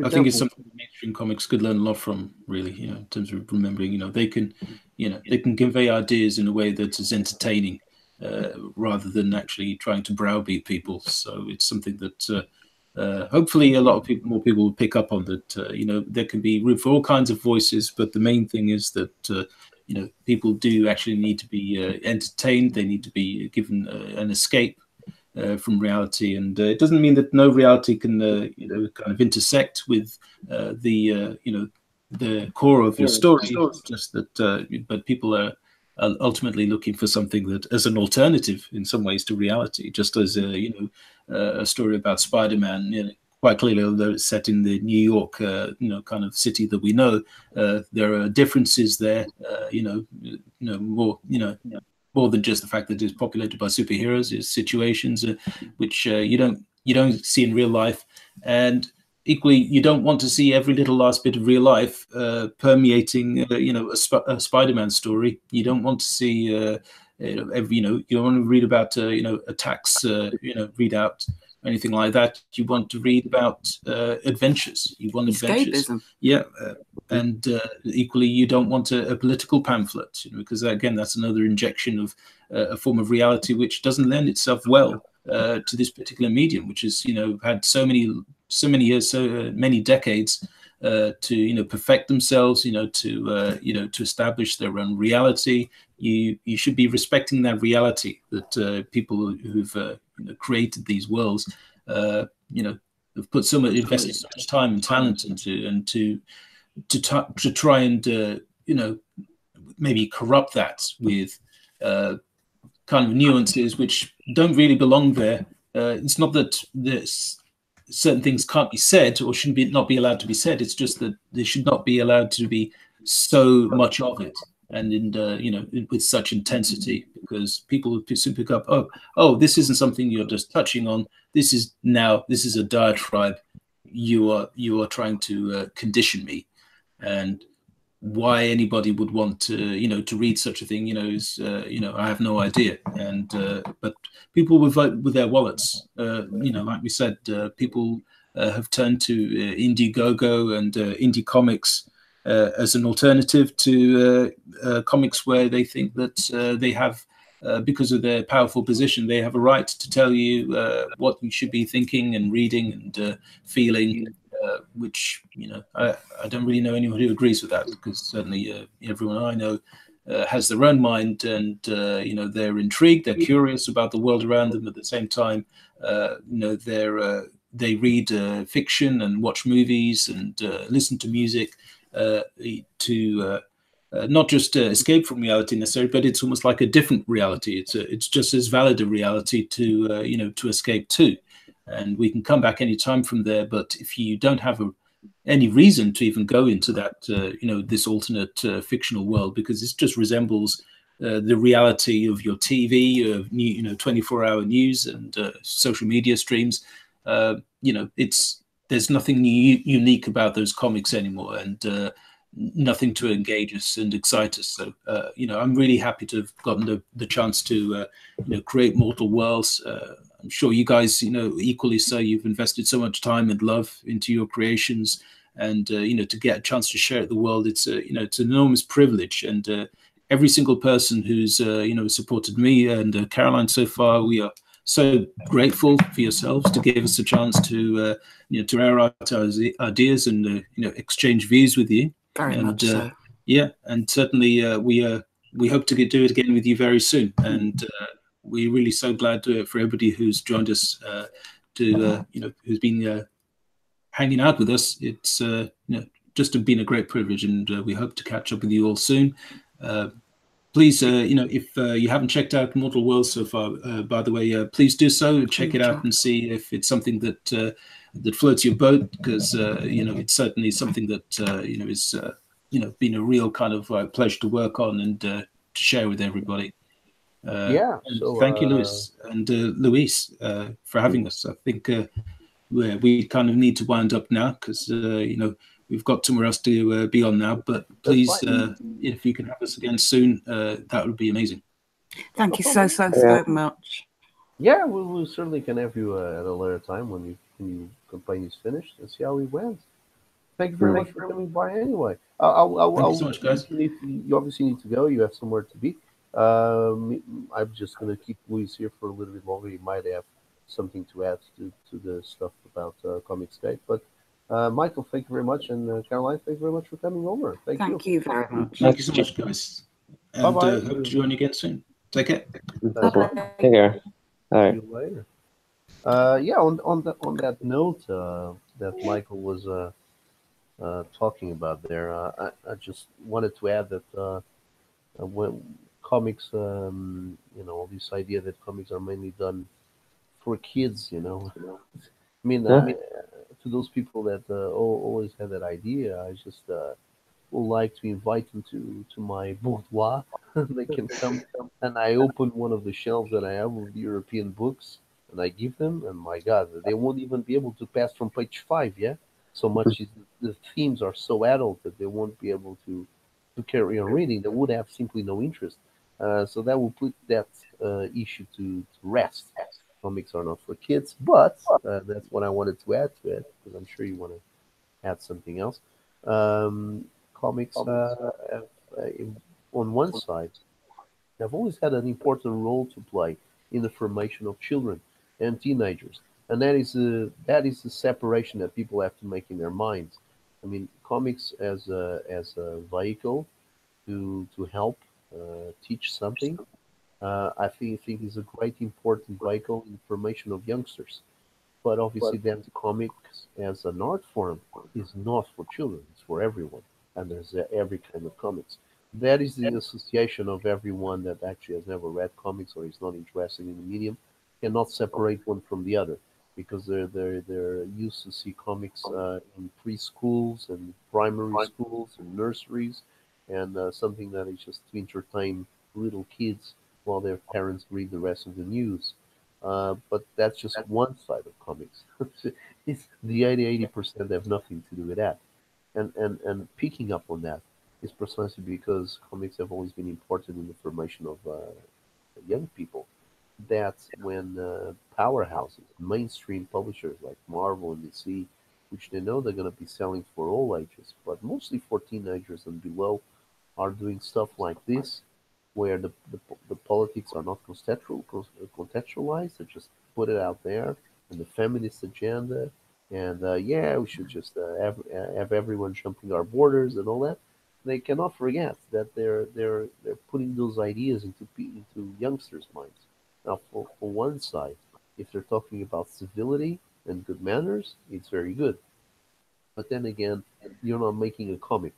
I think it's something that mainstream comics could learn a lot from, really, in terms of remembering, they can convey ideas in a way that is entertaining, rather than actually trying to browbeat people. So it's something that hopefully a lot of more people will pick up on, that, there can be room for all kinds of voices, but the main thing is that, people do actually need to be entertained. They need to be given an escape from reality, and it doesn't mean that no reality can kind of intersect with the core of your story. It's just that but people are ultimately looking for something that as an alternative in some ways to reality, just as a story about Spider-Man, quite clearly, although it's set in the New York kind of city that we know, there are differences there, more than just the fact that it's populated by superheroes. It's situations which you don't see in real life, and equally you don't want to see every little last bit of real life permeating a Spider-Man story. You don't want to see you don't want to read about attacks, readout, anything like that. You want to read about adventures. You want adventures. Escapism. Yeah. And equally, you don't want a political pamphlet, because again, that's another injection of a form of reality which doesn't lend itself well to this particular medium, which has had so many years, so many decades to perfect themselves, to establish their own reality. You should be respecting that reality that people who've created these worlds, have put so much, invested so much time and talent into, and to try and maybe corrupt that with kind of nuances which don't really belong there. It's not that certain things can't be said or not be allowed to be said. It's just that they should not be allowed to be so much of it, and with such intensity, because people soon pick up, oh, this isn't something you're just touching on. This is a diatribe. you are trying to condition me, and why anybody would want to to read such a thing is I have no idea. And but people with their wallets, like we said, people have turned to Indiegogo and indie comics as an alternative to comics, where they think that they have, because of their powerful position, they have a right to tell you what you should be thinking and reading and feeling. Which I don't really know anyone who agrees with that, because certainly everyone I know has their own mind, and they're intrigued, they're curious about the world around them. At the same time, they read fiction and watch movies and listen to music to not just escape from reality necessarily, but it's almost like a different reality. It's just as valid a reality to to escape to. And we can come back any time from there. But if you don't have any reason to even go into that, this alternate fictional world, because it just resembles the reality of your TV, of 24-hour news and social media streams, there's nothing unique about those comics anymore, and nothing to engage us and excite us. So, I'm really happy to have gotten the chance to, create Mortal Worlds. I'm sure you guys, equally so. You've invested so much time and love into your creations, and to get a chance to share it with the world, it's it's an enormous privilege. And every single person who's supported me and Caroline so far, we are so grateful for yourselves to give us a chance to to air out our ideas and exchange views with you. Very and much so. Yeah, and certainly we hope to do it again with you very soon. And we're really so glad for everybody who's joined us, who's been hanging out with us. It's just been a great privilege, and we hope to catch up with you all soon. Please, if you haven't checked out Mortal Worlds so far, by the way, please do so. Check it out and see if it's something that that floats your boat, because it's certainly something that is been a real kind of pleasure to work on and to share with everybody. So thank you, Luis and Luis, for having us. I think we kind of need to wind up now, because we've got somewhere else to be on now. But please, if you can have us again soon, that would be amazing. Thank you so much. Yeah, we certainly can have you at a later time when your campaign is finished, and see how it went. Thank you very much for coming by anyway. Thank you so much, guys. You obviously need to go. You have somewhere to be. I'm just going to keep Luis here for a little bit longer. He might have something to add to the stuff about Comicscape. But Michael, thank you very much. And Caroline, thank you very much for coming over. Thank you very much. Thank you so much, guys. And hope to join you again soon. Take care. Take care. All right. See you later. On that note that Michael was talking about there, I just wanted to add that when comics, all this idea that comics are mainly done for kids, I mean, to those people that always had that idea, I just would like to invite them to my boudoir. They can come, and I open one of the shelves that I have with European books, and I give them, and my God, they won't even be able to pass from page 5. Yeah, so much the themes are so adult that they won't be able to carry on reading. They would have simply no interest. So that will put that issue to rest. Comics are not for kids, but that's what I wanted to add to it, because I'm sure you want to add something else. Comics have, on one side, have always had an important role to play in the formation of children and teenagers, and that is the separation that people have to make in their minds. I mean, comics as a vehicle to help teach something, I think is a great important vehicle in the formation of youngsters. But obviously, then comics as an art form is not for children; it's for everyone, and there's every kind of comics. That is the association of everyone that actually has never read comics or is not interested in the medium, cannot separate one from the other, because they're used to see comics in preschools and primary schools and nurseries, and something that is just to entertain little kids while their parents read the rest of the news. But that's just one side of comics. The 80% have nothing to do with that. And picking up on that is precisely because comics have always been important in the formation of young people. That's when powerhouses, mainstream publishers like Marvel and DC, which they know they're going to be selling for all ages, but mostly for teenagers and below, are doing stuff like this, where the politics are not contextualized. They just put it out there, and the feminist agenda, and yeah, we should just have everyone jumping our borders and all that. They cannot forget that they're putting those ideas into youngsters' minds. Now, for one side, if they're talking about civility and good manners, it's very good. But then again, you're not making a comic;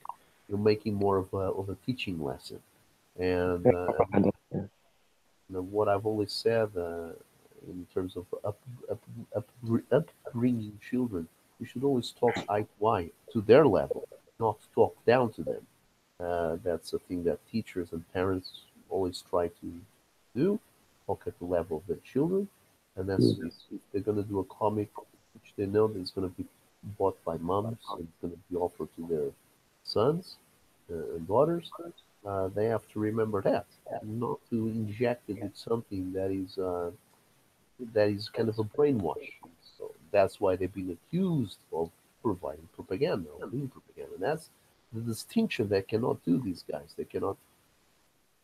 you're making more of a teaching lesson. And Yeah, propaganda. Yeah. what I've always said in terms of up, upbringing children, we should always talk eye to eye to their level, not talk down to them. That's a thing that teachers and parents always try to do, talk at the level of their children. And that's Mm. if they're going to do a comic, which they know that it's going to be bought by moms and it's going to be offered to their sons and daughters, they have to remember that, not to inject it with something that is kind of a brainwash. So that's why they've been accused of providing propaganda, or doing propaganda. And that's the distinction they cannot do, these guys. They cannot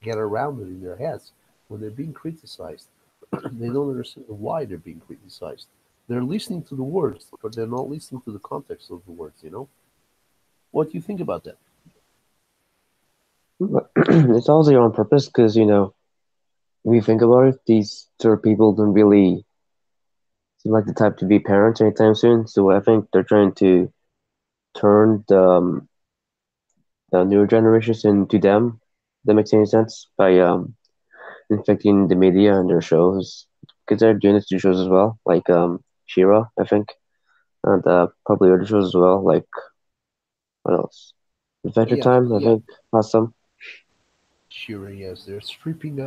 get around it in their heads when they're being criticized. They don't understand why they're being criticized. They're listening to the words, but they're not listening to the context of the words, you know? What do you think about that? But it's also on purpose because, when you think about it, these sort of people don't really seem like the type to be parents anytime soon. So I think they're trying to turn the newer generations into them. That makes any sense by infecting the media and their shows because they're doing it to shows as well, like Shira, I think, and probably other shows as well, like what else? Oh, Adventure yeah, Time, I think, has some. Shira, yes. They're stripping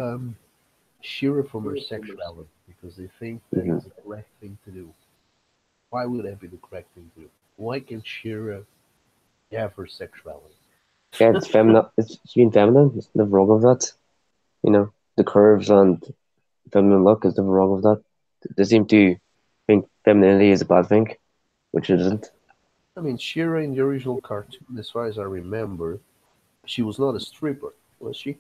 Shira from her sexuality because they think that Hmm. is the correct thing to do. Why would that be the correct thing to do? Why can Shira have her sexuality? Yeah, it's feminine. It's being feminine. There's nothing wrong with that. The curves and feminine look is nothing wrong with that. They seem to think femininity is a bad thing, which it isn't. I mean, Shira in the original cartoon, as far as I remember, she was not a stripper, was she?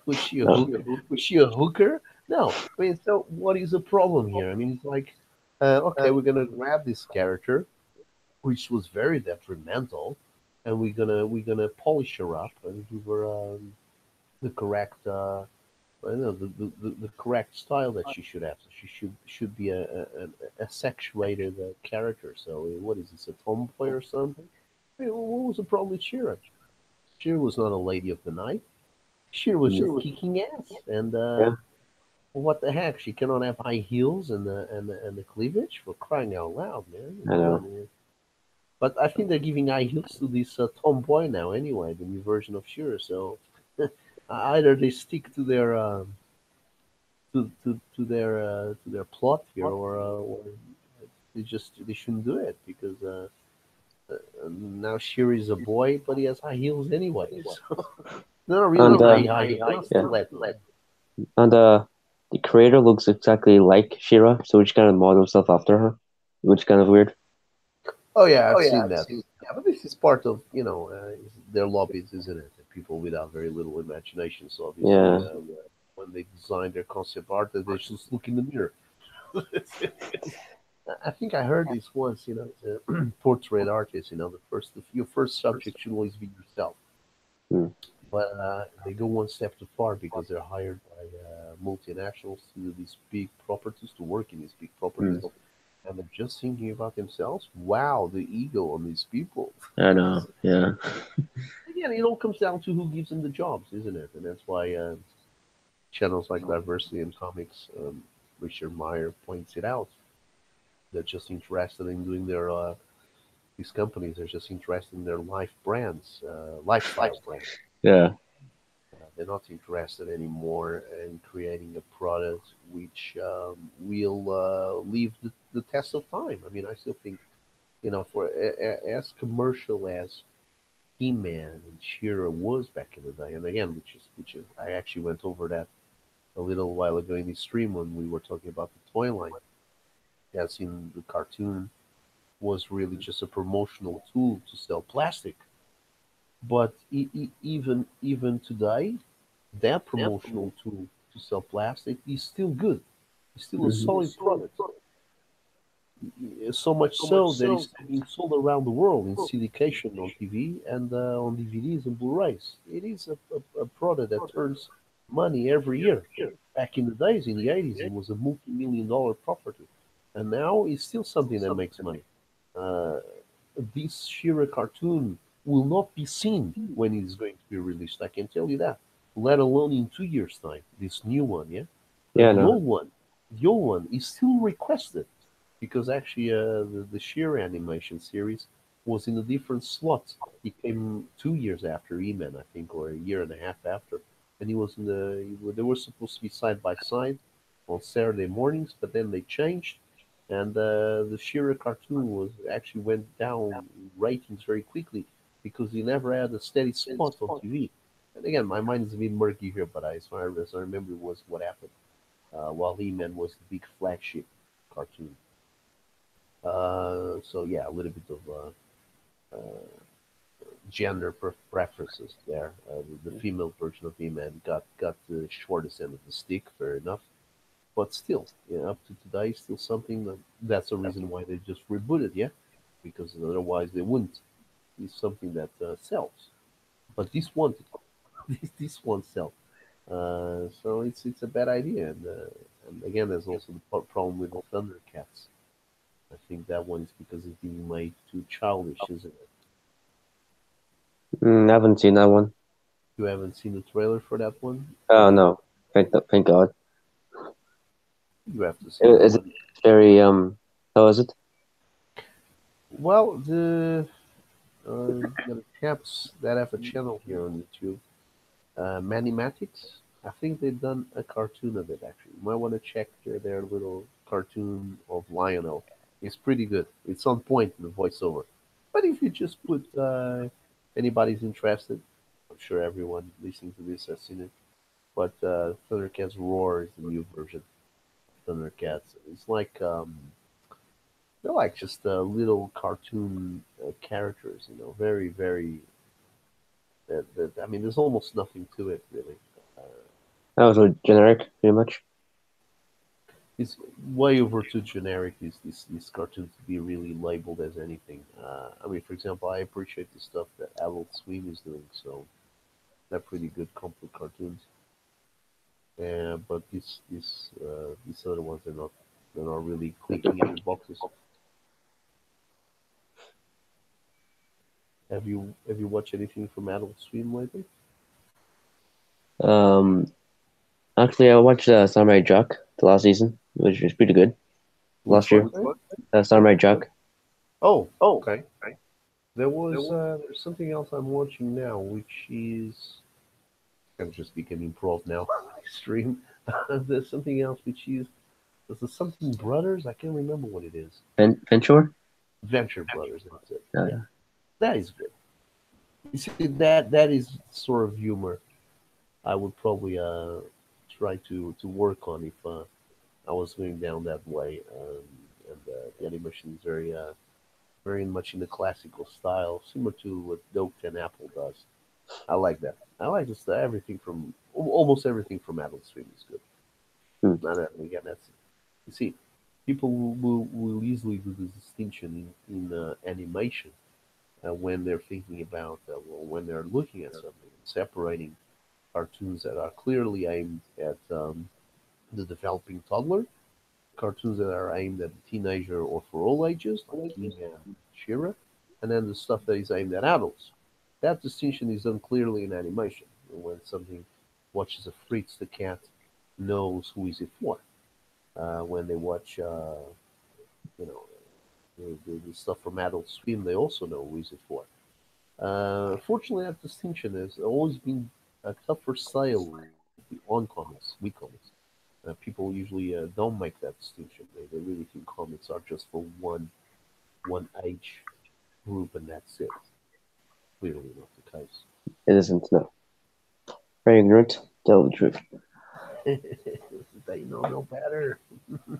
Was she a No. hooker? Was she a hooker? No. I mean, so what is the problem here? I mean, it's like, okay, we're gonna grab this character, which was very detrimental, and we're gonna polish her up and give her the correct, I don't know, the correct style that she should have. So she should be a sexuated character. So what is this, a tomboy or something? I mean, what was the problem with Shira? Shira was not a lady of the night. Shira was just kicking ass, and Yeah, what the heck? She cannot have high heels and the cleavage for crying out loud, man. I I know. mean, but I think they're giving high heels to this tomboy now, anyway, the new version of Shira. So either they stick to their plot here, or they shouldn't do it because now Shira is a boy, but he has high heels anyway. So no, really And not high heels. Not yeah, stiletto. and the creator looks exactly like Shira, so he kind of modeled himself after her, which is kind of weird. Oh yeah, I've seen that. Yeah, but this is part of their lobbies, isn't it? The people without very little imagination. So Yeah, obviously, when they design their concept art, they just look in the mirror. I think I heard this once. As a portrait artist, your first subject should always be yourself. mm, But they go one step too far because they're hired by multinationals to do these big properties, to work in these big mm. properties, and they're just thinking about themselves. Wow, the ego on these people. I know. Yeah, Again, it all comes down to who gives them the jobs, isn't it? And that's why channels like Diversity in Comics, Richard Meyer points it out. They're just interested in doing their these companies are just interested in their life brands, lifestyle brands. yeah. they're not interested anymore in creating a product which will leave the test of time. I mean, I still think, for as commercial as He-Man and She-Ra was back in the day, and again, which is, I actually went over that a little while ago in the stream when we were talking about the toy line. As in the cartoon was really just a promotional tool to sell plastic. But even today, that promotional tool to sell plastic is still good. It's still a Hmm. solid product. So much so that it's being sold around the world in syndication on TV and on DVDs and Blu-rays. It is a product that turns money every year. Back in the days, in the 80s, it was a multi-million-dollar property, and now it's still something that makes money. Uh, this Shira cartoon will not be seen when it is going to be released. I can tell you that. Let alone in 2 years' time. This new one, yeah. But Yeah, no. the old one is still requested because actually the Sheer animation series was in a different slot. It came 2 years after E-Man, I think, or a year and a half after, and he was in they were supposed to be side by side on Saturday mornings, but then they changed, and the Sheer cartoon was actually went down in ratings very quickly because he never had a steady spot on TV. And again, my mind is a bit murky here, but as I remember, it was what happened. While E-Man was the big flagship cartoon. So yeah, a little bit of gender preferences there. The female version of E-Man got the shortest end of the stick, fair enough. But still, up to today, still something that's a reason why they just rebooted, yeah, because otherwise they wouldn't. It's something that sells, but this one, this one sells. So it's a bad idea, and again, there's also the problem with the Thundercats. I think that one is because it's being made too childish, isn't it? I haven't seen that one. You haven't seen the trailer for that one? Oh no, thank God. You have to see that Is it one. very How is it? Well, the chaps that have a channel here on YouTube, Manimatics, I think they've done a cartoon of it actually. You might want to check their little cartoon of Lionel. It's pretty good. It's on point in the voiceover. But if you just put anybody's interested, I'm sure everyone listening to this has seen it. But Thundercats Roar is the new version of Thundercats. It's like they're like just little cartoon characters, very very. I mean, there's almost nothing to it really. Uh, That was a generic, pretty much. it's way over too generic. These cartoons to be really labeled as anything. I mean, for example, I appreciate the stuff that Adult Swim is doing, so they're pretty good, complete cartoons. But these other ones they're not really clicking any boxes. Have you watched anything from Adult Swim lately? Um, Actually, I watched Samurai Jack the last season, which was pretty good Which last one? year. Sorry? Samurai Jack. Oh, okay. There's something else I'm watching now, which is I'm just becoming improv now. Stream. There's something else which is there's a something Brothers. I can't remember what it is. Venture. Venture Brothers. That's it. Uh, Yeah, that is good. You see, that is sort of humor I would probably try to work on if I was going down that way. And the animation is very much in the classical style, similar to what Dope and Apple does. I like that. I like just everything from almost everything from Adult Swim is good. hmm. Not that again. That's you see, people will easily do the distinction in animation when they're thinking about well, when they're looking at something, separating cartoons that are clearly aimed at the developing toddler, cartoons that are aimed at the teenager or for all ages, like He-Man, She-Ra, and then the stuff that is aimed at adults. That distinction is done clearly in animation. When something watches a Fritz the cat, knows who is it for. When they watch, you know, the stuff from Adult Swim, they also know who is it for. Fortunately, that distinction has always been except for sale, the on comics, we comics. People usually don't make that distinction. They really think comics are just for one age group, and that's it. Clearly not the case. It isn't. No. Very ignorant. Tell the truth. They know no better.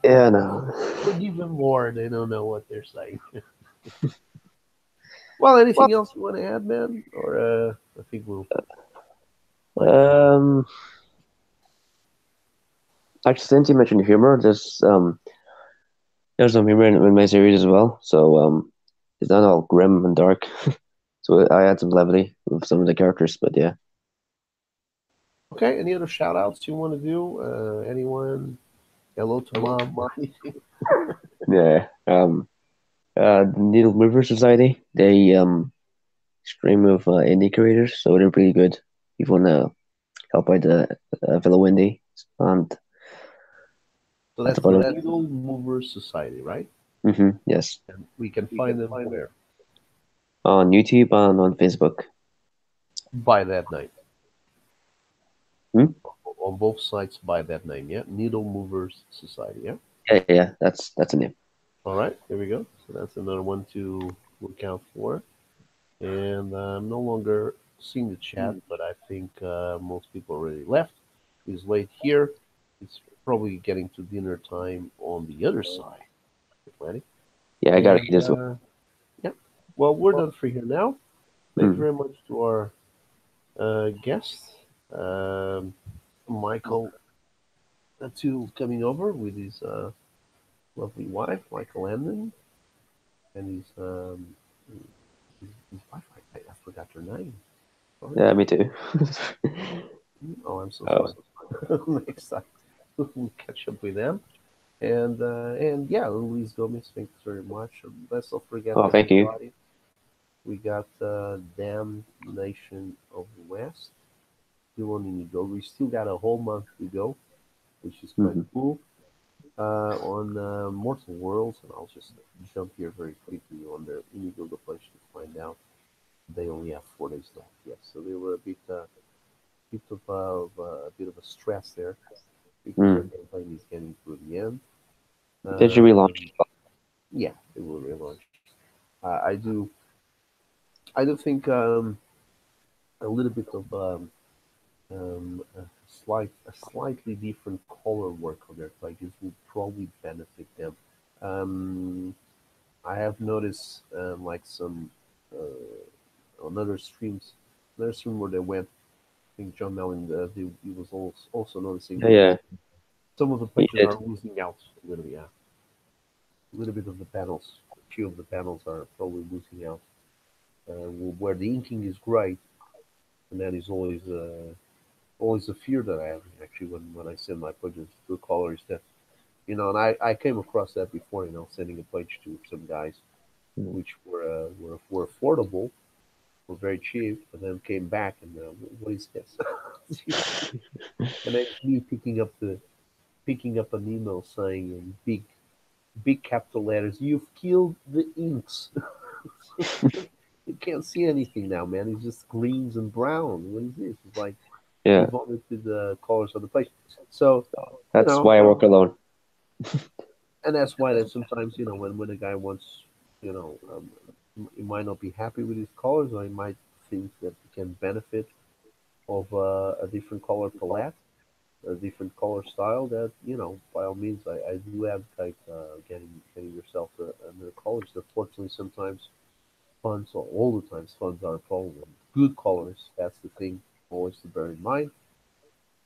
Yeah, no. But even more, they don't know what they're saying. Well, anything else you want to add, man? Or I think we'll. Um, actually, since you mentioned humor, there's some humor in my series as well. So it's not all grim and dark. So I add some levity with some of the characters. But yeah, Okay, any other shout outs you want to do? Anyone? Hello to mom. Anything? yeah. The Needle Mover Society. They stream of indie creators, so they're pretty good. If you wanna help out the fellow indie, and So that's that's about the it. Needle Movers Society, right? Yes, And we can find them where? on YouTube and on Facebook. By that name. Hmm? On both sites by that name, yeah? Needle Movers Society, yeah? Yeah, that's a name. All right, there we go. So that's another one to look out for. And I'm no longer seeing the chat, but I think most people already left. It's late here. It's probably getting to dinner time on the other side, Atlantic. Yeah, I gotta And eat as well. yeah, well, we're done for here now. Thank you Hmm. very much to our guest, um, Michael, to coming over with his lovely wife, Michael Anden, and his wife. I forgot her name. Sorry. Yeah, me too. Oh, I'm so Oh, sorry. Next time we'll catch up with them. And yeah, Luis Gomez, thanks very much. Let's not forget oh, thank you. everybody. We got Damn Nation of the West still on Indiegogo. We still got a whole month to go, which is quite Hmm. cool. On Mortal Worlds, and I'll just jump here very quickly on their Indiegogo page to find out. They only have 4 days left. Yes, so they were a bit of a stress there because their Hmm. campaign is getting to the end. Did you Um, relaunch? yeah, it will relaunch. I I do think a little bit of a slightly different color work on their pages will probably benefit them. Um, I have noticed like some on other streams, another stream where they went. I think John Mellon he was also noticing Yeah, that yeah, some of the he pages did. are losing out a little. Yeah, a little bit of the panels. A few of the panels are probably losing out. Where the inking is great, and that is always a fear that I have actually when I send my pages to colors that and I came across that before, sending a page to some guys Hmm. which were affordable, were very cheap, and then came back and what is this? And then me picking up an email saying in big capital letters, "You've killed the inks." You can't see anything now, man. It's just greens and brown. What is this? It's like he Yeah, vomited the colors on the page. So, you that's know, why I work alone. and that's why that sometimes when a guy wants he might not be happy with his colors, or he might think that he can benefit of a different color palette, a different color style. That by all means, I do advocate getting yourself another colors. Unfortunately, sometimes funds, or all the times funds are a problem. Good colors, that's the thing always to bear in mind.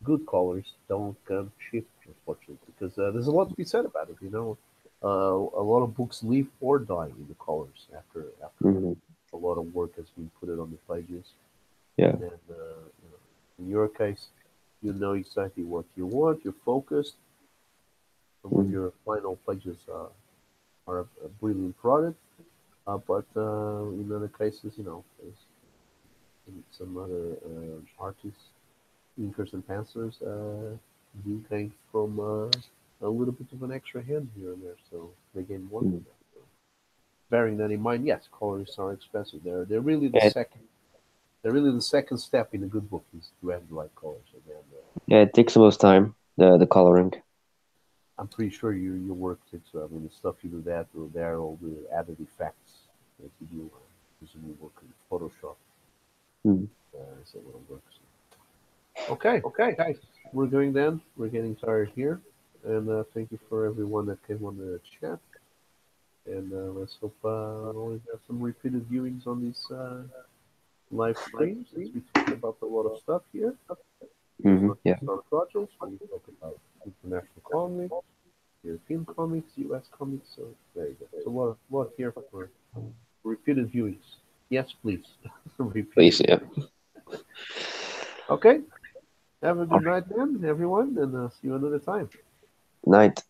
Good colors don't come cheap, unfortunately, because there's a lot to be said about it. A lot of books live or die in the colors after Hmm. a lot of work has been put on the pages. Yeah. And then, in your case, you know exactly what you want. You're focused. Some of Hmm. your final pages are a brilliant product. But in other cases, there's some other artists, inkers, and pencilers do gain from a little bit of an extra hand here and there, so they gain more Hmm. from that. So bearing that in mind, yes, colors are expensive. They're really the Yeah, second. really the second step in a good book is to add light colors. And then, Yeah, it takes the most time, the coloring. I'm pretty sure your work takes. I mean, the stuff you do that or there, all the added effects that you do using your work in Photoshop. Hmm. So it works. Okay, guys, we're going then. We're getting tired here, and thank you for everyone that came on the chat. And let's hope we'll have some repeated viewings on these live streams as we talk about a lot of stuff here. It's not Yeah. just our projects. We talk about international comics, European comics, U.S. comics. So very good. So a lot here for repeated viewings. Yes, please. Repeated. Please, yeah. Okay. Have a good night, then, everyone, and see you another time. Night.